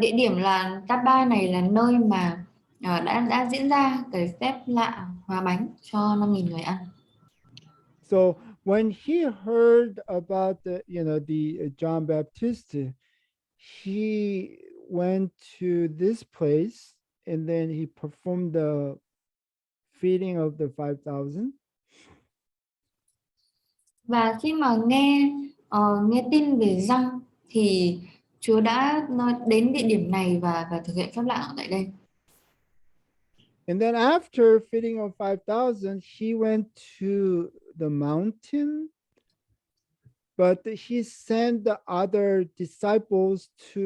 Địa điểm là Tapa này là nơi mà đã diễn ra cái phép lạ hóa bánh cho 5.000 người ăn. So when he heard about the John Baptist, he went to this place and then he performed the feeding of the 5,000. Và khi mà nghe tin về Giăng thì Chúa đã đến địa điểm này và thực hiện phép lạ ở tại đây. And then after feeding of 5,000, he went to the mountain, but he sent the other disciples to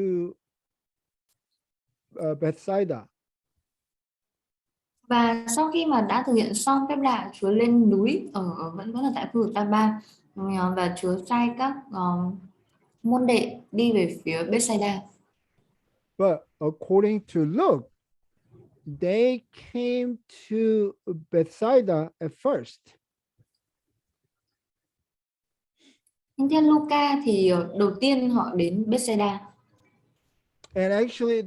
Bethsaida. Và sau khi mà đã thực hiện xong phép lạ, Chúa lên núi vẫn là tại khu vực Ta-ba, và Chúa sai các môn đệ đi về phía Bethsaida. But according to Luke, they came to Bethsaida at first. Nhưng theo Luca thì đầu tiên họ đến Bethsaida. And actually,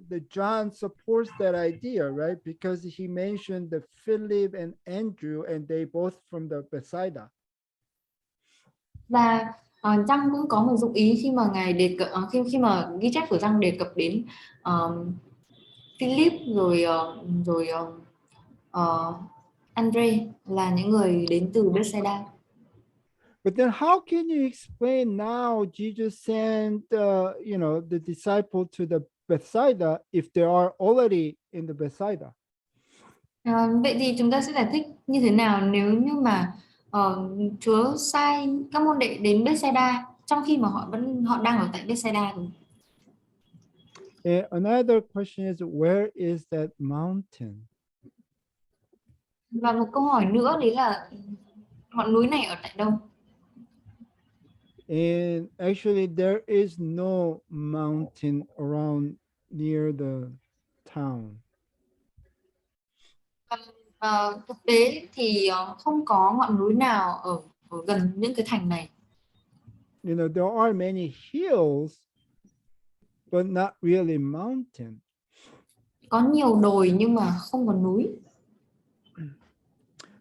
the John supports that idea, right? Because he mentioned the Philip and Andrew, and they both from the Bethsaida. Và Giăng cũng có một dụng ý khi mà ngài đề cập khi mà ghi chép của Giăng đề cập đến Philip rồi Andre là những người đến từ Bethsaida. But then how can you explain now Jesus sent the disciple to the Bethsaida if they are already in the Bethsaida? Vậy thì chúng ta sẽ giải thích như thế nào nếu như mà Chúa sai các môn đệ đến Bethsaida trong khi mà họ đang ở tại Bethsaida rồi. And another question is, where is that mountain? Và một câu hỏi nữa đấy là ngọn núi này ở tại đâu? And actually, there is no mountain around near the town. Thực tế thì không có ngọn núi nào ở gần những cái thành này. There are many hills, but not really mountain. Có nhiều đồi nhưng mà không có núi.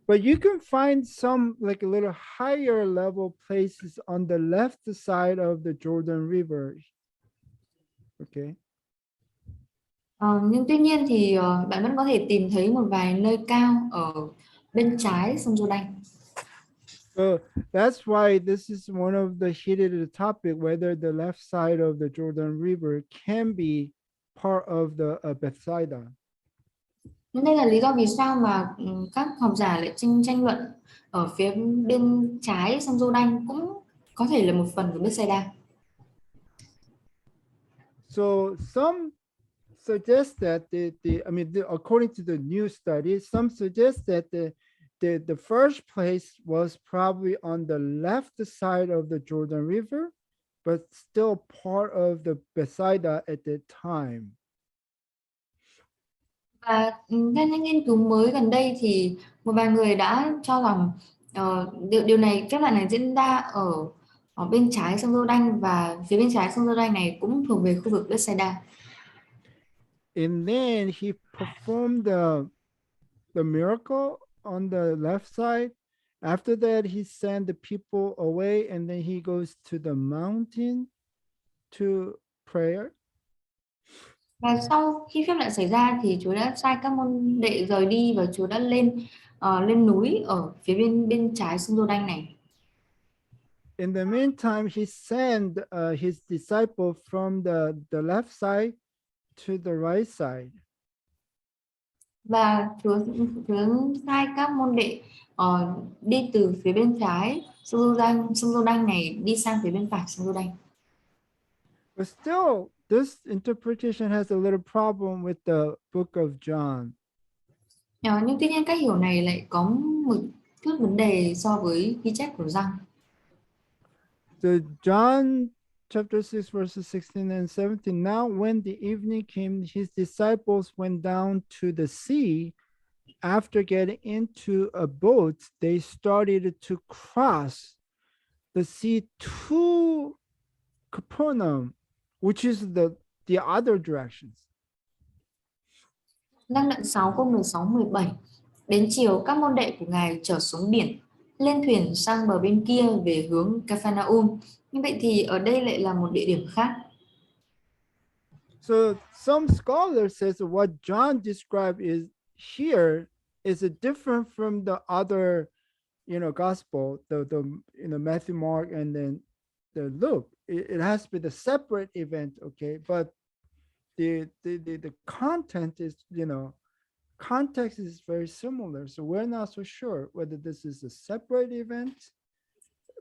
But you can find some like a little higher level places on the left side of the Jordan River. Okay. Nhưng tuy nhiên thì bạn vẫn có thể tìm thấy một vài nơi cao ở bên trái sông Giô-đanh. So that's why this is one of the heated topic, whether the left side of the Jordan River can be part of the Bethsaida. Nên đây là lý do vì sao mà các học giả lại tranh luận ở phía bên trái sông Giô-đanh cũng có thể là một phần của Bethsaida. So some suggest that according to the new study, some suggest that the first place was probably on the left side of the Jordan River, but still part of the Bethsaida at that time. Và theo những nghiên cứu mới gần đây thì một vài người đã cho rằng điều này phép lạ này diễn ra ở bên trái sông Giô-đanh và phía bên trái sông Giô-đanh này cũng thuộc về khu vực Bethsaida. And then he performed the miracle on the left side. After that, he sent the people away, and then he goes to the mountain to prayer. Và sau khi phép lạ xảy ra thì Chúa đã sai các môn đệ rời đi và Chúa đã lên núi ở phía bên trái sông Giô-đanh này. In the meantime, he sent his disciple from the left side to the right side. Và Chúa sai các môn đệ đi từ phía bên trái sông Giô-đanh này đi sang phía bên phải sông Giô-đanh. But still, this interpretation has a little problem with the book of John. Nhưng tuy nhiên cách hiểu này lại có một chút vấn đề so với ghi chép của Giăng. So John chapter 6, verses 16 and 17. Now, when the evening came, his disciples went down to the sea. After getting into a boat, they started to cross the sea to Capernaum, which is the other directions. Năng đoạn 6 câu 16 17. Đến chiều các môn đệ của Ngài trở xuống biển, lên thuyền sang bờ bên kia về hướng Capharnaum. Như vậy thì ở đây lại là một địa điểm khác. So some scholars says what John described is here is different from the other, gospel, the Matthew, Mark, and then the Luke. It has to be the separate event, okay? But the content is, context is very similar. So we're not so sure whether this is a separate event,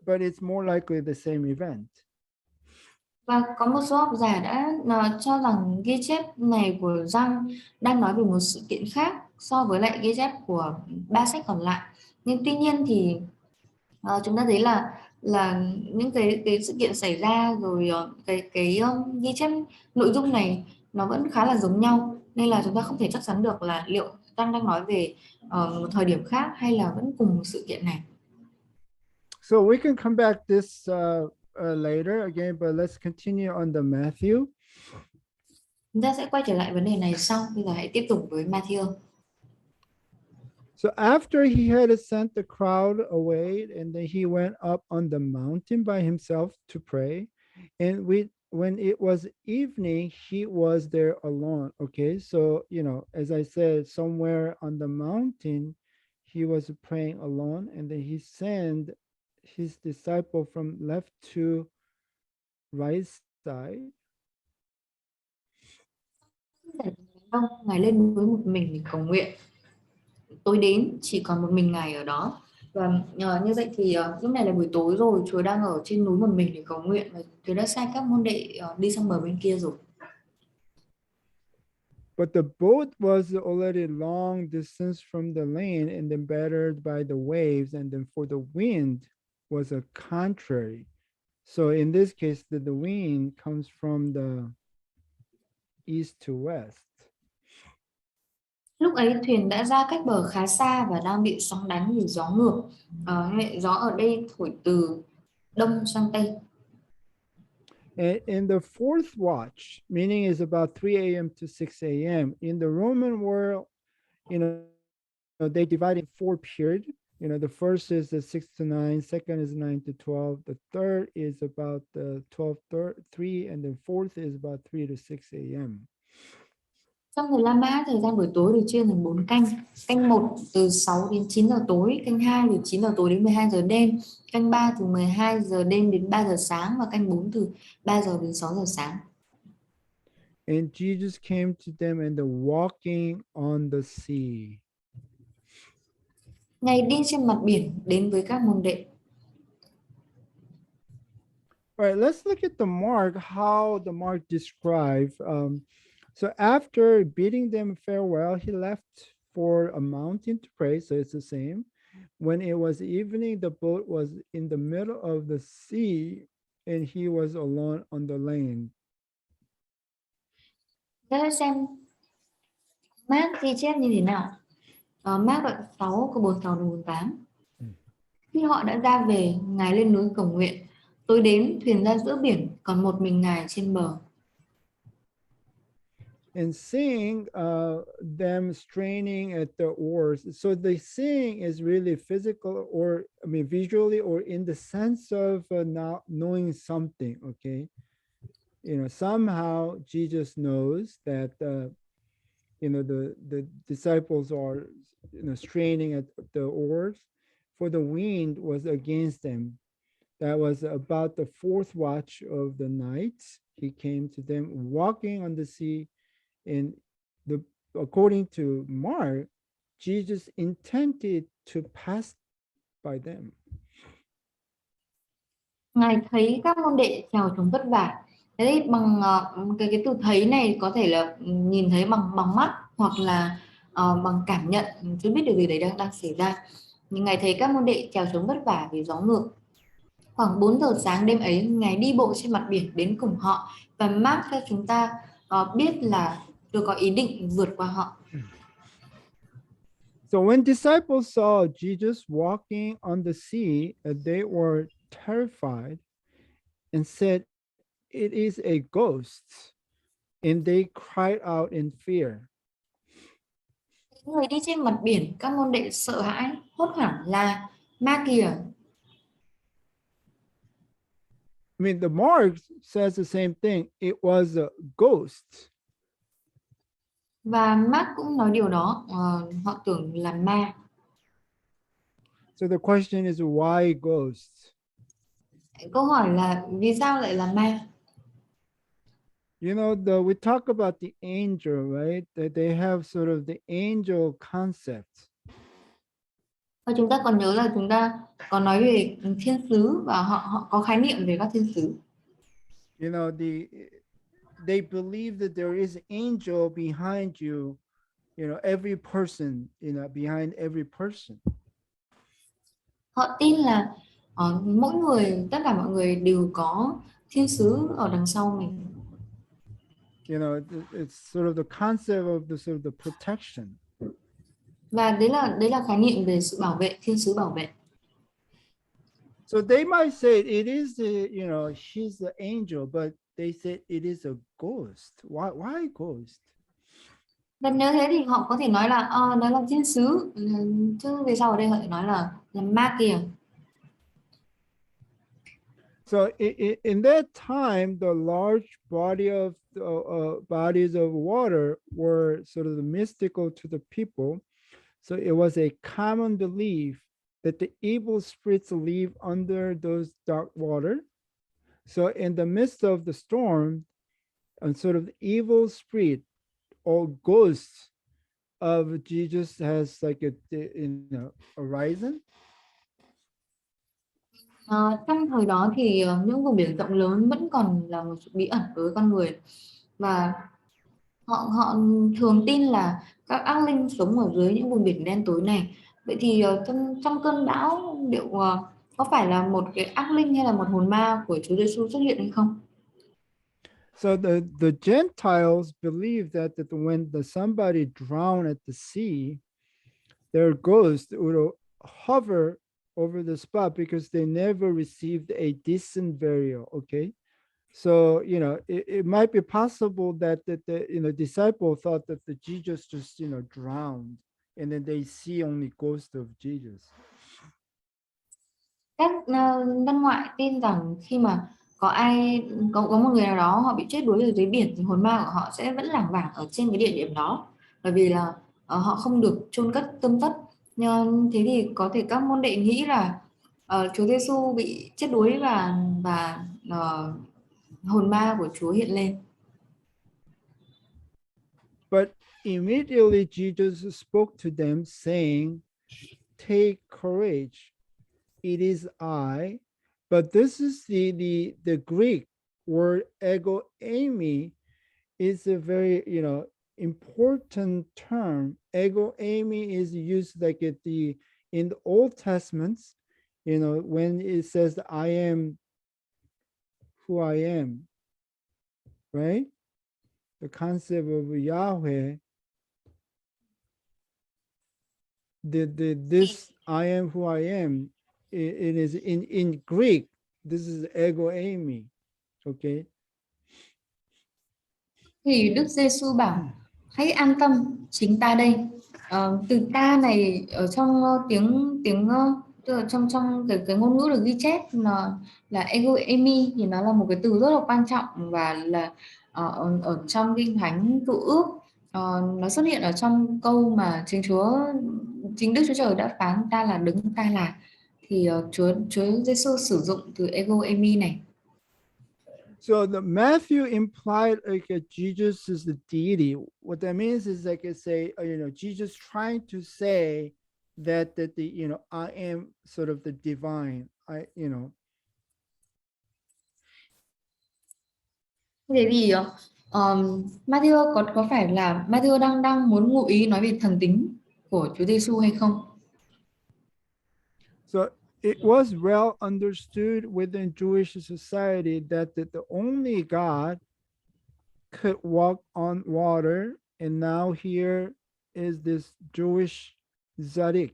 but it's more likely the same event. Và có một số học giả đã cho rằng ghi chép này của Giăng đang nói về một sự kiện khác so với lại ghi chép của ba sách còn lại. Nhưng tuy nhiên thì chúng ta thấy là những cái sự kiện xảy ra rồi cái ghi chép nội dung này nó vẫn khá là giống nhau, nên là chúng ta không thể chắc chắn được là liệu đang nói về một thời điểm khác hay là vẫn cùng một sự kiện này. So we can come back this later again, but let's continue on the Matthew. Chúng ta sẽ quay trở lại vấn đề này sau. Bây giờ hãy tiếp tục với Matthew. So after he had sent the crowd away, and then he went up on the mountain by himself to pray. And when it was evening, he was there alone. Okay, so as I said, somewhere on the mountain, he was praying alone, and then he sent his disciple from left to right side. Đông, Ngài lên núi một mình để cầu nguyện. Tối đến chỉ còn một mình Ngài ở đó. Và như vậy thì lúc này là buổi tối rồi, Chúa đang ở trên núi một mình để cầu nguyện và Chúa đã sai các môn đệ đi sang bờ bên kia rồi. But the boat was already long distance from the land and then battered by the waves, and then for the wind was a contrary. So in this case, the wind comes from the east to west. Lúc ấy thuyền đã ra cách bờ khá xa và đang bị sóng đánh vì gió ngược. Gió ở đây thổi từ đông sang tây. And in the fourth watch, meaning is about 3 a.m. to 6 a.m. In the Roman world, they divide in 4 periods. The first is the 6 to 9, second is 9 to 12, the third is about the 12, 3, and then fourth is about 3 to 6 a.m. Trong thời La Mã, thời gian buổi tối được chia thành 4 canh. Canh 1 từ 6 đến 9 giờ tối, canh 2 từ 9 giờ tối đến 12 giờ đêm, canh 3 từ 12 giờ đêm đến 3 giờ sáng và canh 4 từ 3 giờ đến 6 giờ sáng. And Jesus came to them and they're walking on the sea. Ngài đi trên mặt biển đến với các môn đệ. All right, let's look at the mark, how the mark described. So after bidding them farewell, he left for a mountain to pray. So it's the same. When it was evening, the boat was in the middle of the sea and he was alone on the land. Để xem Mark ghi chép như thế nào. Mark đoạn 6 câu 46 đến 48. Khi họ đã ra về, Ngài lên núi cầu nguyện. Tối đến, thuyền ra giữa biển, còn một mình Ngài trên bờ. And seeing them straining at the oars. So the seeing is really physical, or visually, or in the sense of not knowing something. Okay, somehow Jesus knows that the disciples are straining at the oars, for the wind was against them. That was about the fourth watch of the night. He came to them walking on the sea. And according to Mark, Jesus intended to pass by them. Ngài thấy các môn đệ chèo thúng vất vả. Thế thì bằng cái từ thấy này có thể là nhìn thấy bằng mắt hoặc là bằng cảm nhận, chưa biết điều gì đấy đang xảy ra. Nhưng Ngài thấy các môn đệ chèo thúng vất vả vì gió ngược. Khoảng 4 giờ sáng đêm ấy, Ngài đi bộ trên mặt biển đến cùng họ và Mark cho chúng ta biết là Chúa có ý định vượt qua họ. So when disciples saw Jesus walking on the sea, they were terrified and said, "It is a ghost." And they cried out in fear. Người đi trên mặt biển, các môn đệ sợ hãi, hốt hoảng là ma kìa. The Mark says the same thing. It was a ghost. Và Mark cũng nói điều đó, họ tưởng là ma. So the question is, why ghost? Câu hỏi là vì sao lại là ma? We talk about the angel, right? That they have sort of the angel concept. Và chúng ta còn nhớ là chúng ta còn nói về thiên sứ và họ có khái niệm về các thiên sứ. They believe that there is an angel behind you, every person, behind every person. Họ tin là mỗi người, tất cả mọi người đều có thiên sứ ở đằng sau mình. It's sort of the concept of the sort of the protection. Và đấy là khái niệm về sự bảo vệ, thiên sứ bảo vệ. So they might say it is she's the angel, but they said it is a ghost. Why ghost? Và nếu thế thì họ có thể nói là đó là thiên sứ, chứ về sau ở đây họ lại nói là ma kìa. So in that time, the large bodies of water were sort of the mystical to the people. So it was a common belief that the evil spirits live under those dark water. So in the midst of the storm, and sort of the evil spirit or ghosts of Jesus has like arisen. Trong thời đó thì những vùng biển rộng lớn vẫn còn là một sự bí ẩn đối với con người, và họ họ thường tin là các ác linh sống ở dưới những vùng biển đen tối này. Vậy thì trong trong cơn bão liệu có phải là một cái ác linh hay là một hồn ma của Chúa Giêsu xuất hiện hay không? So the Gentiles believe that when somebody drowned at the sea, their ghost would hover over the spot because they never received a decent burial. Okay. So, it might be possible that the disciple thought that the Jesus just, drowned, and then they see only ghost of Jesus. Các dân ngoại tin rằng khi mà có một người nào đó họ bị chết đuối ở dưới biển thì hồn ma của họ sẽ vẫn lảng vảng ở trên cái địa điểm đó, bởi vì là họ không được chôn cất tươm tất. Nhưng thế thì có thể các môn đệ nghĩ là Chúa Giêsu bị chết đuối và hồn ma của Chúa hiện lên. But immediately Jesus spoke to them, saying, "Take courage, it is I." But this is the Greek word ego eimi, is a very important term. Ego eimi is used like in the Old Testaments, when it says I am who I am, right? The concept of Yahweh, this I am who I am, it is in Greek. This is ego eimi, okay. Thì Đức Giêsu bảo hãy an tâm, chính ta đây. Từ ta này ở trong tiếng tiếng tức là trong trong cái ngôn ngữ được ghi chép là ego eimi, thì nó là một cái từ rất là quan trọng, và là ở trong kinh thánh cựu ước. Nó xuất hiện ở trong câu mà chính Đức Chúa Trời đã phán ta là đấng ta là, thì Chúa Giêsu sử dụng từ ego eimi này. So the Matthew implied like Jesus is the deity. What that means is like I say, Jesus trying to say that the I am sort of the divine. Thế thì Matthew có phải là Matthew đang đang muốn ngụ ý nói về thần tính của Chúa Giêsu hay không? So it was well understood within Jewish society that the only God could walk on water, and now here is this Jewish tzaddik,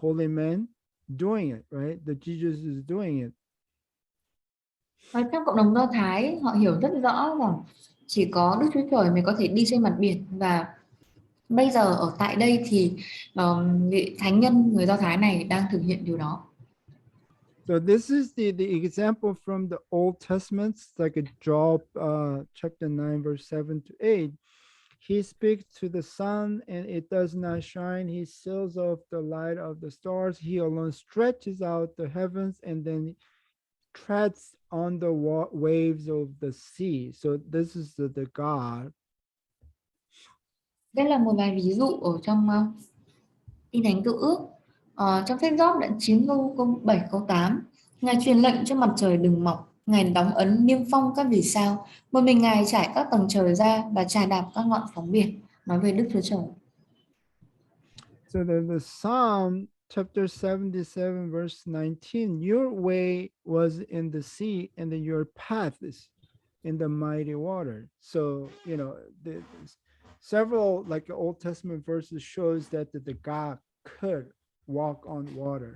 holy man, doing it, right? That Jesus is doing it. Và trong cộng đồng Do Thái họ hiểu rất rõ rằng chỉ có Đức Chúa Trời mới có thể đi trên mặt biển, và bây giờ ở tại đây thì vị thánh nhân người Do Thái này đang thực hiện điều đó. So this is the example from the Old Testament, like a Job chapter 9, verse 7 to 8. He speaks to the sun and it does not shine. He seals off the light of the stars. He alone stretches out the heavens and then treads on the waves of the sea. So this is the God. Đây là một vài ví dụ ở trong Kinh Thánh Cựu Ước. Trong sách Gióp đoạn 9 câu 7 câu 8, Ngài truyền lệnh cho mặt trời đừng mọc, Ngài đóng ấn niêm phong các vì sao, một mình Ngài trải các tầng trời ra và chà đạp các ngọn sóng biển, nói về Đức Chúa Trời. So the Psalm chapter 77 verse 19, your way was in the sea and then your path is in the mighty water. So, several like Old Testament verses shows that the God could walk on water.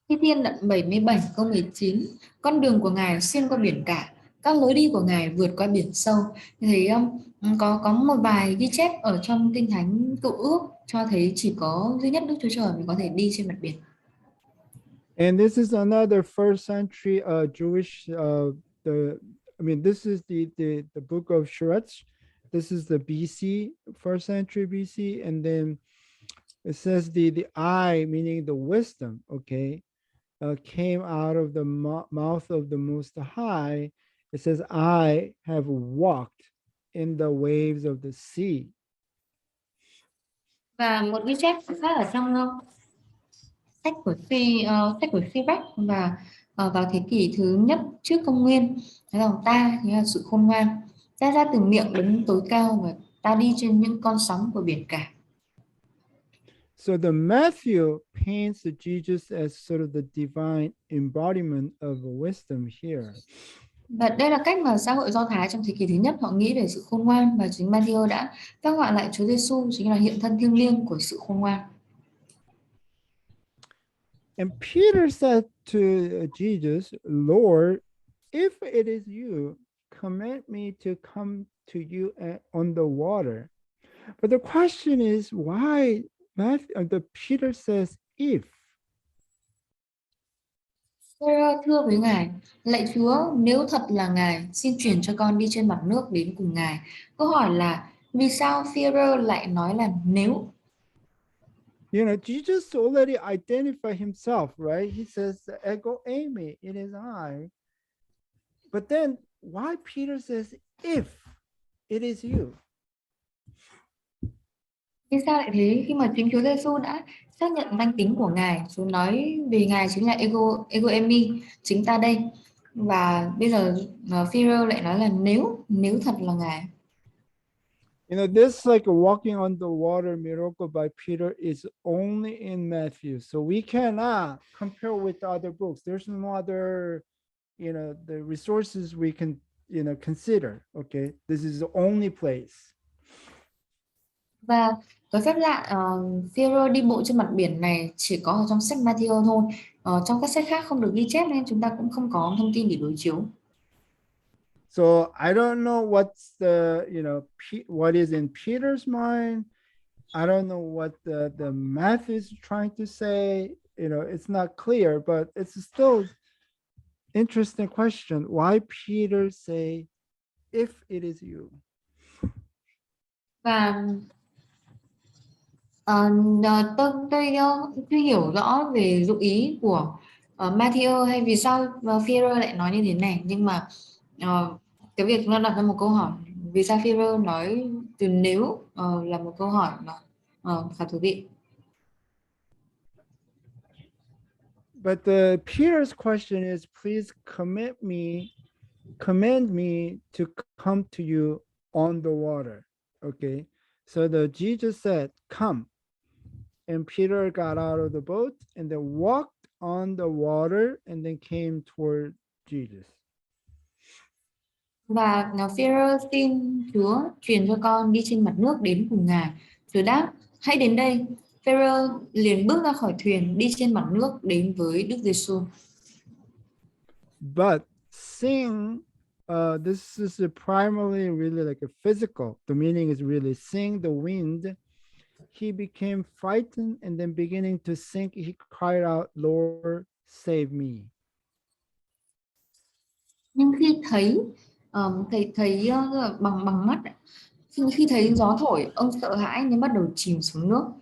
Thi Thiên đoạn 77 câu 19, con đường của Ngài xuyên qua biển cả, các lối đi của Ngài vượt qua biển sâu. Thấy không? Có một vài ghi chép ở trong Kinh Thánh Cựu Ước cho thấy chỉ có duy nhất Đức Chúa Trời mới có thể đi trên mặt biển. And this is another first century Jewish this is the book of Shirach. This is the BC, first century BC, and then It says the I, meaning the wisdom, okay, came out of the mouth of the Most High. It says, I have walked in the waves of the sea. Và một ghi chép khác ở trong sách của Sirach và vào thế kỷ thứ nhất trước công nguyên, cái dòng ta nghĩa là sự khôn ngoan, ra từ miệng đấng tối cao và ta đi trên những con sóng của biển cả. So the Matthew paints Jesus as sort of the divine embodiment of wisdom here. Và đây là cách mà xã hội Do Thái trong thế kỷ thứ nhất họ nghĩ về sự khôn ngoan, và chính Matthew đã phác họa lại Chúa Giêsu chính là hiện thân thiêng liêng của sự khôn ngoan. And Peter said to Jesus, Lord, if it is you, command me to come to you on the water. But the question is, why the Peter says if? Phêrô thưa với Ngài, lạy Chúa, nếu thật là Ngài, xin truyền cho con đi trên mặt nước đến cùng Ngài. Câu hỏi là vì sao Phêrô lại nói là nếu? You know, Jesus already identified himself, right? He says, Ego eimi, it is I. But then why Peter says, if it is you? Vì sao lại thế? Khi mà chính Chúa Giêsu đã xác nhận danh tính của Ngài, Chúa nói về Ngài chính là ego eimi, chính ta đây. Và bây giờ Phêrô lại nói là nếu thật là Ngài. You know, this like a walking on the water miracle by Peter is only in Matthew. So we cannot compare with other books. There's no other, you know, the resources we can, you know, consider. Okay. This is the only place. Và cái phép lạ Phêrô đi bộ trên mặt biển này chỉ có ở trong sách Matthew thôi. Trong các sách khác không được ghi chép nên chúng ta cũng không có thông tin để đối chiếu. So I don't know what's the, you know, what is in Peter's mind. I don't know what the math is trying to say. You know, it's not clear, but it's still interesting question. Why Peter say, if it is you? Và tôi hiểu rõ về dụng ý của Matthew hay vì sao Phêrô lại nói như thế này, nhưng mà cái việc chúng ta đặt ra một câu hỏi vì sao Phêrô nói từ nếu là một câu hỏi mà khá thú vị. But the Peter's question is, please command me to come to you on the water. Okay. So the Jesus said, come. And Peter got out of the boat and then walked on the water and then came toward Jesus. Và Phêrô xin Chúa truyền cho con đi trên mặt nước đến cùng Ngài. Chúa đáp, hãy đến đây. Phêrô liền bước ra khỏi thuyền đi trên mặt nước đến với Đức Giêsu. But seeing, this is primarily really like a physical. The meaning is really seeing the wind. He became frightened and then beginning to sink. He cried out, Lord, save me. Nhưng khi thấy bằng mắt, khi thấy gió thổi, ông sợ hãi nên bắt đầu chìm xuống nước.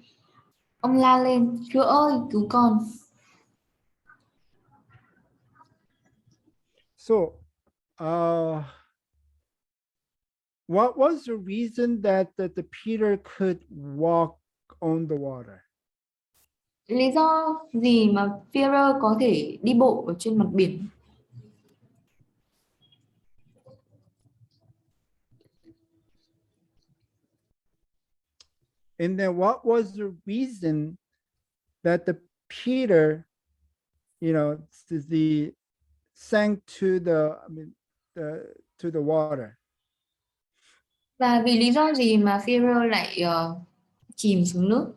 Ông la lên, Chúa ơi, cứu con. So, what was the reason that the Peter could walk on the water? Lý do gì mà Phêrô có thể đi bộ ở trên mặt biển? And then what was the reason that the Peter, you know, the sank to to the water? Và vì lý do gì mà Phêrô lại chìm xuống nước?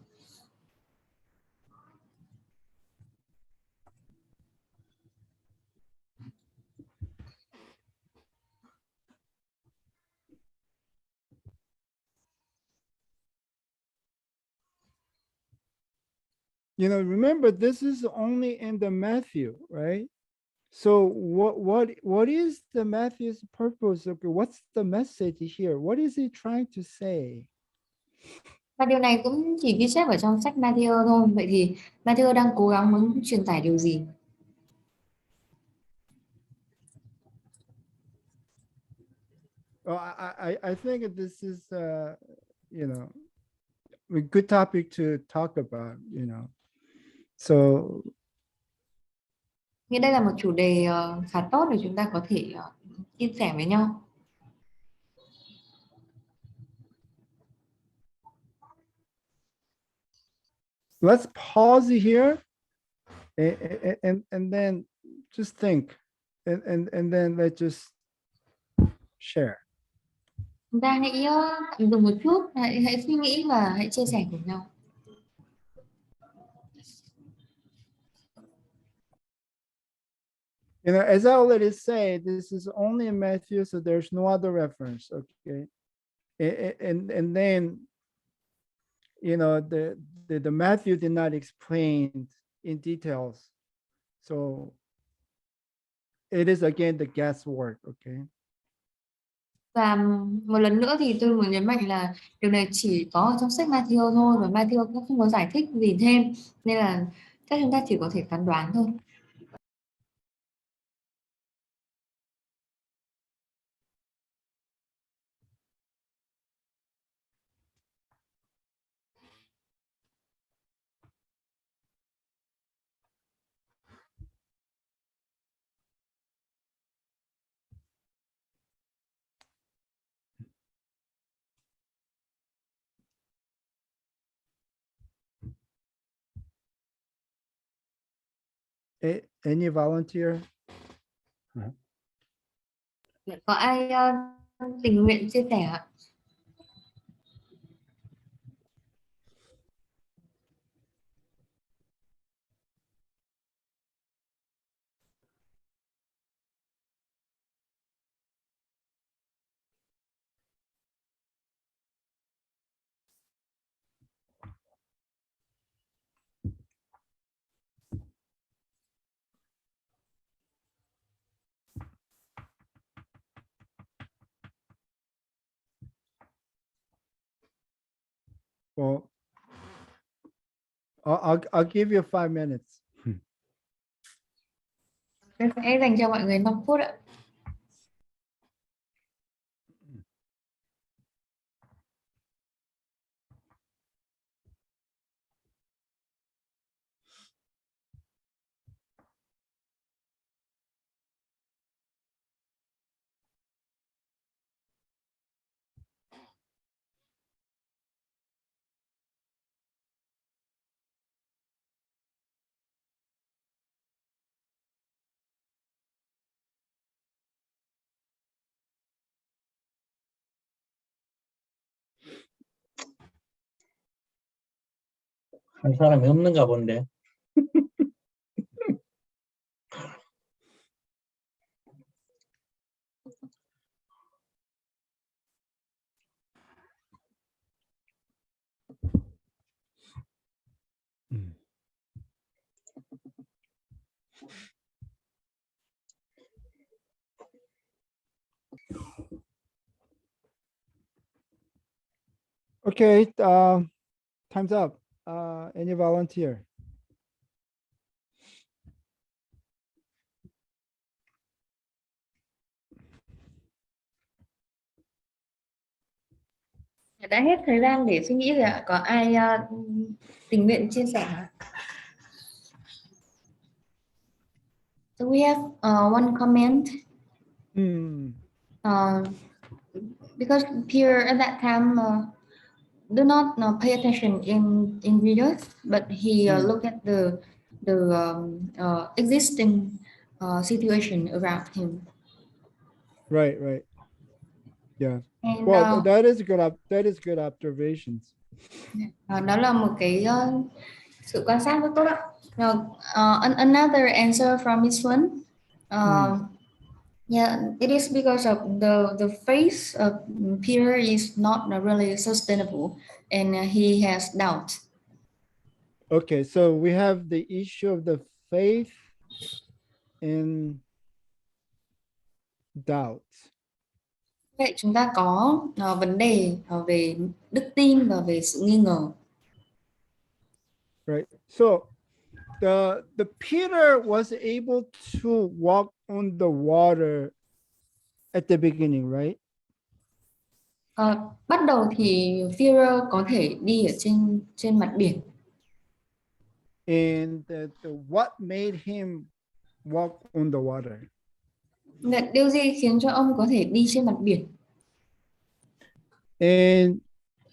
You know, remember this is only in the Matthew, right? So what is the Matthew's purpose? Okay, what's the message here? What is he trying to say? Và điều này cũng chỉ ghi chép ở trong sách Matthew thôi. Vậy thì Matthew đang cố gắng muốn truyền tải điều gì? Well, I think this is you know, a good topic to talk about, you know. So Nghĩa đây là một chủ đề khá tốt để chúng ta có thể chia sẻ với nhau. let's pause here and then just think and then let's just share. Chúng ta hãy tạm dừng một chút, hãy suy nghĩ và hãy chia sẻ cùng nhau. You know, as I already said, this is only in Matthew, so there's no other reference. Okay, and then you know the Matthew did not explain in details, so it is again the guesswork. Okay. Và một lần nữa thì tôi muốn nhấn mạnh là điều này chỉ có ở trong sách Matthew thôi, và Matthew cũng không có giải thích gì thêm, nên là chắc chúng ta chỉ có thể phán đoán thôi. Any volunteer? Có ai tình nguyện chia sẻ ạ? Well, I'll give you 5 minutes. Tôi sẽ dành cho mọi người 5 phút ạ. 한 사람이 없는가 본데. Okay, time's up. Any volunteer? Đã hết thời gian để suy nghĩ rồi ạ. Có ai tình nguyện chia sẻ ạ? So we have one comment. Uh, because Pierre at that time do not pay attention in videos, but he look at the existing situation around him. Right, right. Yeah. And, Well, that is good observations. đó là một cái sự quan sát rất tốt ạ. Now, another answer from this one. Yeah, it is because of the faith of Peter is not really sustainable, and he has doubt. Okay, so we have the issue of the faith and doubt. Vậy chúng ta có vấn đề về đức tin và về sự nghi ngờ. right? So the Peter was able to walk on the water at the beginning, right? Bắt đầu thì Führer có thể đi ở trên trên mặt biển. And what made him walk on the water? Điều gì khiến cho ông có thể đi trên mặt biển? And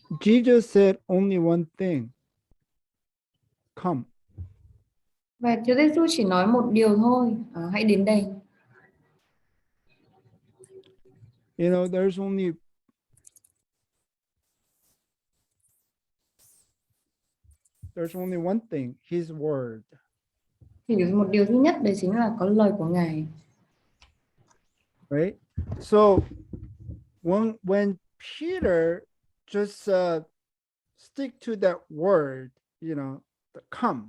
Jesus said only one thing, come. Và Chúa Giêsu chỉ nói một điều thôi, hãy đến đây. You know, there's only one thing, his word. Thì một điều duy nhất đấy chính là có lời của Ngài. Right? So when Peter just stick to that word, you know, the come,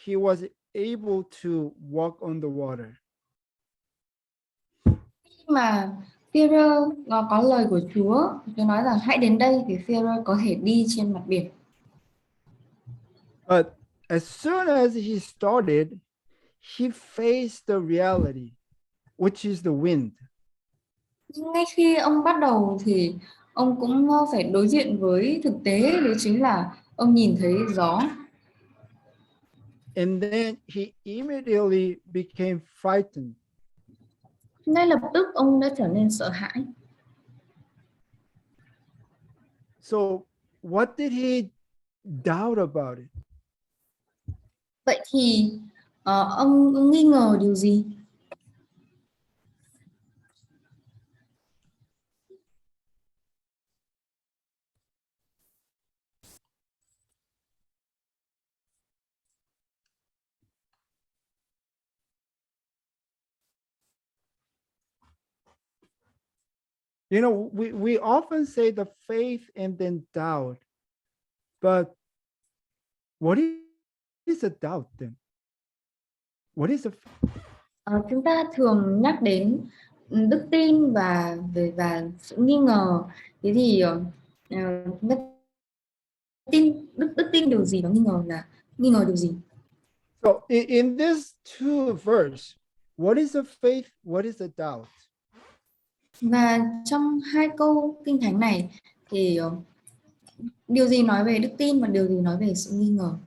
he was able to walk on the water. Khi mà Führer có lời của Chúa nói rằng hãy đến đây thì Führer có thể đi trên mặt biển. But as soon as he started, he faced the reality, which is the wind. Ngay khi ông bắt đầu thì ông cũng phải đối diện với thực tế, đấy chính là ông nhìn thấy gió. And then he immediately became frightened. Ngay lập tức ông đã trở nên sợ hãi. So what did he doubt about it? Vậy thì ông nghi ngờ điều gì? You know, we often say the faith and then doubt, but what is a doubt then? What is a Chúng ta thường nhắc đến đức tin và sự nghi ngờ. Thế thì đức tin điều gì và nghi ngờ điều gì? so in this two verse, what is a faith? What is a doubt? Và trong hai câu kinh thánh này thì điều gì nói về đức tin và điều gì nói về sự nghi ngờ?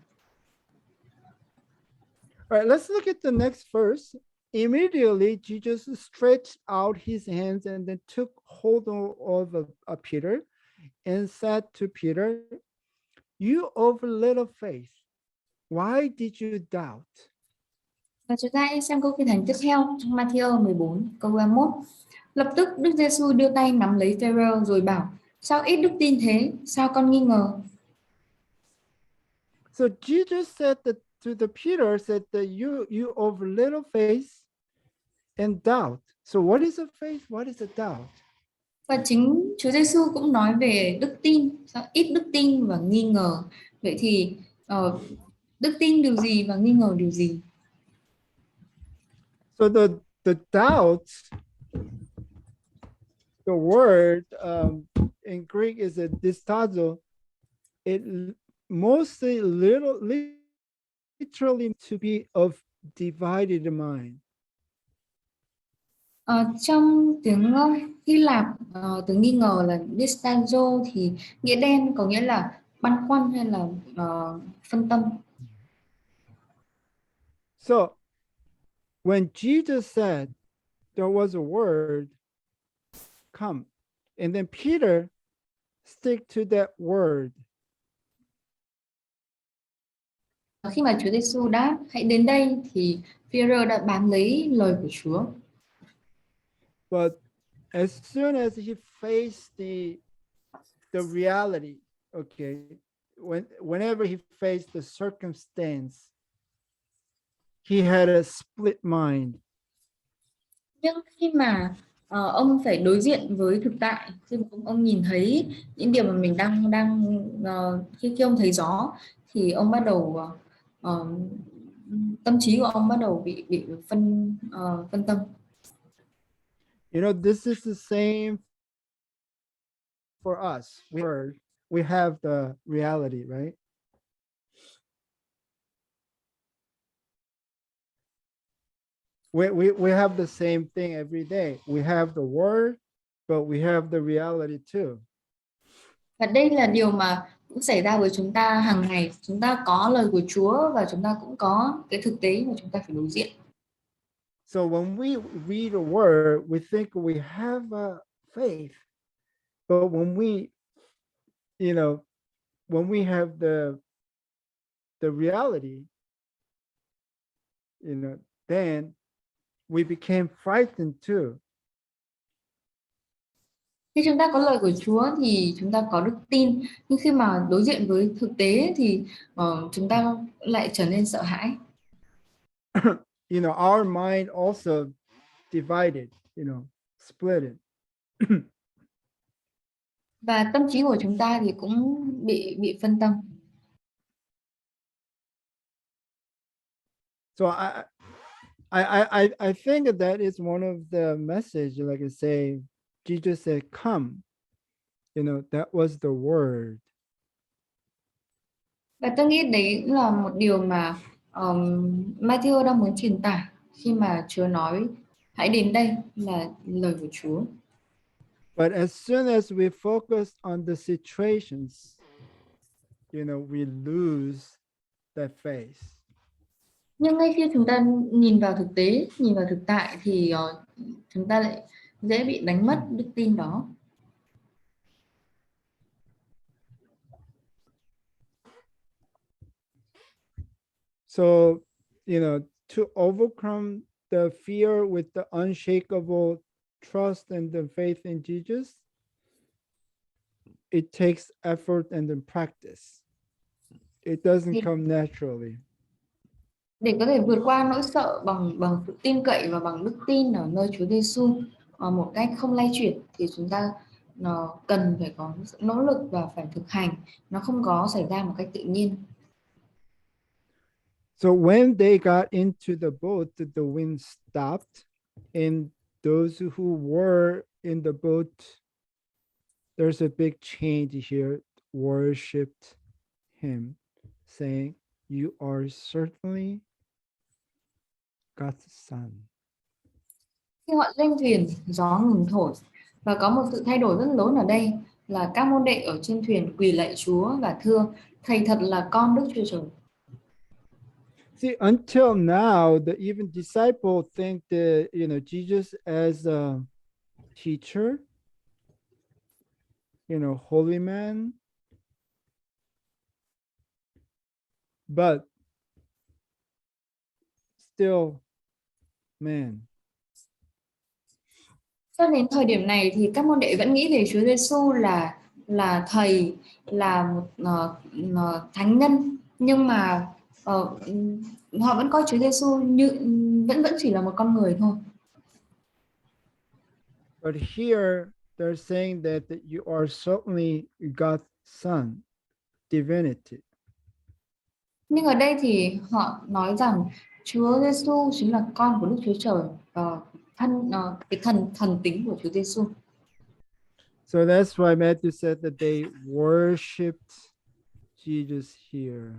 All right, let's look at the next verse. Immediately, Jesus stretched out his hands and then took hold of Peter and said to Peter, "You of little faith, why did you doubt?" Và chúng ta hãy xem câu kinh thánh tiếp theo trong Matthew 14 câu 31. Lập tức Đức Giêsu đưa tay nắm lấy Phêrô rồi bảo: sao ít đức tin thế, sao con nghi ngờ? So Jesus said that to the Peter said that you of little faith and doubt. So what is a faith? What is a doubt? Và chính Chúa Giêsu cũng nói về đức tin, sao ít đức tin và nghi ngờ. Vậy thì đức tin điều gì và nghi ngờ điều gì? So the doubt, the word in Greek is a distazo. It mostly literally to be of divided mind. Trong tiếng Hy Lạp, từ nghi ngờ là distanzo thì nghĩa đen có nghĩa là băn khoăn hay là phân tâm. So when Jesus said there was a word, come, and then Peter stick to that word. Khi mà Chúa Giêsu đáp hãy đến đây thì Peter đã bám lấy lời của Chúa. But as soon as he faced the reality, okay, whenever he faced the circumstance, he had a split mind. Nhưng khi mà ông phải đối diện với thực tại, khi mà ông nhìn thấy những điều mà mình đang khi ông thấy gió thì ông bắt đầu tâm trí của ông bắt đầu bị phân tâm. You know, this is the same for us. We have the reality, right? We have the same thing every day. We have the word, but we have the reality too. Và đây là điều mà cũng xảy ra với chúng ta hàng ngày. Chúng ta có lời của Chúa và chúng ta cũng có cái thực tế mà chúng ta phải đối diện. So when we read a word, we think we have a faith, but when we, you know, when we have the reality, you know, then we became frightened too. Khi chúng ta có lời của Chúa thì chúng ta có đức tin, nhưng khi mà đối diện với thực tế thì chúng ta lại trở nên sợ hãi. You know, our mind also divided, you know, split it. Và tâm trí của chúng ta thì cũng bị phân tâm. So I think that is one of the message, like I say, Jesus said, "Come." You know, that was the word. Và tôi nghĩ đấy là một điều mà Matthew đang muốn truyền tải khi mà Chúa nói hãy đến đây là lời của Chúa. But as soon as we focus on the situations, you know, we lose that faith. Nhưng ngay khi chúng ta nhìn vào thực tế, nhìn vào thực tại thì chúng ta lại dễ bị đánh mất đức tin đó. So, you know, to overcome the fear with the unshakable trust and the faith in Jesus, it takes effort and then practice. It doesn't come naturally. Để có thể vượt qua nỗi sợ bằng sự tin cậy và bằng đức tin ở nơi Chúa Giêsu một cách không lay chuyển, thì chúng ta cần phải có sự nỗ lực và phải thực hành. Nó không có xảy ra một cách tự nhiên. So when they got into the boat, the wind stopped, and those who were in the boat, there's a big change here, worshipped him, saying, "You are certainly God's son." Khi họ lên thuyền, gió ngừng thổi và có một sự thay đổi rất lớn ở đây là các môn đệ ở trên thuyền quỳ lạy Chúa và thưa: Thầy thật là con Đức Chúa Trời. See, until now, the even disciple think that, you know, Jesus as a teacher, you know, holy man, but still man. Cho đến thời điểm này thì các môn đệ vẫn nghĩ về Chúa Giêsu là thầy, là một thánh nhân, nhưng mà họ vẫn coi Chúa Giêsu như vẫn chỉ là một con người thôi. But here they're saying that you are certainly God's son, divinity. Nhưng ở đây thì họ nói rằng Chúa Giêsu chính là con của Đức Chúa Trời, cái thần tính của Chúa Giêsu. So that's why Matthew said that they worshipped Jesus here.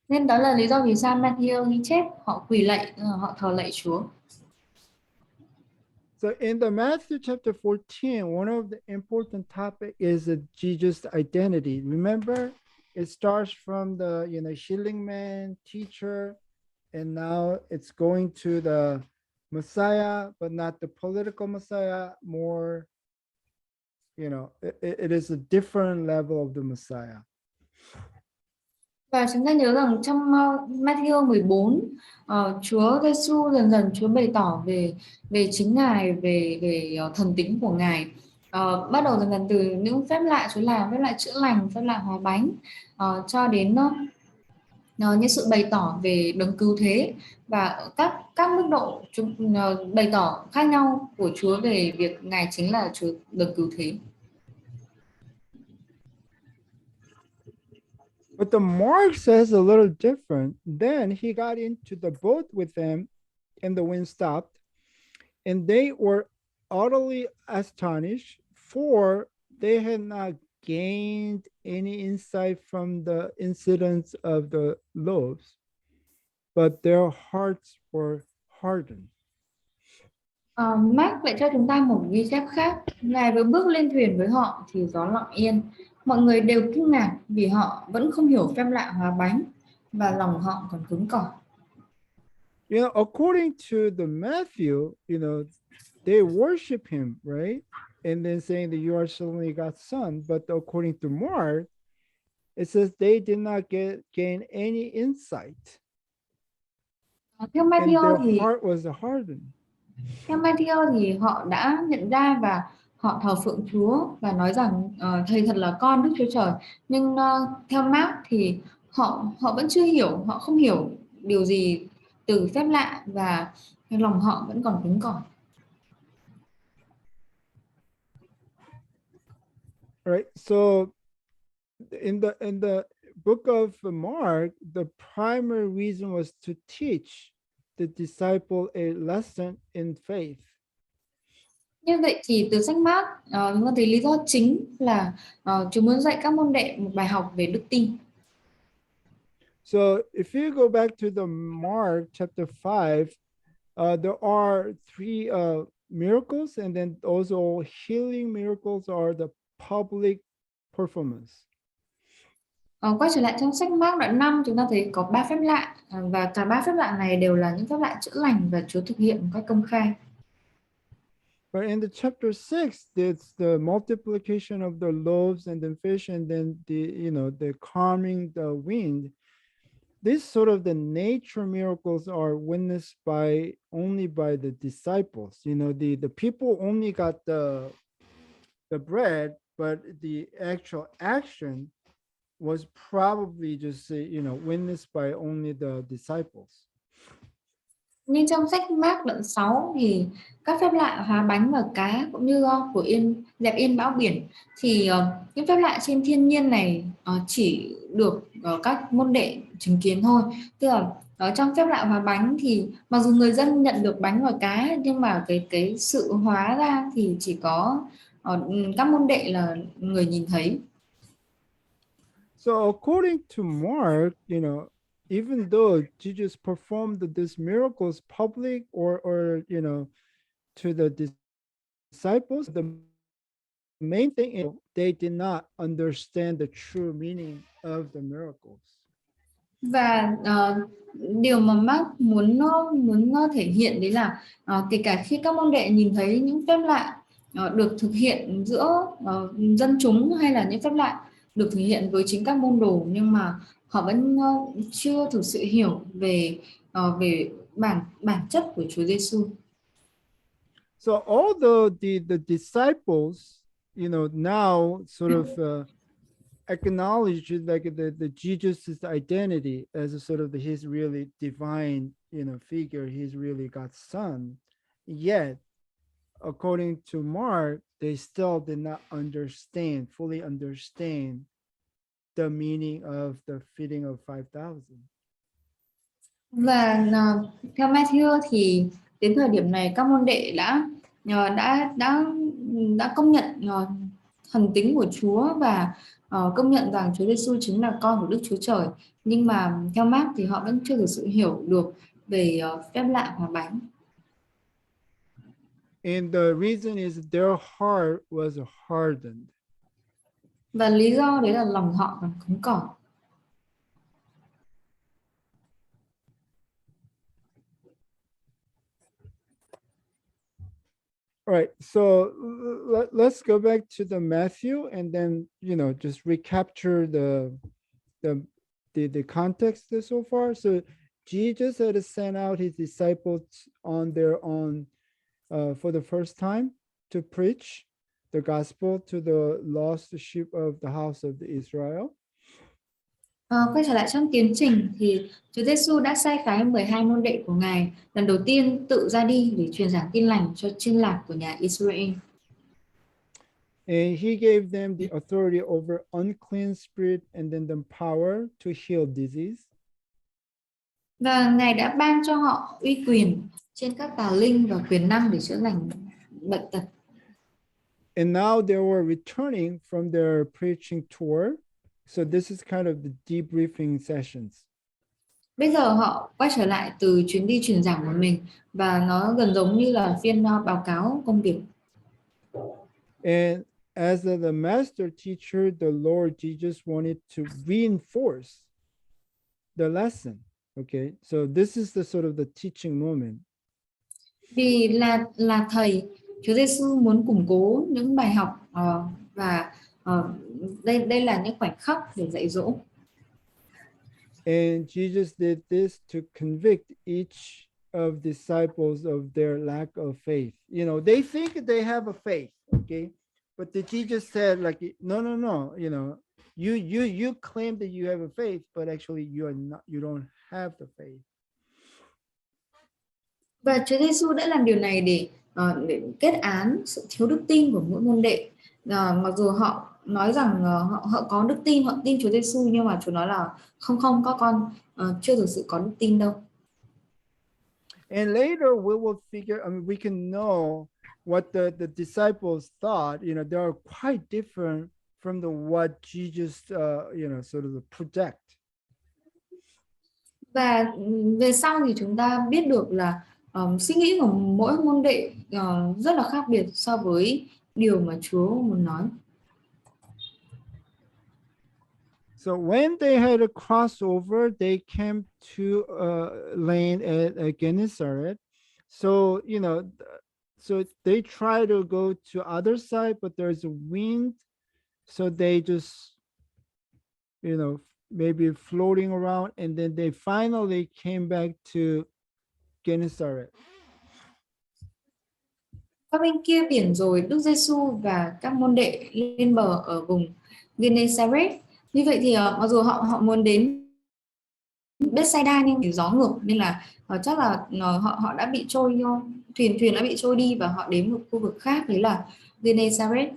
Nên đó là lý do vì sao Matthew ghi chép họ quỳ lạy, họ thờ lạy Chúa. So in the Matthew chapter 14, one of the important topic is Jesus' identity. Remember, it starts from the, you know, healing man, teacher, and now it's going to the Messiah, but not the political Messiah, more, you know, it is a different level of the Messiah. Và chúng ta nhớ rằng trong Matthew 14, Chúa Giêsu dần dần Chúa bày tỏ về chính Ngài, về thần tính của Ngài. Bắt đầu dần dần từ những phép lạ Chúa làm, phép lạ chữa lành, phép lạ hóa bánh, cho đến như sự bày tỏ về đấng cứu thế, và các mức độ bày tỏ khác nhau của Chúa về việc Ngài chính là Chúa đấng cứu thế. But the Mark says a little different. Then he got into the boat with them and the wind stopped. And they were utterly astonished, for they had not gained any insight from the incidents of the loaves, but their hearts were hardened. Mark lại cho chúng ta một ghi chép khác. Ngài vừa bước lên thuyền với họ thì gió lặng yên. Mọi người đều kinh ngạc vì họ vẫn không hiểu phép lạ hóa bánh và lòng họ còn cứng cỏi. You know, according to the Matthew, they worship him, right? And then saying that you are certainly God's son. But according to Mark, it says they did not gain any insight, Theo and Matthew their thì heart was hardened. họ đã nhận ra và họ thờ phượng Chúa và nói rằng thầy thật là con Đức Chúa Trời. Nhưng theo Mark thì họ vẫn chưa hiểu, họ không hiểu điều gì từ phép lạ và lòng họ vẫn còn cứng cỏi. Right. So in the book of Mark, the primary reason was to teach the disciple a lesson in faith. Như vậy thì từ sách Mark chúng ta thấy lý do chính là Chúa muốn dạy các môn đệ một bài học về đức tin. So if you go back to the Mark chapter 5, there are three miracles, and then also healing miracles are the public performance. Quay trở lại trong sách Mark đoạn 5, chúng ta thấy có 3 phép lạ và cả 3 phép lạ này đều là những phép lạ chữa lành và Chúa thực hiện một cách công khai. But in the chapter 6, it's the multiplication of the loaves and the fish, and then the calming the wind. This sort of the nature miracles are witnessed only by the disciples. The people only got the bread, but the actual action was probably just witnessed by only the disciples. Như trong sách Mark đoạn 6 thì các phép lạ hóa bánh và cá cũng như của dẹp yên bão biển thì những phép lạ trên thiên nhiên này chỉ được các môn đệ chứng kiến thôi. Tức là ở trong phép lạ hóa bánh thì mặc dù người dân nhận được bánh và cá, nhưng mà cái sự hóa ra thì chỉ có các môn đệ là người nhìn thấy. So according to Mark, even though Jesus performed these miracles public or to the disciples, the main thing is they did not understand the true meaning of the miracles. Và điều mà Mark muốn thể hiện đấy là kể cả khi các môn đệ nhìn thấy những phép lạ được thực hiện giữa dân chúng, hay là những phép lạ được thực hiện với chính các môn đồ, nhưng mà họ vẫn chưa thực sự hiểu về bản chất của Chúa Giêsu. So although the disciples, now sort of acknowledge like the Jesus' identity as a sort of his really divine, figure, he's really God's son, yet according to Mark, they still did not fully understand the meaning of the feeding of 5,000. Và theo Matthew thì đến thời điểm này các môn đệ đã công nhận thần tính của Chúa và công nhận rằng Chúa Giêsu chính là con của Đức Chúa Trời. Nhưng mà theo Mark thì họ vẫn chưa thực sự hiểu được về phép lạ hóa bánh. And the reason is their heart was hardened. Và lý do đấy là lòng họ còn cứng cỏi. All right, so let's go back to the Matthew and then just recapture the context so far. So Jesus had sent out his disciples on their own for the first time to preach the gospel to the lost sheep of the house of Israel. Quay trở lại trong tiến trình thì Chúa Giêsu đã sai phái 12 môn đệ của Ngài lần đầu tiên tự ra đi để truyền giảng tin lành cho chiên lạc của nhà Israel. And he gave them the authority over unclean spirit and then the power to heal disease. Và Ngài đã ban cho họ uy quyền trên các tà linh và quyền năng để chữa lành bệnh tật. And now they were returning from their preaching tour. So this is kind of the debriefing sessions. Bây giờ họ quay trở lại từ chuyến đi truyền giảng của mình và nó gần giống như là phiên báo cáo công việc. And as the master teacher, the Lord Jesus wanted to reinforce the lesson. Okay, so this is the sort of the teaching moment. Vì là thầy, Chúa Giêsu muốn củng cố những bài học và đây là những khoảnh khắc để dạy dỗ. And Jesus did this to convict each of disciples of their lack of faith. You know, they think they have a faith, okay? But the Jesus said, like, no, you know, you claim that you have a faith, but actually you don't have the faith. Và Chúa Giêsu đã làm điều này để kết án sự thiếu đức tin của mỗi môn đệ. Mặc dù họ nói rằng họ có đức tin, họ tin Chúa Giêsu, nhưng mà Chúa nói là không các con chưa thực sự có đức tin đâu. And later we will figure, I mean, we can know what the disciples thought. You know, they are quite different from what Jesus, you know, sort of project. Và về sau thì chúng ta biết được là suy nghĩ của mỗi môn đệ rất là khác biệt so với điều mà Chúa muốn nói. So when they had a crossover, they came to land at Gennesaret. So, you know, so they try to go to other side, but there's a wind. So they just, you know, maybe floating around. And then they finally came back to Gennesaret. Qua bên kia biển rồi, Đức Giêsu và các môn đệ lên bờ ở vùng Gennesaret. Như vậy thì mặc dù họ muốn đến Bethsaida nhưng vì gió ngược nên là chắc là họ đã bị trôi, thuyền đã bị trôi đi và họ đến một khu vực khác, đấy là Gennesaret.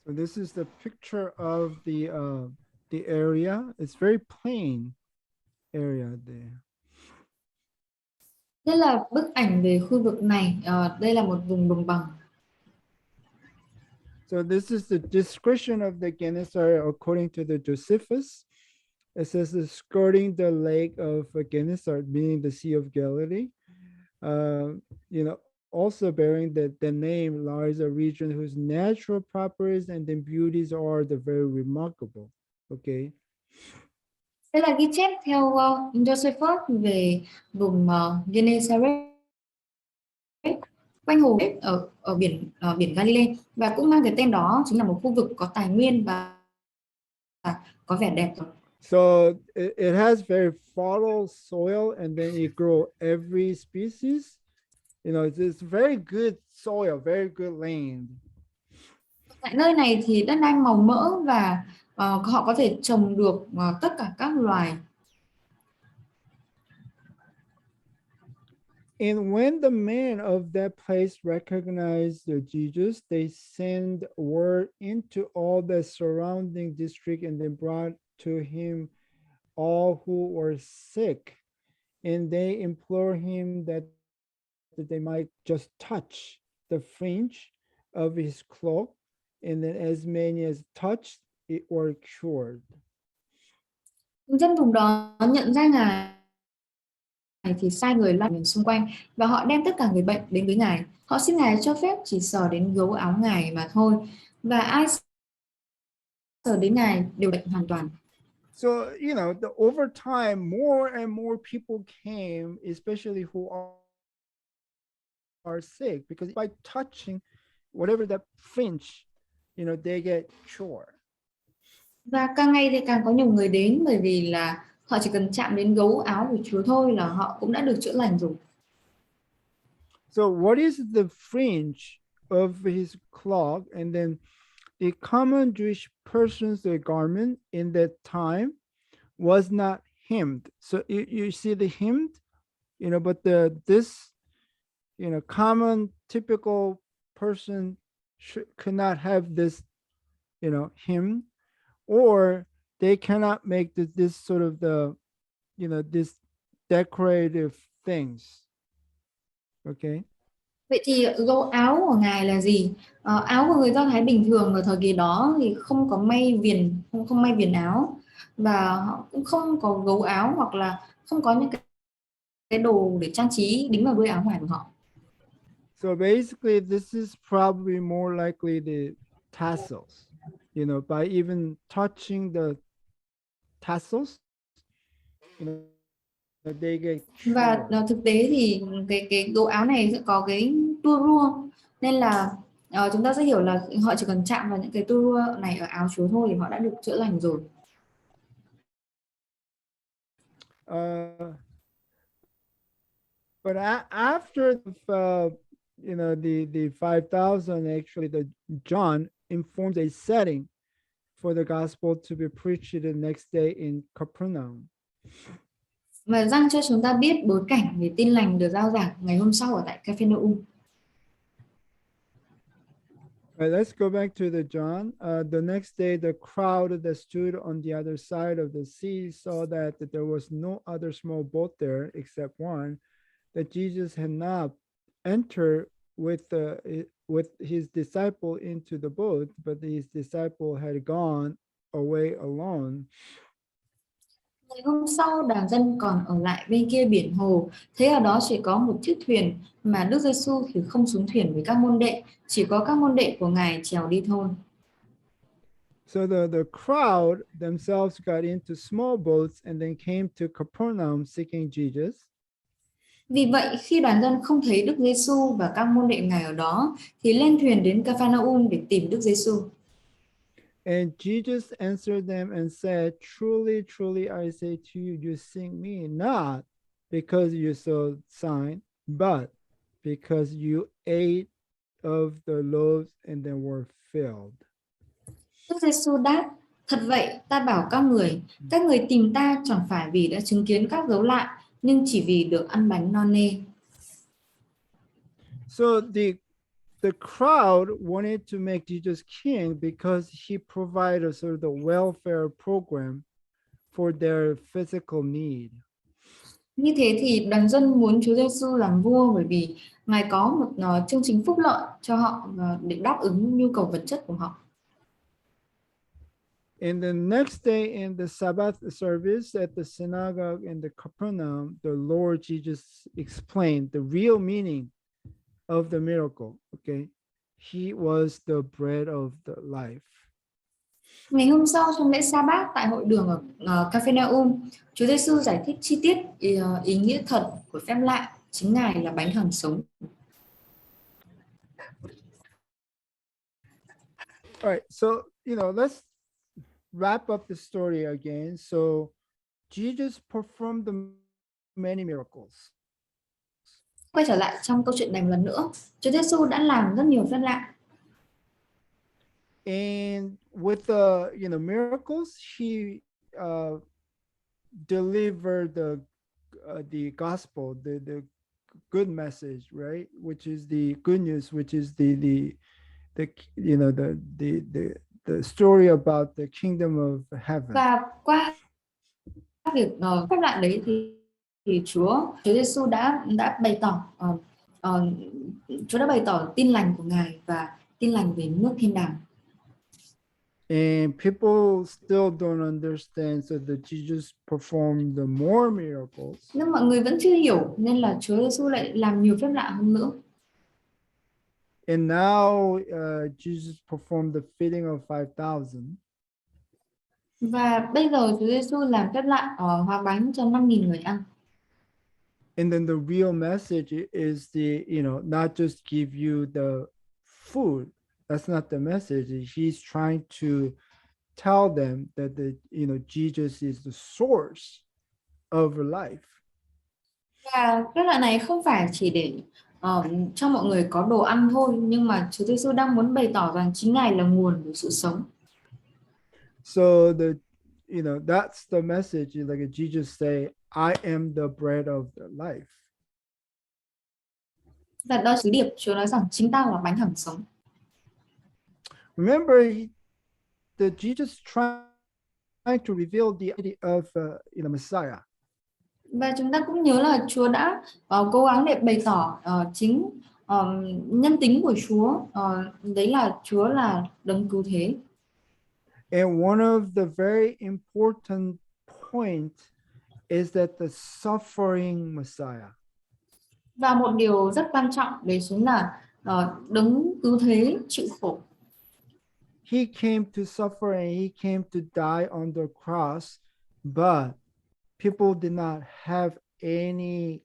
So this is the picture of the area. It's very plain area there. Đây là bức ảnh về khu vực này. Đây là một vùng đồng bằng. So this is the description of the Gennesaret according to the Josephus. It says it's skirting the lake of Gennesaret, meaning the Sea of Galilee. You know, also bearing the name lies a region whose natural properties and then beauties are the very remarkable. Okay. Đây là ghi chép theo Josephus về vùng Gennesaret, quanh hồ ở biển Galilee, và cũng mang cái tên đó, chính là một khu vực có tài nguyên và có vẻ đẹp. So it has very fertile soil, and then it grow every species. You know, it's very good soil, very good land. Tại nơi này thì đất đai màu mỡ và họ có thể trồng được tất cả các loài. And when the men of that place recognized Jesus, they sent word into all the surrounding district, and then brought to him all who were sick, and they implored him that they might just touch the fringe of his cloak, and then as many as touched it were cured. Dân vùng đó nhận ra Ngài thì sai người loạn xung quanh và họ đem tất cả người bệnh đến với Ngài. Họ xin Ngài cho phép chỉ sờ đến gấu áo Ngài mà thôi, và ai sờ đến Ngài đều bệnh hoàn toàn. So, you know, over time, more and more people came, especially who are sick, because by touching whatever that fringe, you know, they get cured. Và càng ngày thì càng có nhiều người đến, bởi vì là họ chỉ cần chạm đến gấu áo của Chúa thôi là họ cũng đã được chữa lành rồi. So what is the fringe of his cloak? And then the common Jewish person's garment in that time was not hemmed. So you see the hemmed, you know, but this, you know, common typical person could not have this, you know, hemmed, or they cannot make this sort of the, you know, this decorative things. Okay. Vậy thì gấu áo của ngài là gì? Áo của người Do Thái bình thường ở thời kỳ đó thì không có may viền, không may viền áo, và họ cũng không có gấu áo hoặc là không có những cái đồ để trang trí đính vào đuôi áo ngoài của họ. So basically, this is probably more likely the tassels. By even touching the tassels, they get Và cured. thực tế thì cái gấu áo này sẽ có cái tua rua, nên là chúng ta sẽ hiểu là họ chỉ cần chạm vào những cái tua rua này ở áo Chúa thôi thì họ đã được chữa lành rồi. But after the 5,000, actually, the John informs a setting for the gospel to be preached the next day in Capernaum. Và Giăng cho chúng ta biết bối cảnh về tin lành được rao giảng ngày hôm sau ở tại Capernaum. All right, let's go back to the John. The next day, the crowd that stood on the other side of the sea saw that there was no other small boat there except one, that Jesus had not entered with his disciple into the boat, but his disciple had gone away alone. Ngày hôm sau, đàn dân còn ở lại bên kia biển hồ, thấy ở đó chỉ có một chiếc thuyền, mà Đức Giêsu thì không xuống thuyền với các môn đệ, chỉ có các môn đệ của Ngài chèo đi thôi. So the crowd themselves got into small boats and then came to Capernaum seeking Jesus. Vì vậy, khi đoàn dân không thấy Đức Giêsu và các môn đệ Ngài ở đó, thì lên thuyền đến Capernaum để tìm Đức Giêsu. And Jesus answered them and said, truly, truly, I say to you, you seek me not because you saw sign, but because you ate of the loaves and then were filled. Đức Giêsu đáp, thật vậy, ta bảo các người tìm ta chẳng phải vì đã chứng kiến các dấu lạ, nhưng chỉ vì được ăn bánh no nê. So the crowd wanted to make Jesus king because he provided a sort of the welfare program for their physical need. Như thế thì đoàn dân muốn Chúa Giêsu làm vua bởi vì Ngài có một chương trình phúc lợi cho họ để đáp ứng nhu cầu vật chất của họ. And the next day in the Sabbath service at the synagogue in the Capernaum, the Lord Jesus explained the real meaning of the miracle. Okay. He was the bread of the life. Ngày hôm sau trong lễ Sa-bát tại hội đường ở Capernaum, Chúa Giêsu giải thích chi tiết ý nghĩa thật của phép lạ, chính Ngài là bánh hằng sống. All right, so let's wrap up the story again. So Jesus performed the many miracles. Quay trở lại trong câu chuyện này một lần nữa, Chúa Giêsu đã làm rất nhiều phép lạ. And with the miracles, he delivered the gospel, the good message, right? Which is the good news, which is the story about the kingdom of heaven. Và qua việc phép lạ đấy thì Chúa Giêsu đã bày tỏ Chúa đã bày tỏ tin lành của Ngài và tin lành về nước thiên đàng. And people still don't understand, so that Jesus performed the more miracles. Nhưng mọi người vẫn chưa hiểu nên là Chúa Giêsu lại làm nhiều phép lạ hơn nữa. And now Jesus performed the feeding of 5,000. Và bây giờ Chúa Giêsu làm phép lạ hóa bánh cho 5.000 người ăn. And then the real message is not just give you the food. That's not the message. He's trying to tell them that Jesus is the source of life. Và phép lạ này không phải chỉ để cho mọi người có đồ ăn thôi, nhưng mà Chúa Giêsu đang muốn bày tỏ rằng chính Ngài là nguồn của sự sống. So that's the message. Like Jesus say, I am the bread of the life. Và đó sứ điệp Chúa nói rằng chính ta là bánh hằng sống. Remember, Jesus trying to reveal the identity of Messiah. Và chúng ta cũng nhớ là Chúa đã cố gắng để bày tỏ chính nhân tính của Chúa, đấy là Chúa là đấng cứu thế. And one of the very important points is that the suffering Messiah. Và một điều rất quan trọng đấy chính là đấng cứu thế chịu khổ. He came to suffer and he came to die on the cross, but people did not have any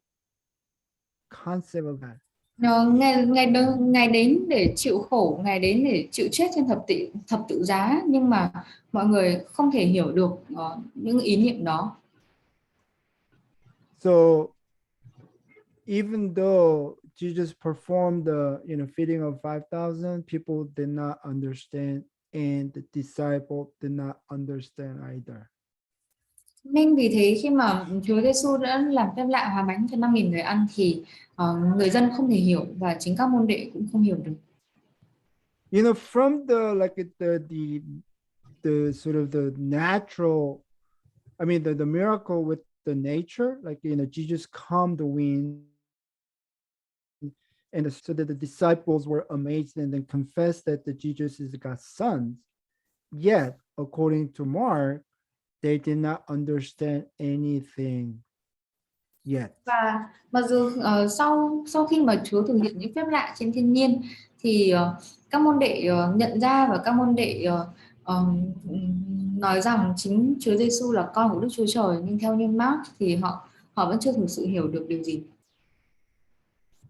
concept of that. Ngài đến để chịu khổ, Ngài đến để chịu chết trên thập tự giá, nhưng mà mọi người không thể hiểu được những ý niệm đó. So even though Jesus performed the feeding of 5,000, people did not understand, and the disciple did not understand either. Nên vì thế khi mà Chúa Giêsu đã làm phép lạ hóa bánh cho 5.000 người ăn thì người dân không thể hiểu, và chính các môn đệ cũng không hiểu được. From the sort of the natural, I mean the miracle with the nature, like Jesus calmed the wind, and so that the disciples were amazed and then confessed that the Jesus is God's son. Yet, according to Mark, they did not understand anything yet. Và mặc dù sau khi mà Chúa thực hiện những phép lạ trên thiên nhiên thì các môn đệ nhận ra, và các môn đệ nói rằng chính Chúa Giêsu là con của Đức Chúa Trời, nhưng theo như Mark thì họ vẫn chưa thực sự hiểu được điều gì.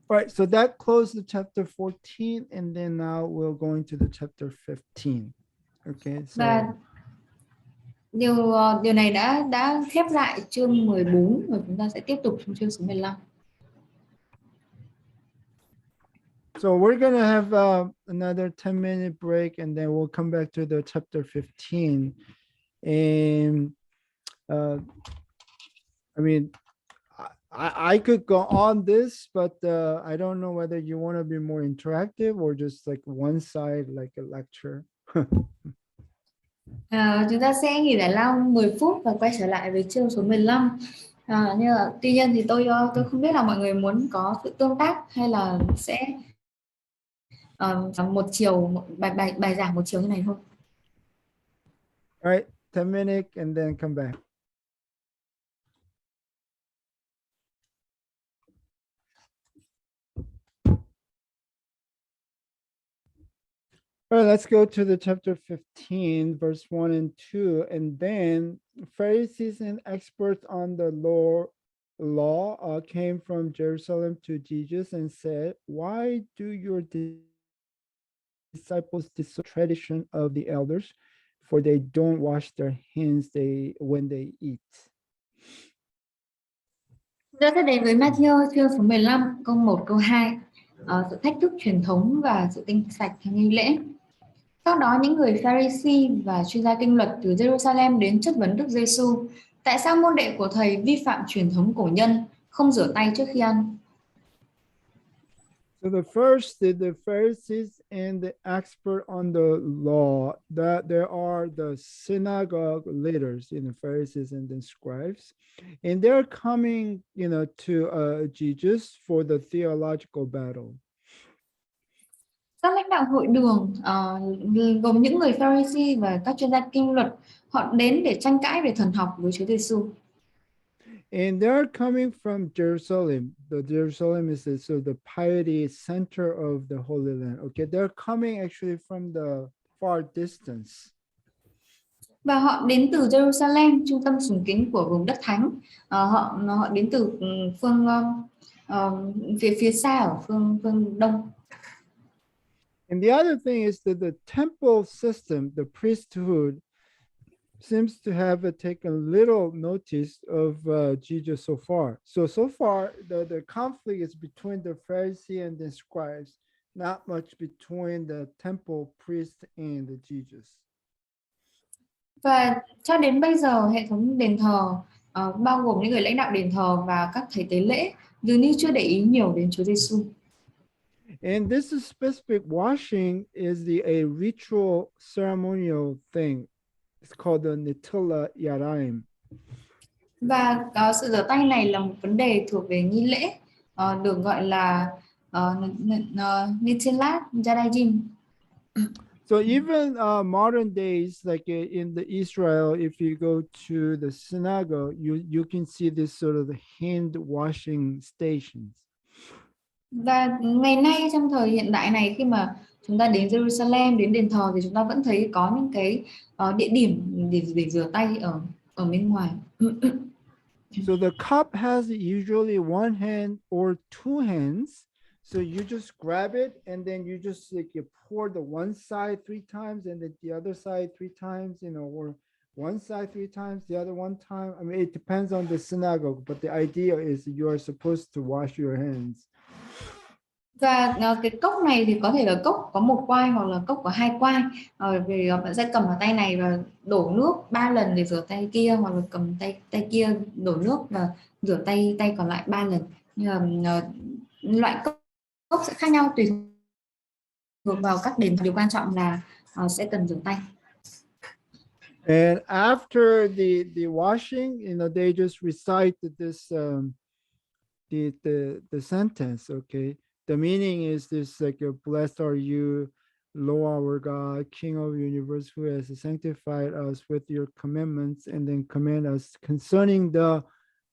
All right, so that closed the chapter 14, and then now we're going to the chapter 15. Okay, so Và điều này đã khép lại chương 14, và chúng ta sẽ tiếp tục trong chương số 15. So we're gonna have another 10-minute break, and then we'll come back to the chapter 15. And I mean, I could go on this, but I don't know whether you want to be more interactive or just like one side, like a lecture. Chúng ta sẽ nghỉ giải lao 10 phút và quay trở lại với chương số 15. Tuy nhiên thì tôi không biết là mọi người muốn có sự tương tác hay là sẽ một chiều, bài giảng một chiều như này thôi. All right, 10 minutes and then come back. All right, let's go to the chapter 15, verse 1 and 2. And then Pharisees and experts on the law came from Jerusalem to Jesus and said, "Why do your disciples disobey the tradition of the elders? For they don't wash their hands when they eat." Chúng ta sẽ đến với Matthew chương số 15, câu 1, câu 2. Sự thách thức truyền thống và sự tinh sạch theo nghi lễ. Sau đó những người Pharisee và chuyên gia kinh luật từ Jerusalem đến chất vấn Đức Giêsu: tại sao môn đệ của thầy vi phạm truyền thống cổ nhân, không rửa tay trước khi ăn? So the first, the Pharisees and the expert on the law, that there are the synagogue leaders, Pharisees and the scribes, and they're coming, to Jesus for the theological battle. Các lãnh đạo hội đường gồm những người Pharisee và các chuyên gia kinh luật, họ đến để tranh cãi về thần học với Chúa Giêsu. And they're coming from Jerusalem. The Jerusalem is the piety center of the Holy Land. Okay, they're coming actually from the far distance. Và họ đến từ Jerusalem, trung tâm sùng kính của vùng đất thánh. Họ đến từ phương phía xa ở phương đông. And the other thing is that the temple system, the priesthood, seems to have taken little notice of Jesus so far. So far, the conflict is between the Pharisees and the scribes, not much between the temple priest and the Jesus. Và cho đến bây giờ, hệ thống đền thờ bao gồm những người lãnh đạo đền thờ và các thầy tế lễ dường như chưa để ý nhiều đến Chúa Giêsu. And this is specific washing is a ritual ceremonial thing. It's called the Nitila Yadayim. Và sự rửa tay này là một vấn đề thuộc về nghi lễ, được gọi là Untitled Chapter. So even modern days, like in the Israel, if you go to the synagogue, you can see this sort of hand washing stations. Và ngày nay trong thời hiện đại này, khi mà chúng ta đến Jerusalem, đến đền thờ, thì chúng ta vẫn thấy có những cái địa điểm để rửa tay ở ở bên ngoài. So the cup has usually one hand or two hands. So you just grab it and then you just like you pour the one side three times and then the other side three times, or one side three times, the other one time. I mean, it depends on the synagogue, but the idea is you are supposed to wash your hands. Và cái cốc này thì có thể là cốc có một quai hoặc là cốc có hai quai. Vì bạn sẽ cầm vào tay này và đổ nước 3 lần để rửa tay kia, hoặc là cầm tay kia đổ nước và rửa tay còn lại 3 lần. Nhưng mà loại cốc sẽ khác nhau tùy thuộc vào các đền. Điều quan trọng là sẽ cần rửa tay. And after the washing, they just recite this the sentence. Okay, the meaning is this, like, blessed are you, Lord our God, King of the universe, who has sanctified us with your commandments, and then command us concerning the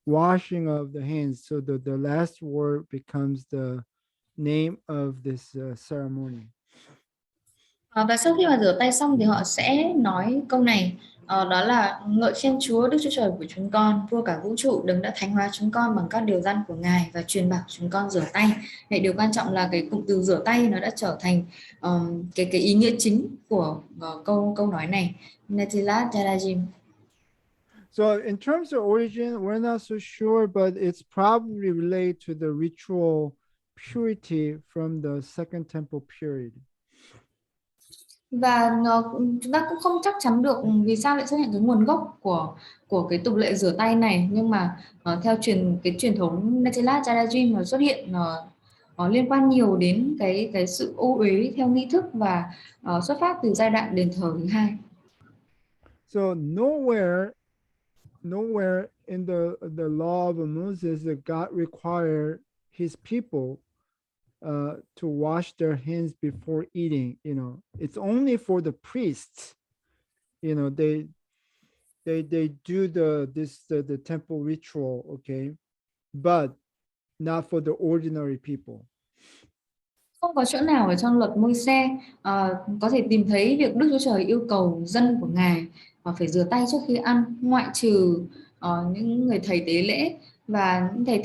washing of the hands. So the last word becomes the name of this ceremony. Và sau khi mà rửa tay xong thì họ sẽ nói câu này, đó là: ngợi khen Chúa, Đức Chúa Trời của chúng con, vua cả vũ trụ, đấng đã thánh hóa chúng con bằng các điều răn của Ngài và truyền bảo chúng con rửa tay. Vậy điều quan trọng là cái cụm từ rửa tay nó đã trở thành cái ý nghĩa chính của câu nói này. Netilat Jarajim. So in terms of origin, we're not so sure, but it's probably related to the ritual purity from the Second Temple period. Và chúng ta cũng không chắc chắn được vì sao lại xuất hiện cái nguồn gốc của cái tục lệ rửa tay này, nhưng mà theo truyền thống Netilat Jarajim nó xuất hiện liên quan nhiều đến cái sự ô uế theo nghi thức và xuất phát từ giai đoạn đền thờ thứ hai. So nowhere in the law of Moses that God required his people to wash their hands before eating. It's only for the priests. They do the temple ritual, okay, but not for the ordinary people. Không có chỗ nào ở trong luật Môi-se có thể tìm thấy việc Đức Chúa Trời yêu cầu dân của Ngài phải rửa tay trước khi ăn, ngoại trừ những người thầy tế lễ, và những thầy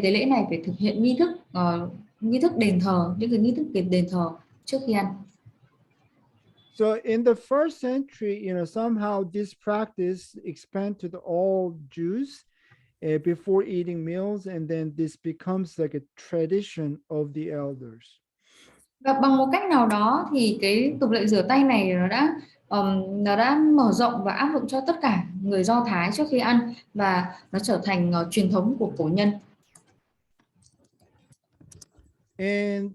tế lễ này phải thực hiện nghi thức đền thờ, những cái nghi thức đền thờ trước khi ăn. So in the first century, somehow this practice expanded to all Jews before eating meals, and then this becomes like a tradition of the elders. Và bằng một cách nào đó thì cái tục lệ rửa tay này nó đã mở rộng và áp dụng cho tất cả người Do Thái trước khi ăn, và nó trở thành truyền thống của cổ nhân. And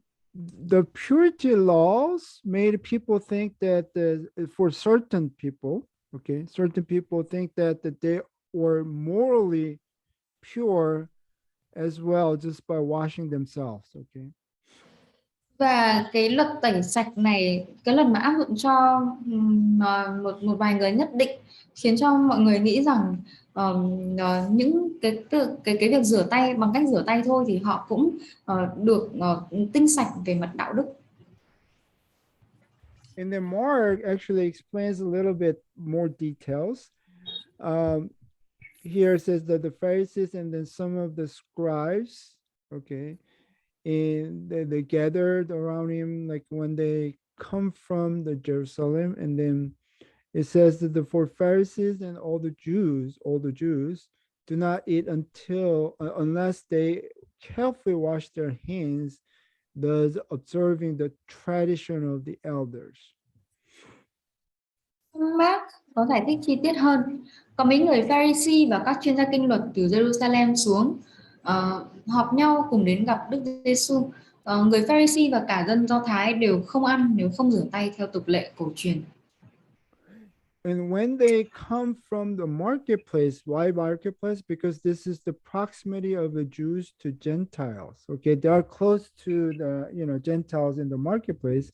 the purity laws made people think that for certain people think that they were morally pure as well just by washing themselves. Okay. Và cái luật tẩy sạch này, cái luật mà áp dụng cho một vài người nhất định, khiến cho mọi người nghĩ rằng những cái việc rửa tay bằng cách rửa tay thôi thì họ cũng được tinh sạch về mặt đạo đức. And then Mark actually explains a little bit more details. Here it says that the Pharisees and then some of the scribes, okay, and they gathered around him, like when they come from the Jerusalem, and then it says that the four Pharisees and all the Jews do not eat unless they carefully wash their hands, thus observing the tradition of the elders. Mark có giải thích chi tiết hơn. Có mấy người Pharisee và các chuyên gia kinh luật từ Jerusalem xuống họp nhau cùng đến gặp Đức Giêsu. Người Pharisee và cả dân Do Thái đều không ăn nếu không rửa tay theo tục lệ cổ truyền. And when they come from the marketplace, why marketplace? Because this is the proximity of the Jews to Gentiles. Okay, they are close to the Gentiles in the marketplace.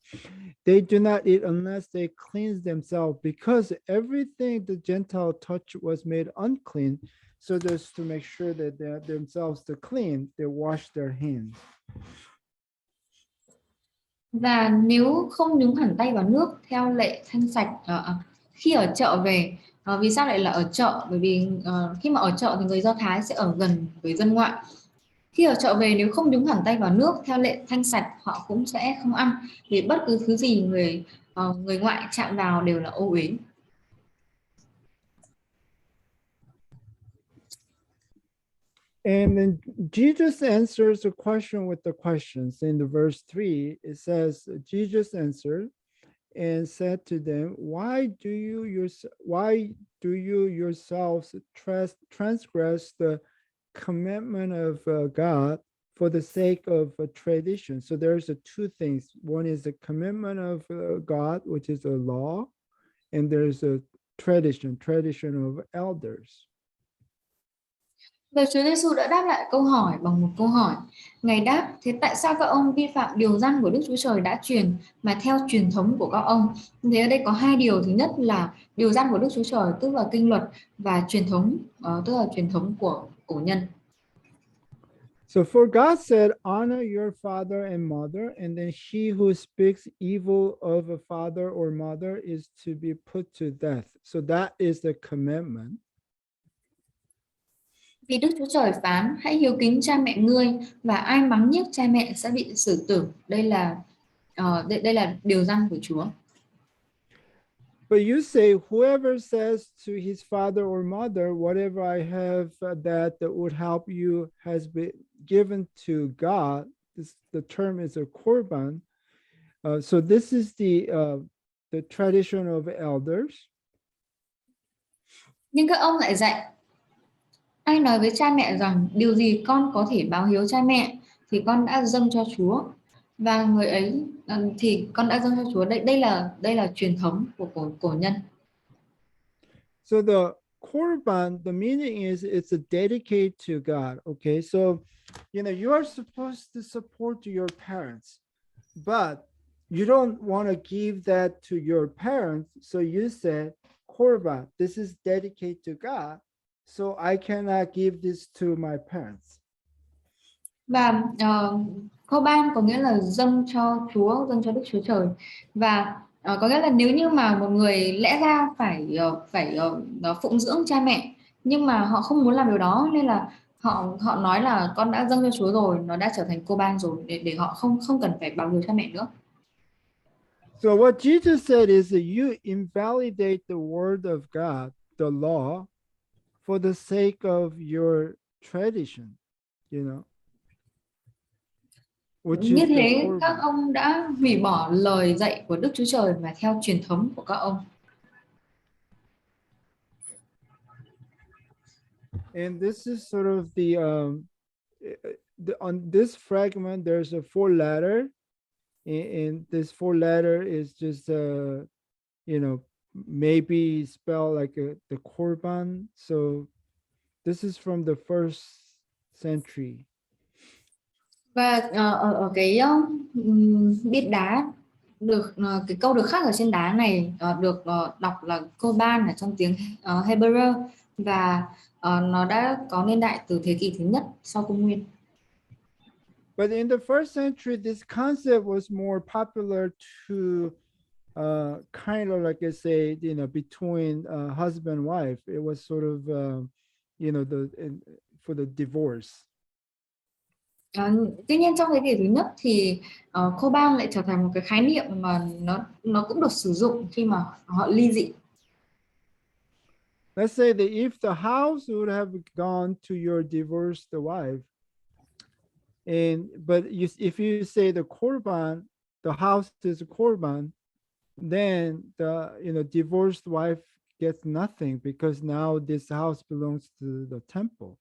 They do not eat unless they cleanse themselves, because everything the Gentile touch was made unclean. So just to make sure that they themselves to clean, they wash their hands. Và nếu không nhúng hẳn tay vào nước theo lệ thanh sạch khi ở chợ về, vì sao lại là ở chợ? Bởi vì khi mà ở chợ thì người Do Thái sẽ ở gần với dân ngoại. Khi ở chợ về nếu không nhúng hẳn tay vào nước theo lệ thanh sạch, họ cũng sẽ không ăn, vì bất cứ thứ gì người ngoại chạm vào đều là ô uế. And then Jesus answers the question with the questions. In the verse 3, it says, Jesus answered and said to them, why do you yourselves transgress the commandment of God for the sake of tradition? So there's two things. One is the commandment of God, which is a law, and there's a tradition of elders. Và Chúa Giêsu đã đáp lại câu hỏi bằng một câu hỏi. Ngài đáp, thế tại sao các ông vi phạm điều răn của Đức Chúa Trời đã truyền mà theo truyền thống của các ông? Thế ở đây có hai điều. Thứ nhất là điều răn của Đức Chúa Trời, tức là kinh luật, và truyền thống, tức là truyền thống của cổ nhân. So for God said, honor your father and mother, and then he who speaks evil of a father or mother is to be put to death. So that is the commandment. Vì Đức Chúa Trời phán, hãy hiếu kính cha mẹ ngươi, và ai mắng nhiếc cha mẹ sẽ bị xử tử. Đây là điều răn của Chúa. But you say, whoever says to his father or mother, whatever I have that would help you has been given to God. The term is a korban. So this is the tradition of elders. Nhưng các ông lại dạy, ai nói với cha mẹ rằng điều gì con có thể báo hiếu cha mẹ thì con đã dâng cho Chúa, và người ấy thì con đã dâng cho Chúa. Đây là truyền thống của cổ nhân. So the korban, the meaning is it's a dedicate to God. Okay, so you are supposed to support your parents, but you don't want to give that to your parents. So you said, korban, this is dedicated to God, so I cannot give this to my parents. Và korban có nghĩa là dâng cho Chúa, dâng cho Đức Chúa Trời. Và có nghĩa là nếu như mà một người lẽ ra phải phụng dưỡng cha mẹ, nhưng mà họ không muốn làm điều đó, nên là họ nói là con đã dâng cho Chúa rồi, nó đã trở thành korban rồi, để họ không cần phải báo hiếu cha mẹ nữa. So what Jesus said is that you invalidate the word of God, the law, for the sake of your tradition, Như thế các ông đã hủy bỏ lời dạy của Đức Chúa Trời và theo truyền thống của các ông. And this is sort of on this fragment, there's a 4 letter, and this 4 letter is just maybe spelled like the korban. So this is from the 1st century. Và ở cái bít đá cái câu được khắc ở trên đá này được đọc là korban ở trong tiếng Hebrew, và nó đã có niên đại từ thế kỷ thứ nhất sau công nguyên. But in the 1st century, this concept was more popular to kind of like I say, between husband and wife. It was sort of for the divorce. Tuy nhiên trong thế kỷ thứ nhất thì korban lại trở thành một cái khái niệm mà nó cũng được sử dụng khi mà họ ly dị. Let's say that if the house would have gone to your divorced wife, but if you say the korban, the house is a korban, then the divorced wife gets nothing, because now this house belongs to the temple.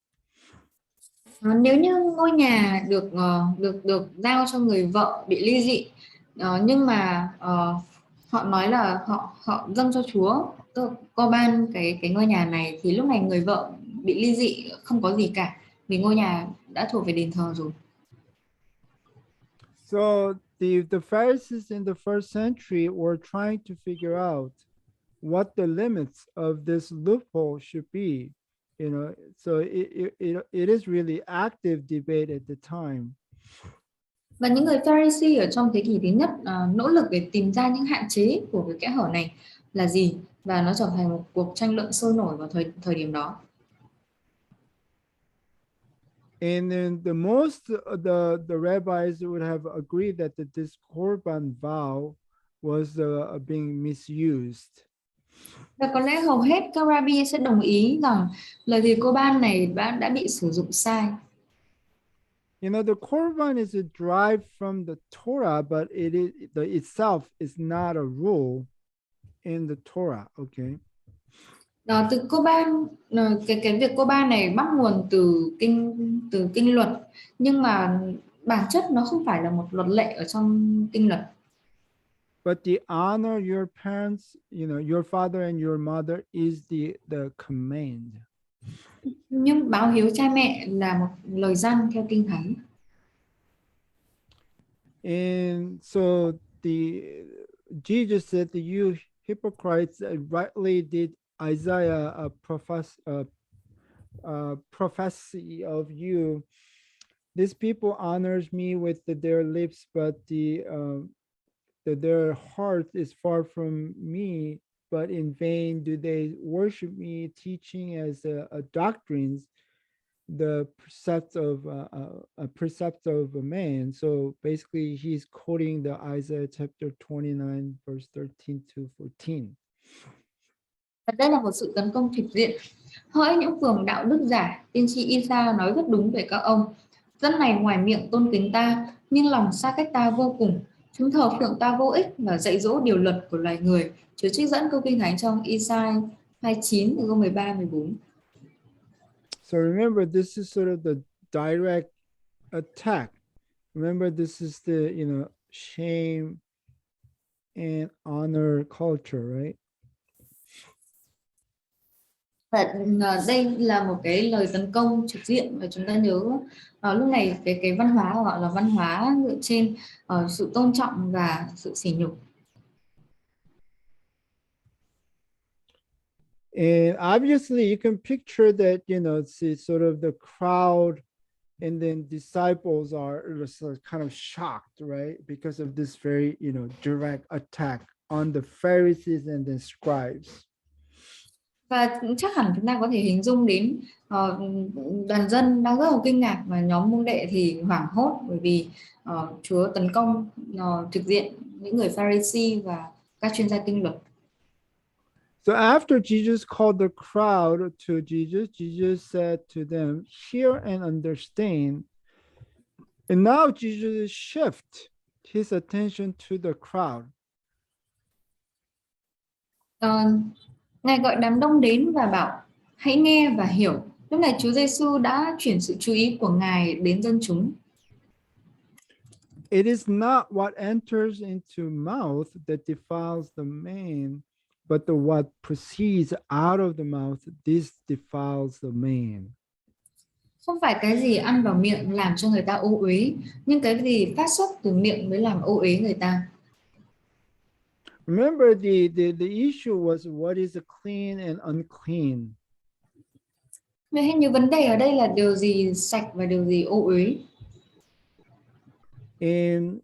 Nếu như ngôi nhà được giao cho người vợ bị ly dị, nhưng mà họ nói là họ dâng cho Chúa, co ban cái ngôi nhà này thì lúc này người vợ bị ly dị không có gì cả, vì ngôi nhà đã thuộc về đền thờ rồi. So the Pharisees in the first century were trying to figure out what the limits of this loophole should be. So it is really active debate at the time. Và những người Pharisee ở trong thế kỷ thứ nhất nỗ lực để tìm ra những hạn chế của cái kẽ hở này là gì, và nó trở thành một cuộc tranh luận sôi nổi vào thời điểm đó. And then the rabbis would have agreed that this korban vow was being misused. Và có lẽ hầu hết các rabbi sẽ đồng ý rằng lời thề Cô-ban này đã bị sử dụng sai. The korban is derived from the Torah, but itself is not a rule in the Torah. Okay. Từ Cô-ban, cái việc Cô-ban này bắt nguồn từ kinh luật, nhưng mà bản chất nó không phải là một luật lệ ở trong kinh luật. But the honor your parents, your father and your mother is the command. Nhưng báo hiếu cha mẹ là một lời răn theo kinh thánh. And so Jesus said to you hypocrites rightly did Isaiah prophecy of you. These people honors me with their lips, but their heart is far from me. But in vain do they worship me, teaching as doctrines the precepts of a man. So basically, he's quoting the Isaiah chapter 29, verse 13 to 14. Và đây là một sự tấn công trực diện. Hỡi những phường đạo đức giả, tiên tri Isa nói rất đúng về các ông. Dân này ngoài miệng tôn kính ta, nhưng lòng xa cách ta vô cùng. Chúng thờ phượng ta vô ích và dạy dỗ điều luật của loài người. Chúa trích dẫn câu kinh thánh trong Isa 29 câu 13 14. So remember, this is sort of the direct attack. Remember, this is the shame and honor culture, right? Và đây là một cái lời tấn công trực diện, và chúng ta nhớ lúc này cái văn hóa gọi là văn hóa dựa trên sự tôn trọng và sự sỉ nhục. And obviously, you can picture that, see sort of the crowd, and then disciples are kind of shocked, right? Because of this very, direct attack on the Pharisees and the scribes. Và chắc hẳn chúng ta có thể hình dung đến đoàn dân đang rất là kinh ngạc, và nhóm môn đệ thì hoảng hốt bởi vì Chúa tấn công trực diện những người Pharisee và các chuyên gia kinh luật. So after Jesus called the crowd to Jesus, Jesus said to them, hear and understand. And now Jesus shifts his attention to the crowd. Ngài gọi đám đông đến và bảo hãy nghe và hiểu. Lúc này Chúa Giêsu đã chuyển sự chú ý của Ngài đến dân chúng. It is not what enters into mouth that defiles the man, but what proceeds out of the mouth, this defiles the man. Không phải cái gì ăn vào miệng làm cho người ta ô uế, nhưng cái gì phát xuất từ miệng mới làm ô uế người ta. Remember, the issue was what is clean and unclean. Như vấn đề ở đây là điều gì sạch và điều gì ô uế. And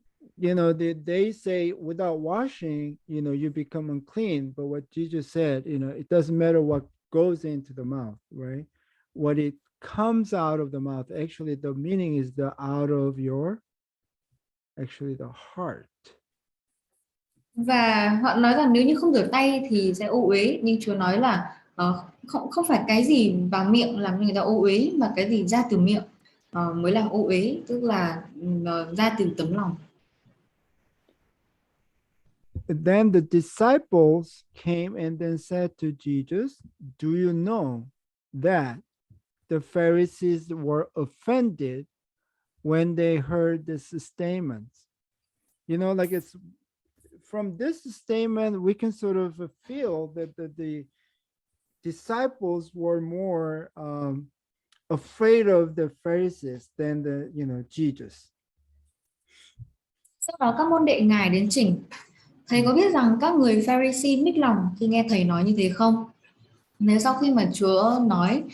they say without washing, you become unclean. But what Jesus said, it doesn't matter what goes into the mouth, right? What it comes out of the mouth, actually the meaning is the out of the heart. Và họ nói rằng nếu như không rửa tay thì sẽ ô uế, nhưng Chúa nói là không phải cái gì vào miệng làm cho người ta ô uế, mà cái gì ra từ miệng mới làm ô uế, tức là ra từ tấm lòng. Then the disciples came and then said to Jesus, do you know that the Pharisees were offended when they heard this statement? Like it's from this statement, we can sort of feel that the disciples were more afraid of the Pharisees than Jesus. Sau đó các môn đệ Ngài đến chỉnh. Thầy có biết rằng các người Pharisee mích lòng khi nghe thầy nói như thế không? Nếu sau khi mà Chúa nói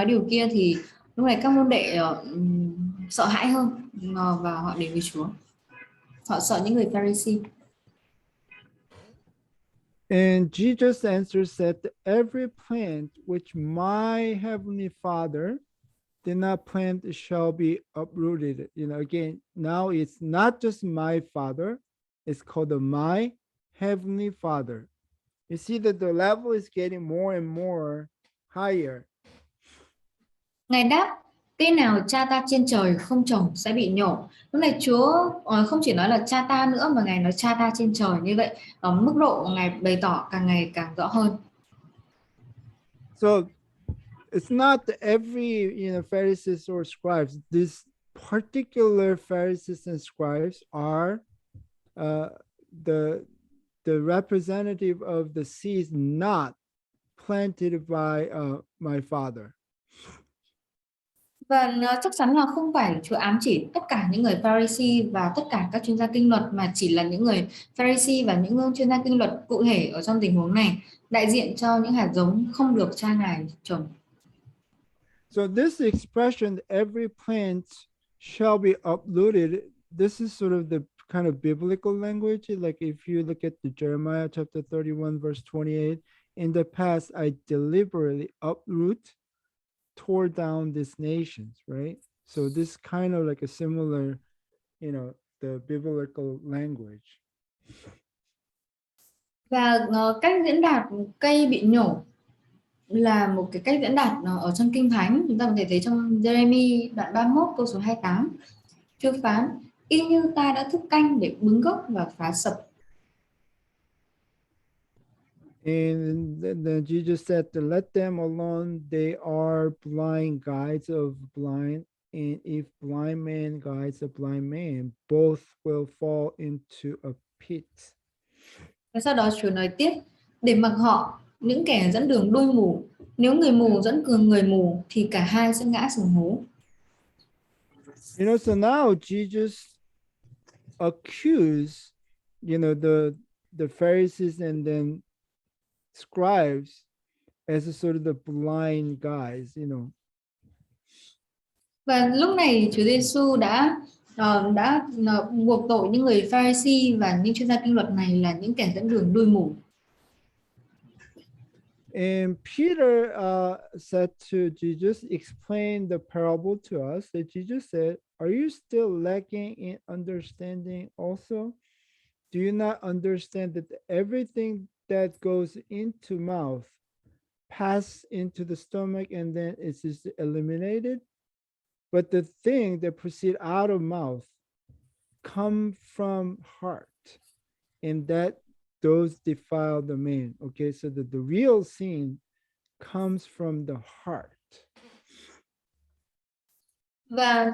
điều kia thì lúc này các môn đệ sợ hãi hơn và họ đến với Chúa. Họ sợ những người Pharisee. And Jesus answered said, every plant which my heavenly Father did not plant shall be uprooted. Again, now it's not just my Father, it's called my heavenly Father. You see that the level is getting more and more higher. Ngài đáp, cây nào cha ta trên trời không trồng sẽ bị nhổ. Lúc này Chúa không chỉ nói là cha ta nữa mà Ngài nói cha ta trên trời. Như vậy mức độ Ngài bày tỏ càng ngày càng rõ hơn. So it's not every Pharisees or scribes. These particular Pharisees and scribes are the representative of the seeds not planted by my Father. Và chắc chắn là không phải Chúa ám chỉ tất cả những người Pharisee và tất cả các chuyên gia kinh luật, mà chỉ là những người Pharisee và những chuyên gia kinh luật cụ thể ở trong tình huống này, đại diện cho những hạt giống không được cha Ngài trồng. So this expression, every plant shall be uprooted, this is sort of the kind of biblical language. Like if you look at the Jeremiah chapter 31 verse 28, in the past I deliberately uproot, tore down these nations, right? So this kind of like a similar, the biblical language. Và cách diễn đạt cây bị nhổ là một cái cách diễn đạt ở trong Kinh Thánh. Chúng ta có thể thấy trong Jeremy đoạn 31 câu số 28. Chúa phán, y như ta đã thức canh để bứng gốc và phá sập. And then Jesus said to let them alone, they are blind guides of blind, and if blind man guides a blind man, both will fall into a pit. Và sau đó Chúa nói tiếp, để mặc họ, những kẻ dẫn đường đuôi mù, nếu người mù dẫn người mù thì cả hai sẽ ngã xuống hố. So now Jesus accused, the Pharisees and then scribes as a sort of the blind guys, Và lúc này Chúa Giêsu đã buộc tội những người Pharisee và những chuyên gia kinh luật này là những kẻ dẫn đường đuôi mù. And Peter said to Jesus, explain the parable to us. That Jesus said, are you still lacking in understanding also? Do you not understand that everything that goes into mouth pass into the stomach and then it is eliminated? But the thing that proceed out of mouth come from heart, and that those defile the man. Okay, so the real sin comes from the heart. Và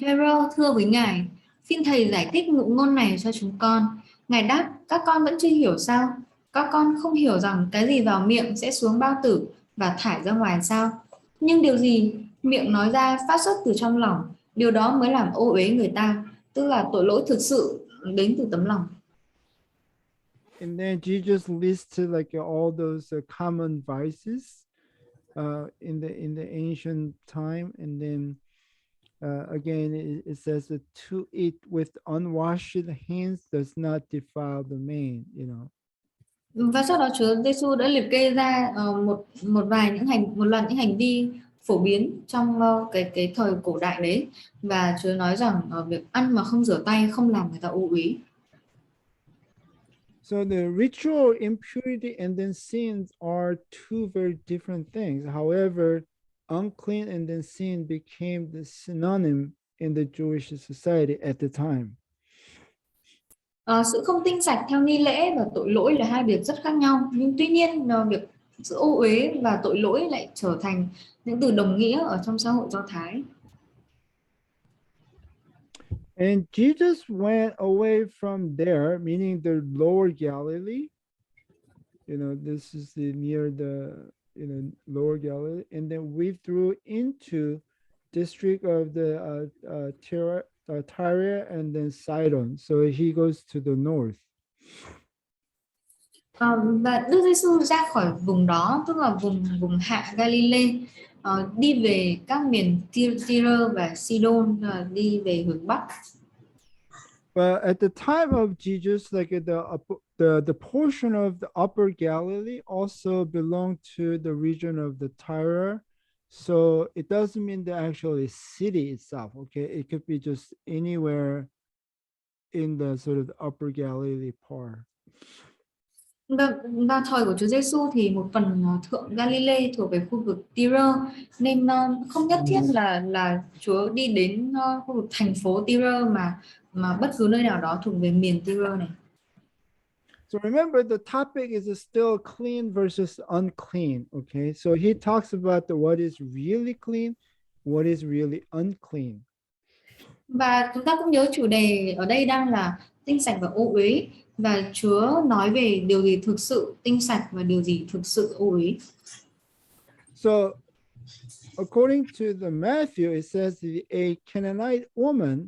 Phêrô thưa với Ngài, xin Thầy giải thích ngụ ngôn này cho chúng con. Ngài đáp, các con vẫn chưa hiểu sao? Các con không hiểu rằng cái gì vào miệng sẽ xuống bao tử và thải ra ngoài sao? Nhưng điều gì miệng nói ra phát xuất từ trong lòng, điều đó mới làm ô uế người ta, tức là tội lỗi thực sự đến từ tấm lòng. And then Jesus lists like all those common vices in the ancient time, and then again it says that to eat with unwashed hands does not defile the man. Và sau đó Chúa Giêsu đã liệt kê ra một loạt những hành vi phổ biến trong cái thời cổ đại đấy, và Chúa nói rằng việc ăn mà không rửa tay không làm người ta ô uế. So the ritual impurity and then sins are two very different things. However, unclean and then sin became the synonym in the Jewish society at the time. Sự không tinh sạch theo nghi lễ và tội lỗi là hai việc rất khác nhau, nhưng tuy nhiên việc sự ô uế và tội lỗi lại trở thành những từ đồng nghĩa ở trong xã hội Do Thái. And Jesus went away from there, meaning the lower Galilee. This is near the lower Galilee, and then withdrew into district of the Tyre and then Sidon. So he goes to the north. Và Đức Giêsu ra khỏi vùng đó, tức là vùng vùng hạ Galilee, đi về các miền Tyre và Sidon, đi về hướng Bắc. But at the time of Jesus, like the portion of the upper Galilee also belonged to the region of the Tyre. So it doesn't mean the actually city itself. Okay, it could be just anywhere in the sort of the upper Galilee part. Và thời của Chúa Giêsu thì một phần thượng Galilee thuộc về khu vực Tyre, nên không nhất thiết là Chúa đi đến khu vực thành phố Tyre, mà bất cứ nơi nào đó thuộc về miền Tyre này. So remember, the topic is still clean versus unclean. Okay, so he talks about what is really clean, what is really unclean. Và chúng ta cũng nhớ chủ đề ở đây đang là tinh sạch và ô uế, và Chúa nói về điều gì thực sự tinh sạch và điều gì thực sự ô uế. So according to the Matthew, it says a Canaanite woman,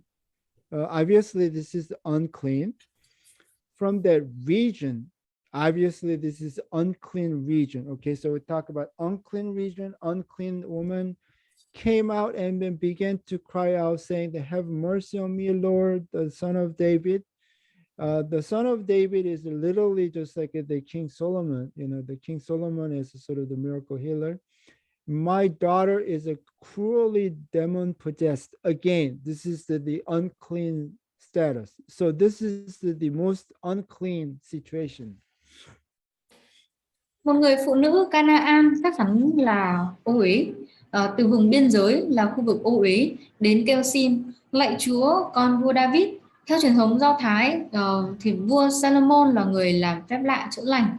obviously this is unclean, from that region. Obviously this is unclean region. Okay, so we talk about unclean region, unclean woman, came out and then began to cry out, saying, "Have mercy on me, Lord, the son of David." The son of David is literally just like the King Solomon. The King Solomon is sort of the miracle healer. My daughter is a cruelly demon possessed. Again, this is the unclean status. So this is the most unclean situation. Một người phụ nữ Canaan chắc chắn là ô uế, từ vùng biên giới là khu vực ô uế đến kêu xin: lạy Chúa, con vua David. Theo truyền thống Do Thái, thì vua Salomon là người làm phép lạ chữa lành.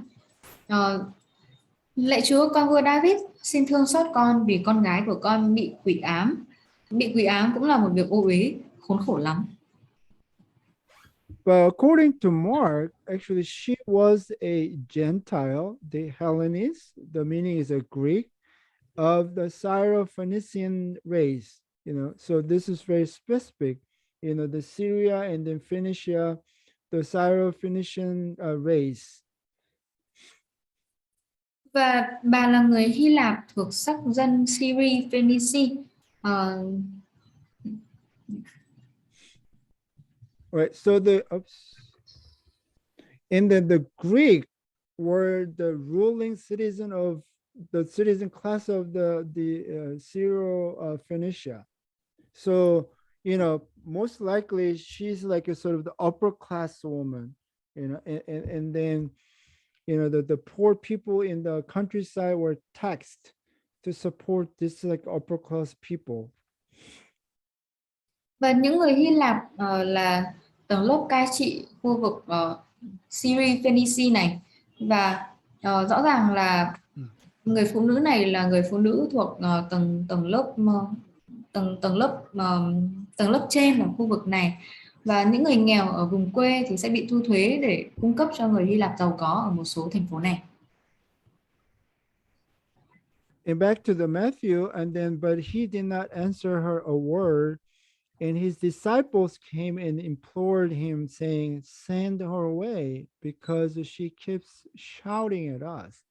Lạy Chúa, con vua David, xin thương xót con vì con gái của con bị quỷ ám. Bị quỷ ám cũng là một việc ô uế khốn khổ lắm. But according to Mark, actually, she was a Gentile, the Hellenist, the meaning is a Greek, of the Syro-Phoenician race. So this is very specific. The Syria and then Phoenicia, the Syro-Phoenician race. Và bà là người Hy Lạp thuộc sắc dân Syria Phoenicia. Right. So and then the Greek were the ruling citizen of the citizen class of the Syro-Phoenicia. So most likely she's like a sort of the upper class woman, and then the poor people in the countryside were taxed to support this like upper class people. Và những người Hy Lạp là tầng lớp cai trị khu vực Syria Phoenicia này, và rõ ràng là người phụ nữ này là người phụ nữ thuộc tầng lớp trên ở khu vực này, và những người nghèo ở vùng quê thì sẽ bị thu thuế để cung cấp cho người Hy Lạp giàu có ở một số thành phố này. And back to the Matthew, and then but he did not answer her a word, and his disciples came and implored him, saying, "Send her away, because she keeps shouting at us."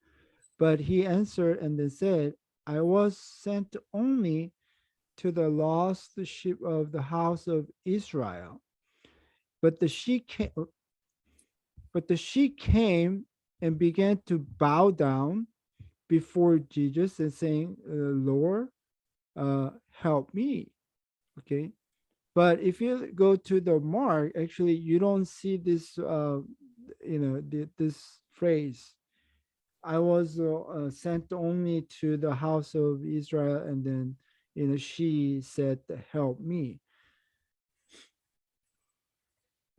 But he answered and then said, "I was sent only to the lost sheep of the house of Israel." But the sheep came and began to bow down before Jesus and saying, "Lord, help me." Okay. But if you go to the Mark, actually, you don't see this, this phrase. I was sent only to the house of Israel, and then, she said, "Help me."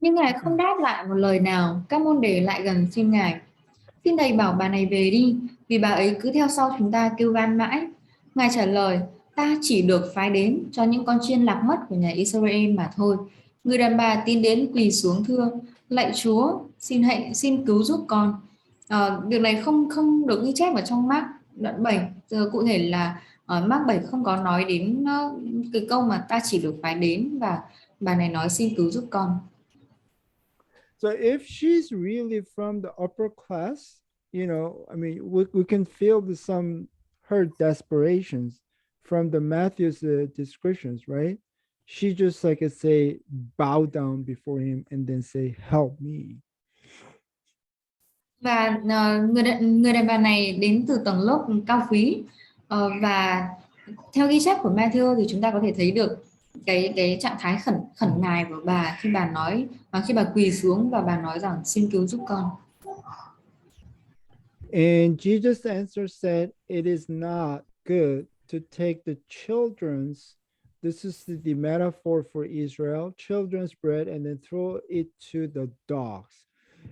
Nhưng Ngài không đáp lại một lời nào. Các môn đệ lại gần xin Ngài: xin Thầy bảo bà này về đi, vì bà ấy cứ theo sau chúng ta kêu van mãi. Ngài trả lời: ta chỉ được phái đến cho những con chiên lạc mất của nhà Israel mà thôi. Người đàn bà tiến đến quỳ xuống thưa: lạy Chúa, xin cứu giúp con. Việc này không không được ghi chép ở trong Mác đoạn 7. Giờ cụ thể là ở Mác 7 không có nói đến cái câu mà ta chỉ được phái đến, và bà này nói xin cứu giúp con. So if she's really from the upper class, you know, I mean, we can feel her desperations from the Matthew's descriptions, right? She just like I say, bow down before him and then say, "Help me." Và người đàn bà này đến từ tầng lớp cao quý. Và theo ghi chép của Matthew thì chúng ta có thể thấy được cái trạng thái khẩn khẩn nài của bà khi bà nói, khi bà quỳ xuống và bà nói rằng xin cứu giúp con. And Jesus' answer said, "It is not good to take the children's," this is the metaphor for Israel, "children's bread and then throw it to the dogs."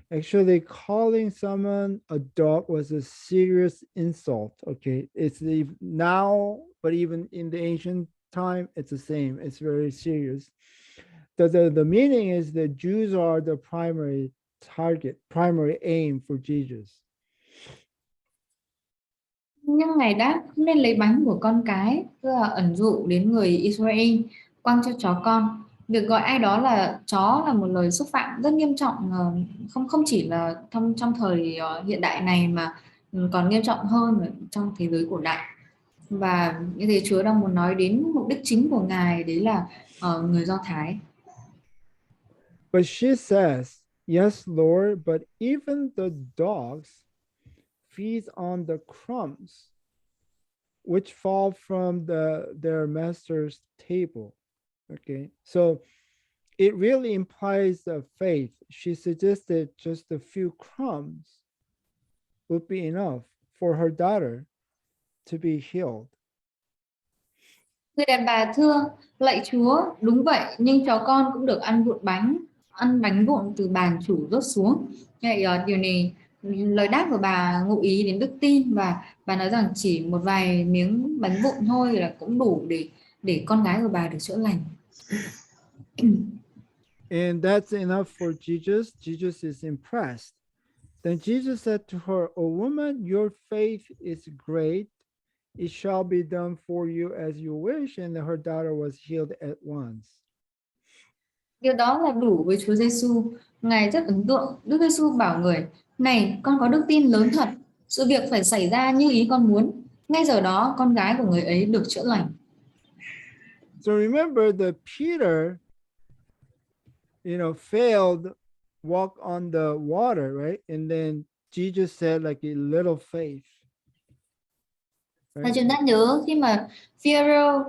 Actually, calling someone a dog was a serious insult. Okay, it's now, but even in the ancient time, it's the same. It's very serious. The meaning is that Jews are the primary target, primary aim for Jesus. Nhưng Ngài đáp: không nên lấy bánh của con cái, tức là ẩn dụ đến người Israel, quăng cho chó con. Việc gọi ai đó là chó là một lời xúc phạm rất nghiêm trọng, không không chỉ là trong thời hiện đại này mà còn nghiêm trọng hơn ở trong thế giới cổ đại. Và như thế Chúa đang muốn nói đến mục đích chính của Ngài, đấy là người Do Thái. But she says, "Yes, Lord, but even the dogs feed on the crumbs which fall from their master's table." Okay, so it really implies the faith. She suggested just a few crumbs would be enough for her daughter to be healed. Người đàn bà thưa: lạy Chúa, đúng vậy, nhưng chó con cũng được ăn bánh vụn từ bàn chủ rớt xuống. Vậy điều này, lời đáp của bà ngụ ý đến đức tin, và bà nói rằng chỉ một vài miếng bánh vụn thôi là cũng đủ để con gái của bà được chữa lành. And that's enough for Jesus. Jesus is impressed. Then Jesus said to her, "O woman, your faith is great. It shall be done for you as you wish." And her daughter was healed at once. Điều đó là đủ với Chúa Giêsu. Ngài rất ấn tượng. Đức Giêsu bảo người: này, con có đức tin lớn thật. Sự việc phải xảy ra như ý con muốn. Ngay giờ đó, con gái của người ấy được chữa lành. So remember that Peter, failed walk on the water, right? And then Jesus said like a little faith. Và Right? chúng ta nhớ khi mà Phêrô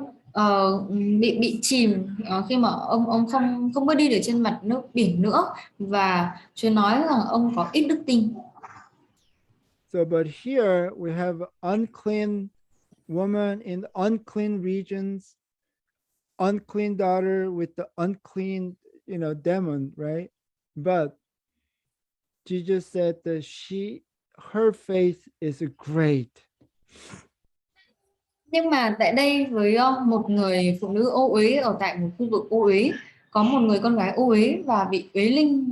bị chìm, khi mà ông không bước đi được trên mặt nước biển nữa, và Chúa nói rằng ông có ít đức tin. So, but here we have unclean woman in unclean regions, unclean daughter with the unclean, demon, right? But Jesus said that her faith is great. Nhưng mà tại đây với một người phụ nữ ô uế ở tại một khu vực ô uế, có một người con gái ô uế và bị uế linh,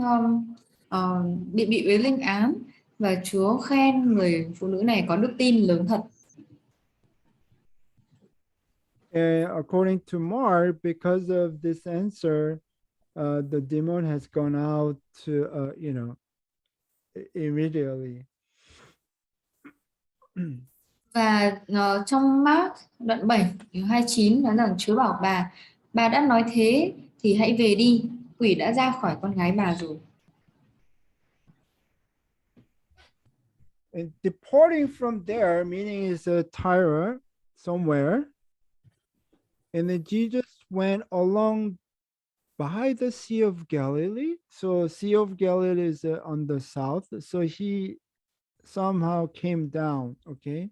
bị uế linh ám, và Chúa khen người phụ nữ này có đức tin lớn thật. And according to Mark, because of this answer, the demon has gone out to, immediately. Và trong Mác đoạn 7 điều 29 nói rằng Chúa bảo bà đã nói thế thì hãy về đi, quỷ đã ra khỏi con gái bà rồi. And departing from there, meaning is a Tyre somewhere. And then Jesus went along by the Sea of Galilee. So Sea of Galilee is on the south. So he somehow came down, okay?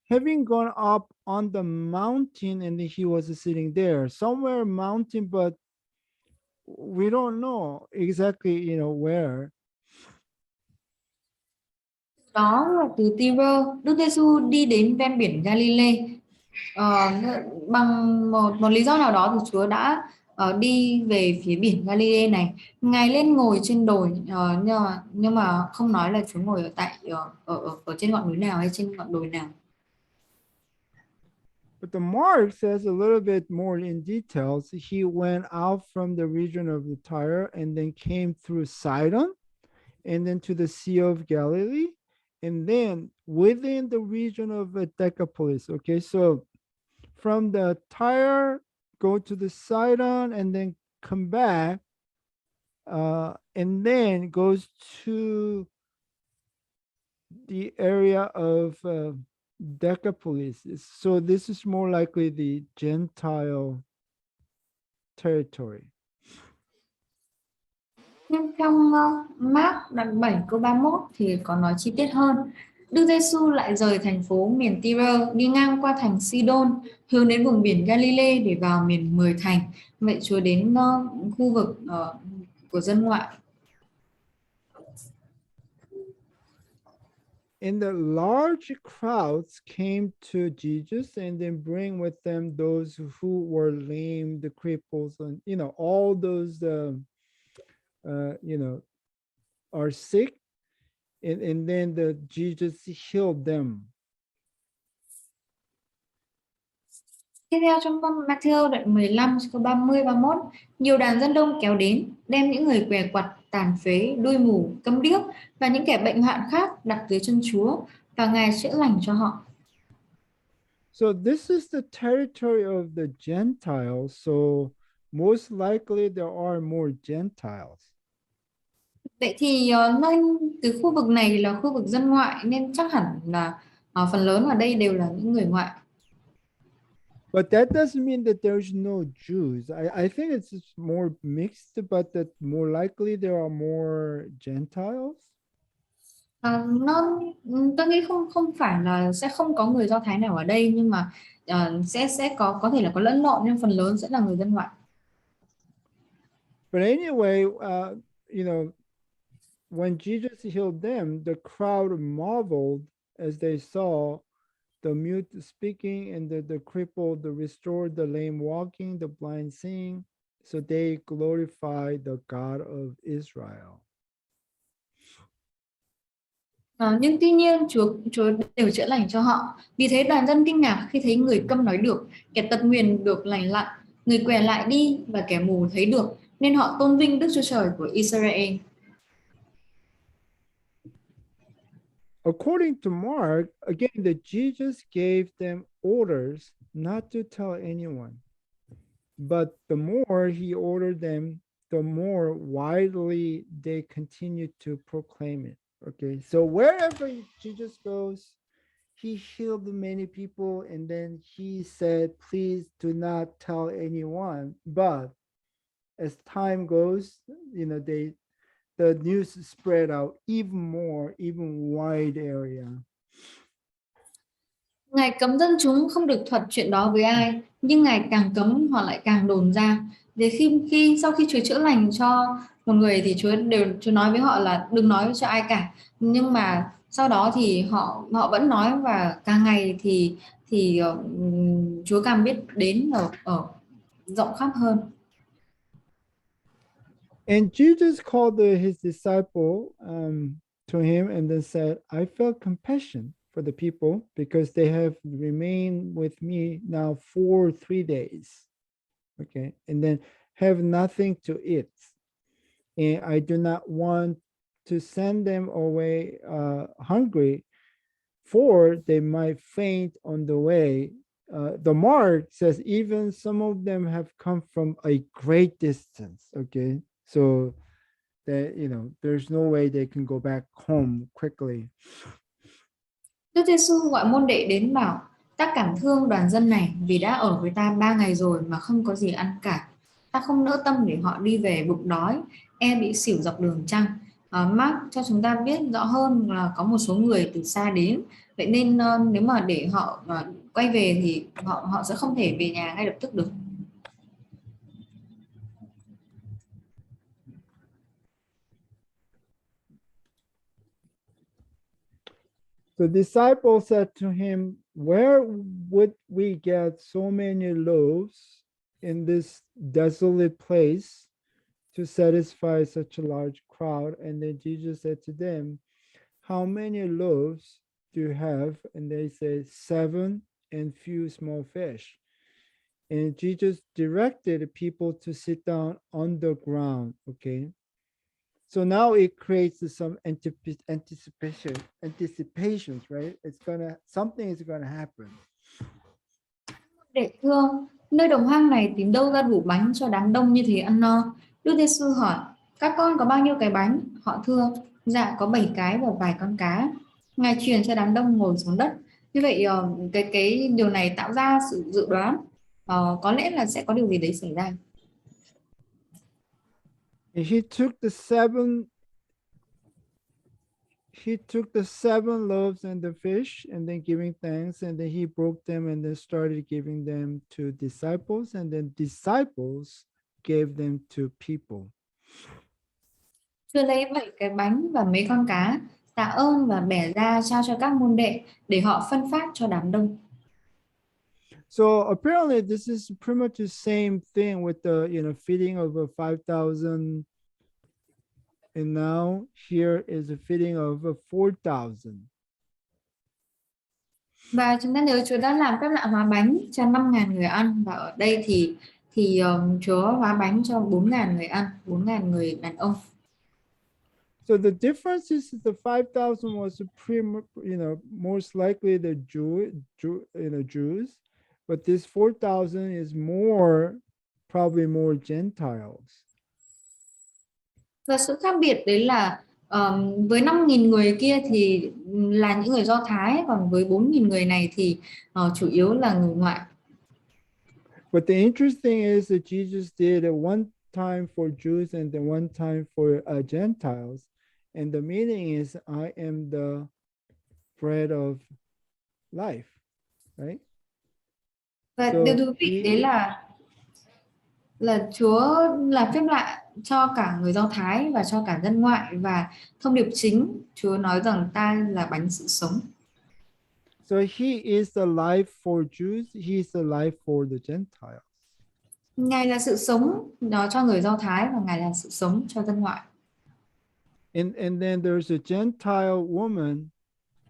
Having gone up on the mountain, and he was sitting there, somewhere mountain, but we don't know exactly, where. Đó là từ Tyre, Đức Giêsu đi đến ven biển Galilee. Bằng một lý do nào đó thì Chúa đã đi về phía biển Galilee này. Ngài lên ngồi trên đồi, nhưng mà không nói là Chúa ngồi ở ở trên ngọn núi nào hay trên ngọn đồi nào. But the Mark says a little bit more in details. He went out from the region of the Tyre and then came through Sidon and then to the Sea of Galilee and then within the region of Decapolis. Okay, so from the Tyre, go to the Sidon and then come back and then goes to the area of Decapolis. So this is more likely the Gentile territory. Nhưng trong Mark đoạn 7 câu 31 thì có nói chi tiết hơn. Đức Giêsu lại rời thành phố miền Tyre, đi ngang qua thành Sidon, hướng đến vùng biển Galilee để vào miền Mười Thành. Vậy Chúa đến khu vực của dân ngoại. And the large crowds came to Jesus and then bring with them those who were lame, the cripples, and all those are sick, and then Jesus healed them. Tiếp theo trong Matthew đoạn 15 câu 30 31, nhiều đàn dân đông kéo đến, đem những người què quặt, tàn phế, đuôi mù, câm điếc và những kẻ bệnh hoạn khác đặt dưới chân Chúa, và Ngài chữa lành cho họ. So this is the territory of the Gentiles. So most likely there are more Gentiles. Vậy thì nơi cái khu vực này là khu vực dân ngoại nên chắc hẳn là phần lớn ở đây đều là những người ngoại. But that doesn't mean that there's no Jews. I think it's just more mixed, but that more likely there are more Gentiles. Tôi nghĩ không phải là sẽ không có người Do Thái nào ở đây, nhưng mà sẽ có thể là có lẫn lộn, nhưng phần lớn sẽ là người dân ngoại. But anyway, when Jesus healed them, the crowd marveled as they saw the mute speaking and the crippled, the restored, the lame walking, the blind seeing. So they glorified the God of Israel. Nhưng tuy nhiên Chúa đều chữa lành cho họ. Vì thế đoàn dân kinh ngạc khi thấy người câm nói được, kẻ tật nguyền được lành lặn, người què lại đi và kẻ mù thấy được, nên họ tôn vinh Đức Chúa Trời của Israel. According to Mark, again, that Jesus gave them orders not to tell anyone. But the more he ordered them, the more widely they continued to proclaim it. Okay, so wherever Jesus goes, he healed many people, and then he said, please do not tell anyone. But as time goes, the news spread out even more, even wide area. Ngài cấm dân chúng không được thuật chuyện đó với ai, nhưng Ngài càng cấm họ lại càng đồn ra. Để sau khi Chúa chữa lành cho một người thì Chúa nói với họ là đừng nói cho ai cả. Nhưng mà sau đó thì họ vẫn nói, và càng ngày thì Chúa càng biết đến ở rộng khắp hơn. And Jesus called his disciple to him and then said, I felt compassion for the people because they have remained with me now for 3 days. Okay. And then have nothing to eat. And I do not want to send them away hungry, for they might faint on the way. The Mark says even some of them have come from a great distance. Okay. So that, there's no way they can go back home quickly. Đức Giêsu gọi môn đệ đến bảo: ta cảm thương đoàn dân này vì đã ở với ta 3 ngày rồi mà không có gì ăn cả. Ta không nỡ tâm để họ đi về bụng đói, bị xỉu dọc đường chăng? Mark cho chúng ta biết rõ hơn là có một số người từ xa đến, vậy nên nếu mà để họ quay về thì họ sẽ không thể về nhà ngay lập tức được. The disciples said to him, where would we get so many loaves in this desolate place to satisfy such a large crowd. And then Jesus said to them, how many loaves do you have? And they said, 7 and few small fish. And Jesus directed people to sit down on the ground. Okay. So now it creates some anticipations, right? Something is gonna happen. Đệ thưa, nơi đồng hoang này tìm đâu ra đủ bánh cho đám đông như thế ăn no? Đức Giêsu hỏi, các con có bao nhiêu cái bánh? Họ thưa, dạ có 7 cái và vài con cá. Ngài truyền cho đám đông ngồi xuống đất. Như vậy cái điều này tạo ra sự dự đoán, có lẽ là sẽ có điều gì đấy xảy ra. And he took the 7 loaves and the fish, and then giving thanks, and then he broke them and then started giving them to disciples, and then disciples gave them to people. Chúa lấy 7 cái bánh và mấy con cá, tạ ơn và bẻ ra trao cho các môn đệ để họ phân phát cho đám đông. So apparently this is pretty much the same thing with the feeding of 5,000, and now here is a feeding of 4,000. Và chúng ta nhớ Chúa đã làm phép lạ hóa bánh cho 5.000 người ăn, và ở đây thì Chúa hóa bánh cho 4.000 người ăn, 4.000 người đàn ông. So the difference is the 5,000 was most likely the Jews, but this 4,000 is probably more Gentiles. Và sự khác biệt đấy là với 5.000 người kia thì là những người Do Thái, còn với 4.000 người này thì chủ yếu là người ngoại. But the interesting is that Jesus did it one time for Jews and then one time for Gentiles. And the meaning is, I am the bread of life, right? Và So điều thú vị đấy là Chúa làm phép lạ cho cả người Do Thái và cho cả dân ngoại, và thông điệp chính Chúa nói rằng ta là bánh sự sống. So he is the life for Jews, he is the life for the Gentiles. Ngài là sự sống đó cho người Do Thái và Ngài là sự sống cho dân ngoại. And then there's a Gentile woman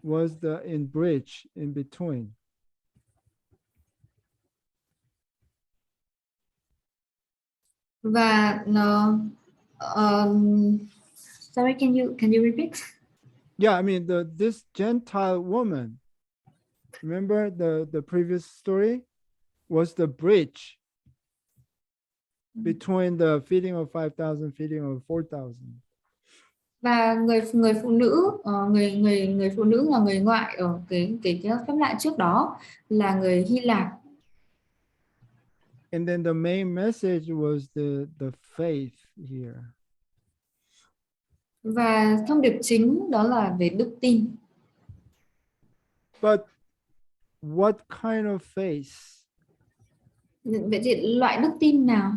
was the bridge in between. Và sorry, can you repeat? Yeah, I mean this Gentile woman, remember the previous story, was the bridge between the feeding of 5,000, feeding of 4,000. Và người phụ nữ người phụ nữ là người ngoại ở cái phép lạ trước đó là người Hy Lạp. And then the main message was the faith here. Và thông điệp chính đó là về đức tin. But what kind of faith? Vậy thì loại đức tin nào?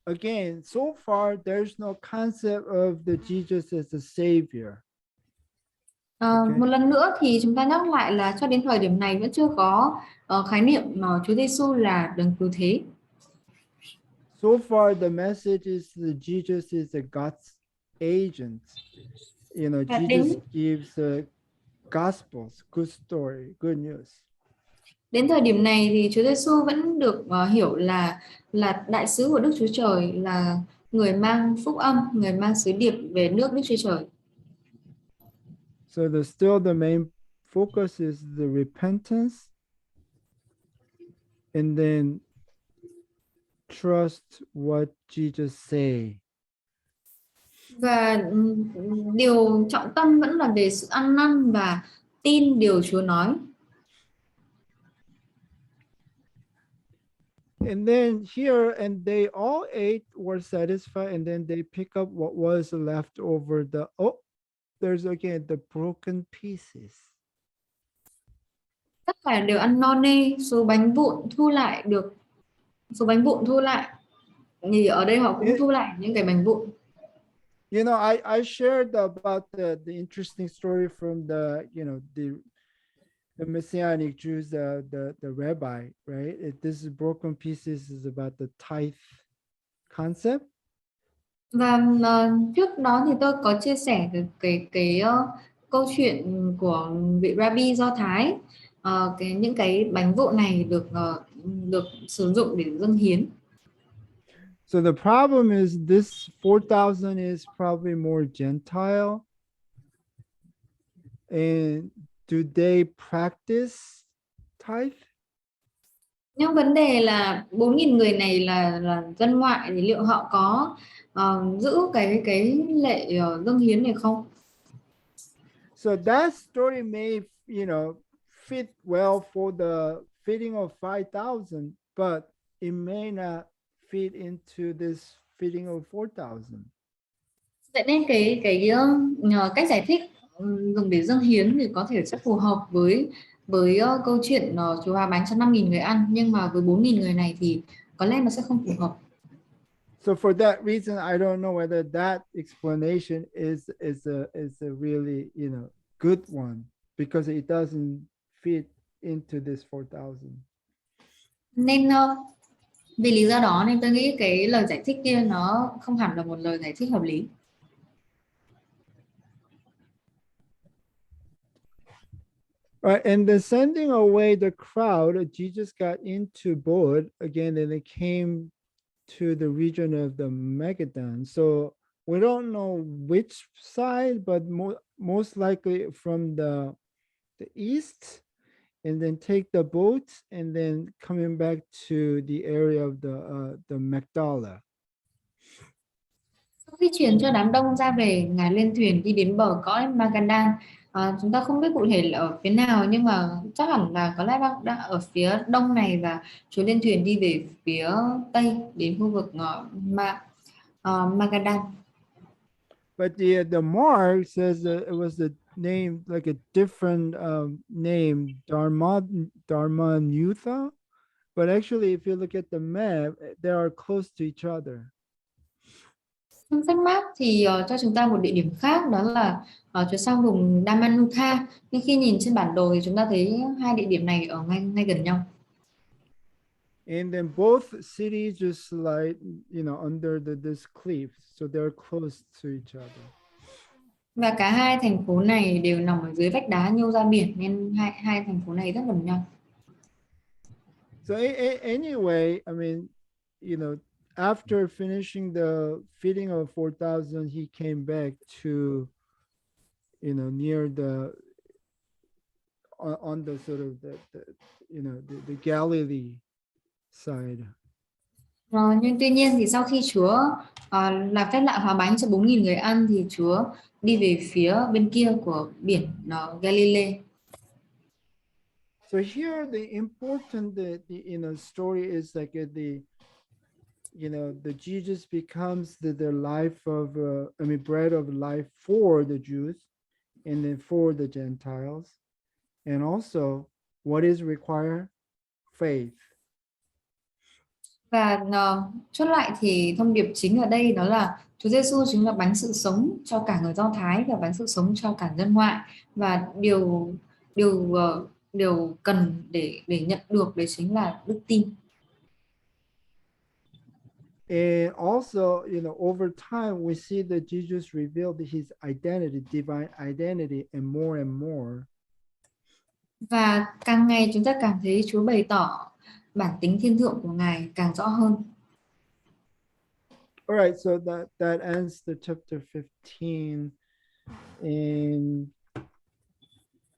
Again, so far there's no concept of the Jesus as a savior. Okay. Một lần nữa thì chúng ta nhắc lại là cho đến thời điểm này vẫn chưa có khái niệm Chúa Giêsu là đấng cứu thế. So far the message is that Jesus is a God's agent. Jesus gives gospels, good story, good news. Đến thời điểm này thì Chúa Giêsu vẫn được hiểu là đại sứ của Đức Chúa Trời, là người mang phúc âm, người mang sứ điệp về nước Đức Chúa Trời. So still the main focus is the repentance, and then trust what Jesus say. Và điều trọng tâm vẫn là về sự ăn năn và tin điều Chúa nói. And then here, and they all ate, were satisfied, and then they pick up what was left over. There's again the broken pieces. Tất cả đều ăn no nê, số bánh vụn thu lại. Thì ở đây họ cũng thu lại những cái bánh vụn. I shared about the interesting story from the the Messianic Jews, the rabbi, right? This is broken pieces is about the tithe concept. Và trước đó thì tôi có chia sẻ câu chuyện của vị Rabbi Do Thái. Những cái bánh vụn này được sử dụng để dâng hiến. So the problem is this 4,000 is probably more Gentile. And do they practice tithe? Nhưng vấn đề là 4.000 người này là dân ngoại, thì liệu họ có giữ cái lệ dâng hiến này không? So that story may, fit well for the feeding of 5,000, but it may not fit into this feeding of 4,000. Vậy nên cách giải thích dùng để dâng hiến thì có thể sẽ phù hợp với câu chuyện Chúa hóa bánh cho 5.000 người ăn, nhưng mà với 4.000 người này thì có lẽ nó sẽ không phù hợp. So for that reason, I don't know whether that explanation is a really good one, because it doesn't fit into this 4,000. Nên vì lý do đó nên tôi nghĩ cái lời giải thích kia nó không hẳn là một lời giải thích hợp lý. Right, and then sending away the crowd, Jesus got into boat again, and it came to the region of the Magadan. So we don't know which side, but most likely from the east, and then take the boat, and then coming back to the area of the Magdala. Sau khi truyền cho đám đông ra về, Ngài lên thuyền đi đến bờ cõi Magadan. Chúng ta không biết cụ thể là ở phía nào, nhưng mà chắc hẳn là có lẽ đang ở phía đông này, và Chúa lên thuyền đi về phía tây đến khu vực Magadan. But the Mark says that it was a name, like a different name, Dharmanyutha. But actually, if you look at the map, they are close to each other. Trong sách map thì cho chúng ta một địa điểm khác, đó là Chúa sang vùng Damanutha. Nhưng khi nhìn trên bản đồ thì chúng ta thấy hai địa điểm này ở ngay gần nhau. And then both cities just like, under this cliff, so they're close to each other. Và cả hai thành phố này đều nằm ở dưới vách đá nhô ra biển, nên hai thành phố này rất gần nhau. So anyway, I mean, after finishing the feeding of 4,000, he came back to, near the on the sort of the Galilee side. Nhưng tuy nhiên thì sau khi Chúa làm phép lạ hóa bánh cho 4.000 người ăn, thì Chúa đi về phía bên kia của biển Galilee. So here the important story is like the Jesus becomes the life of bread of life for the Jews, and then for the Gentiles, and also what is required? Faith. Và chốt lại thì thông điệp chính ở đây đó là Chúa Giêsu chính là bánh sự sống cho cả người Do Thái và bánh sự sống cho cả dân ngoại, và điều cần để nhận được đấy chính là đức tin. And also, over time, we see that Jesus revealed his identity, divine identity, and more. Và càng ngày chúng ta càng thấy Chúa bày tỏ bản tính thiên thượng của Ngài càng rõ hơn. All right, so that ends the chapter 15, and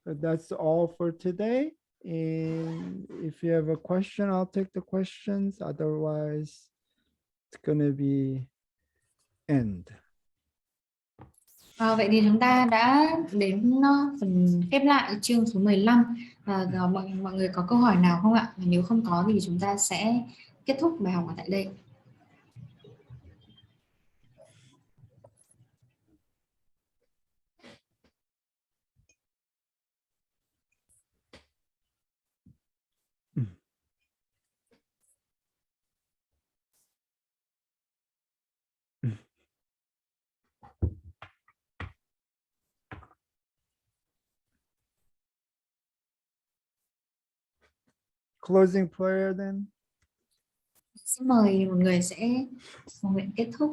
that's all for today. And if you have a question, I'll take the questions. Otherwise, it's gonna be end. Vậy thì chúng ta đã đến phần khép lại chương số 15. Mọi người có câu hỏi nào không ạ? Nếu không có thì chúng ta sẽ kết thúc bài học ở tại đây. closing prayer then. Xin mời một người sẽ cầu nguyện kết thúc.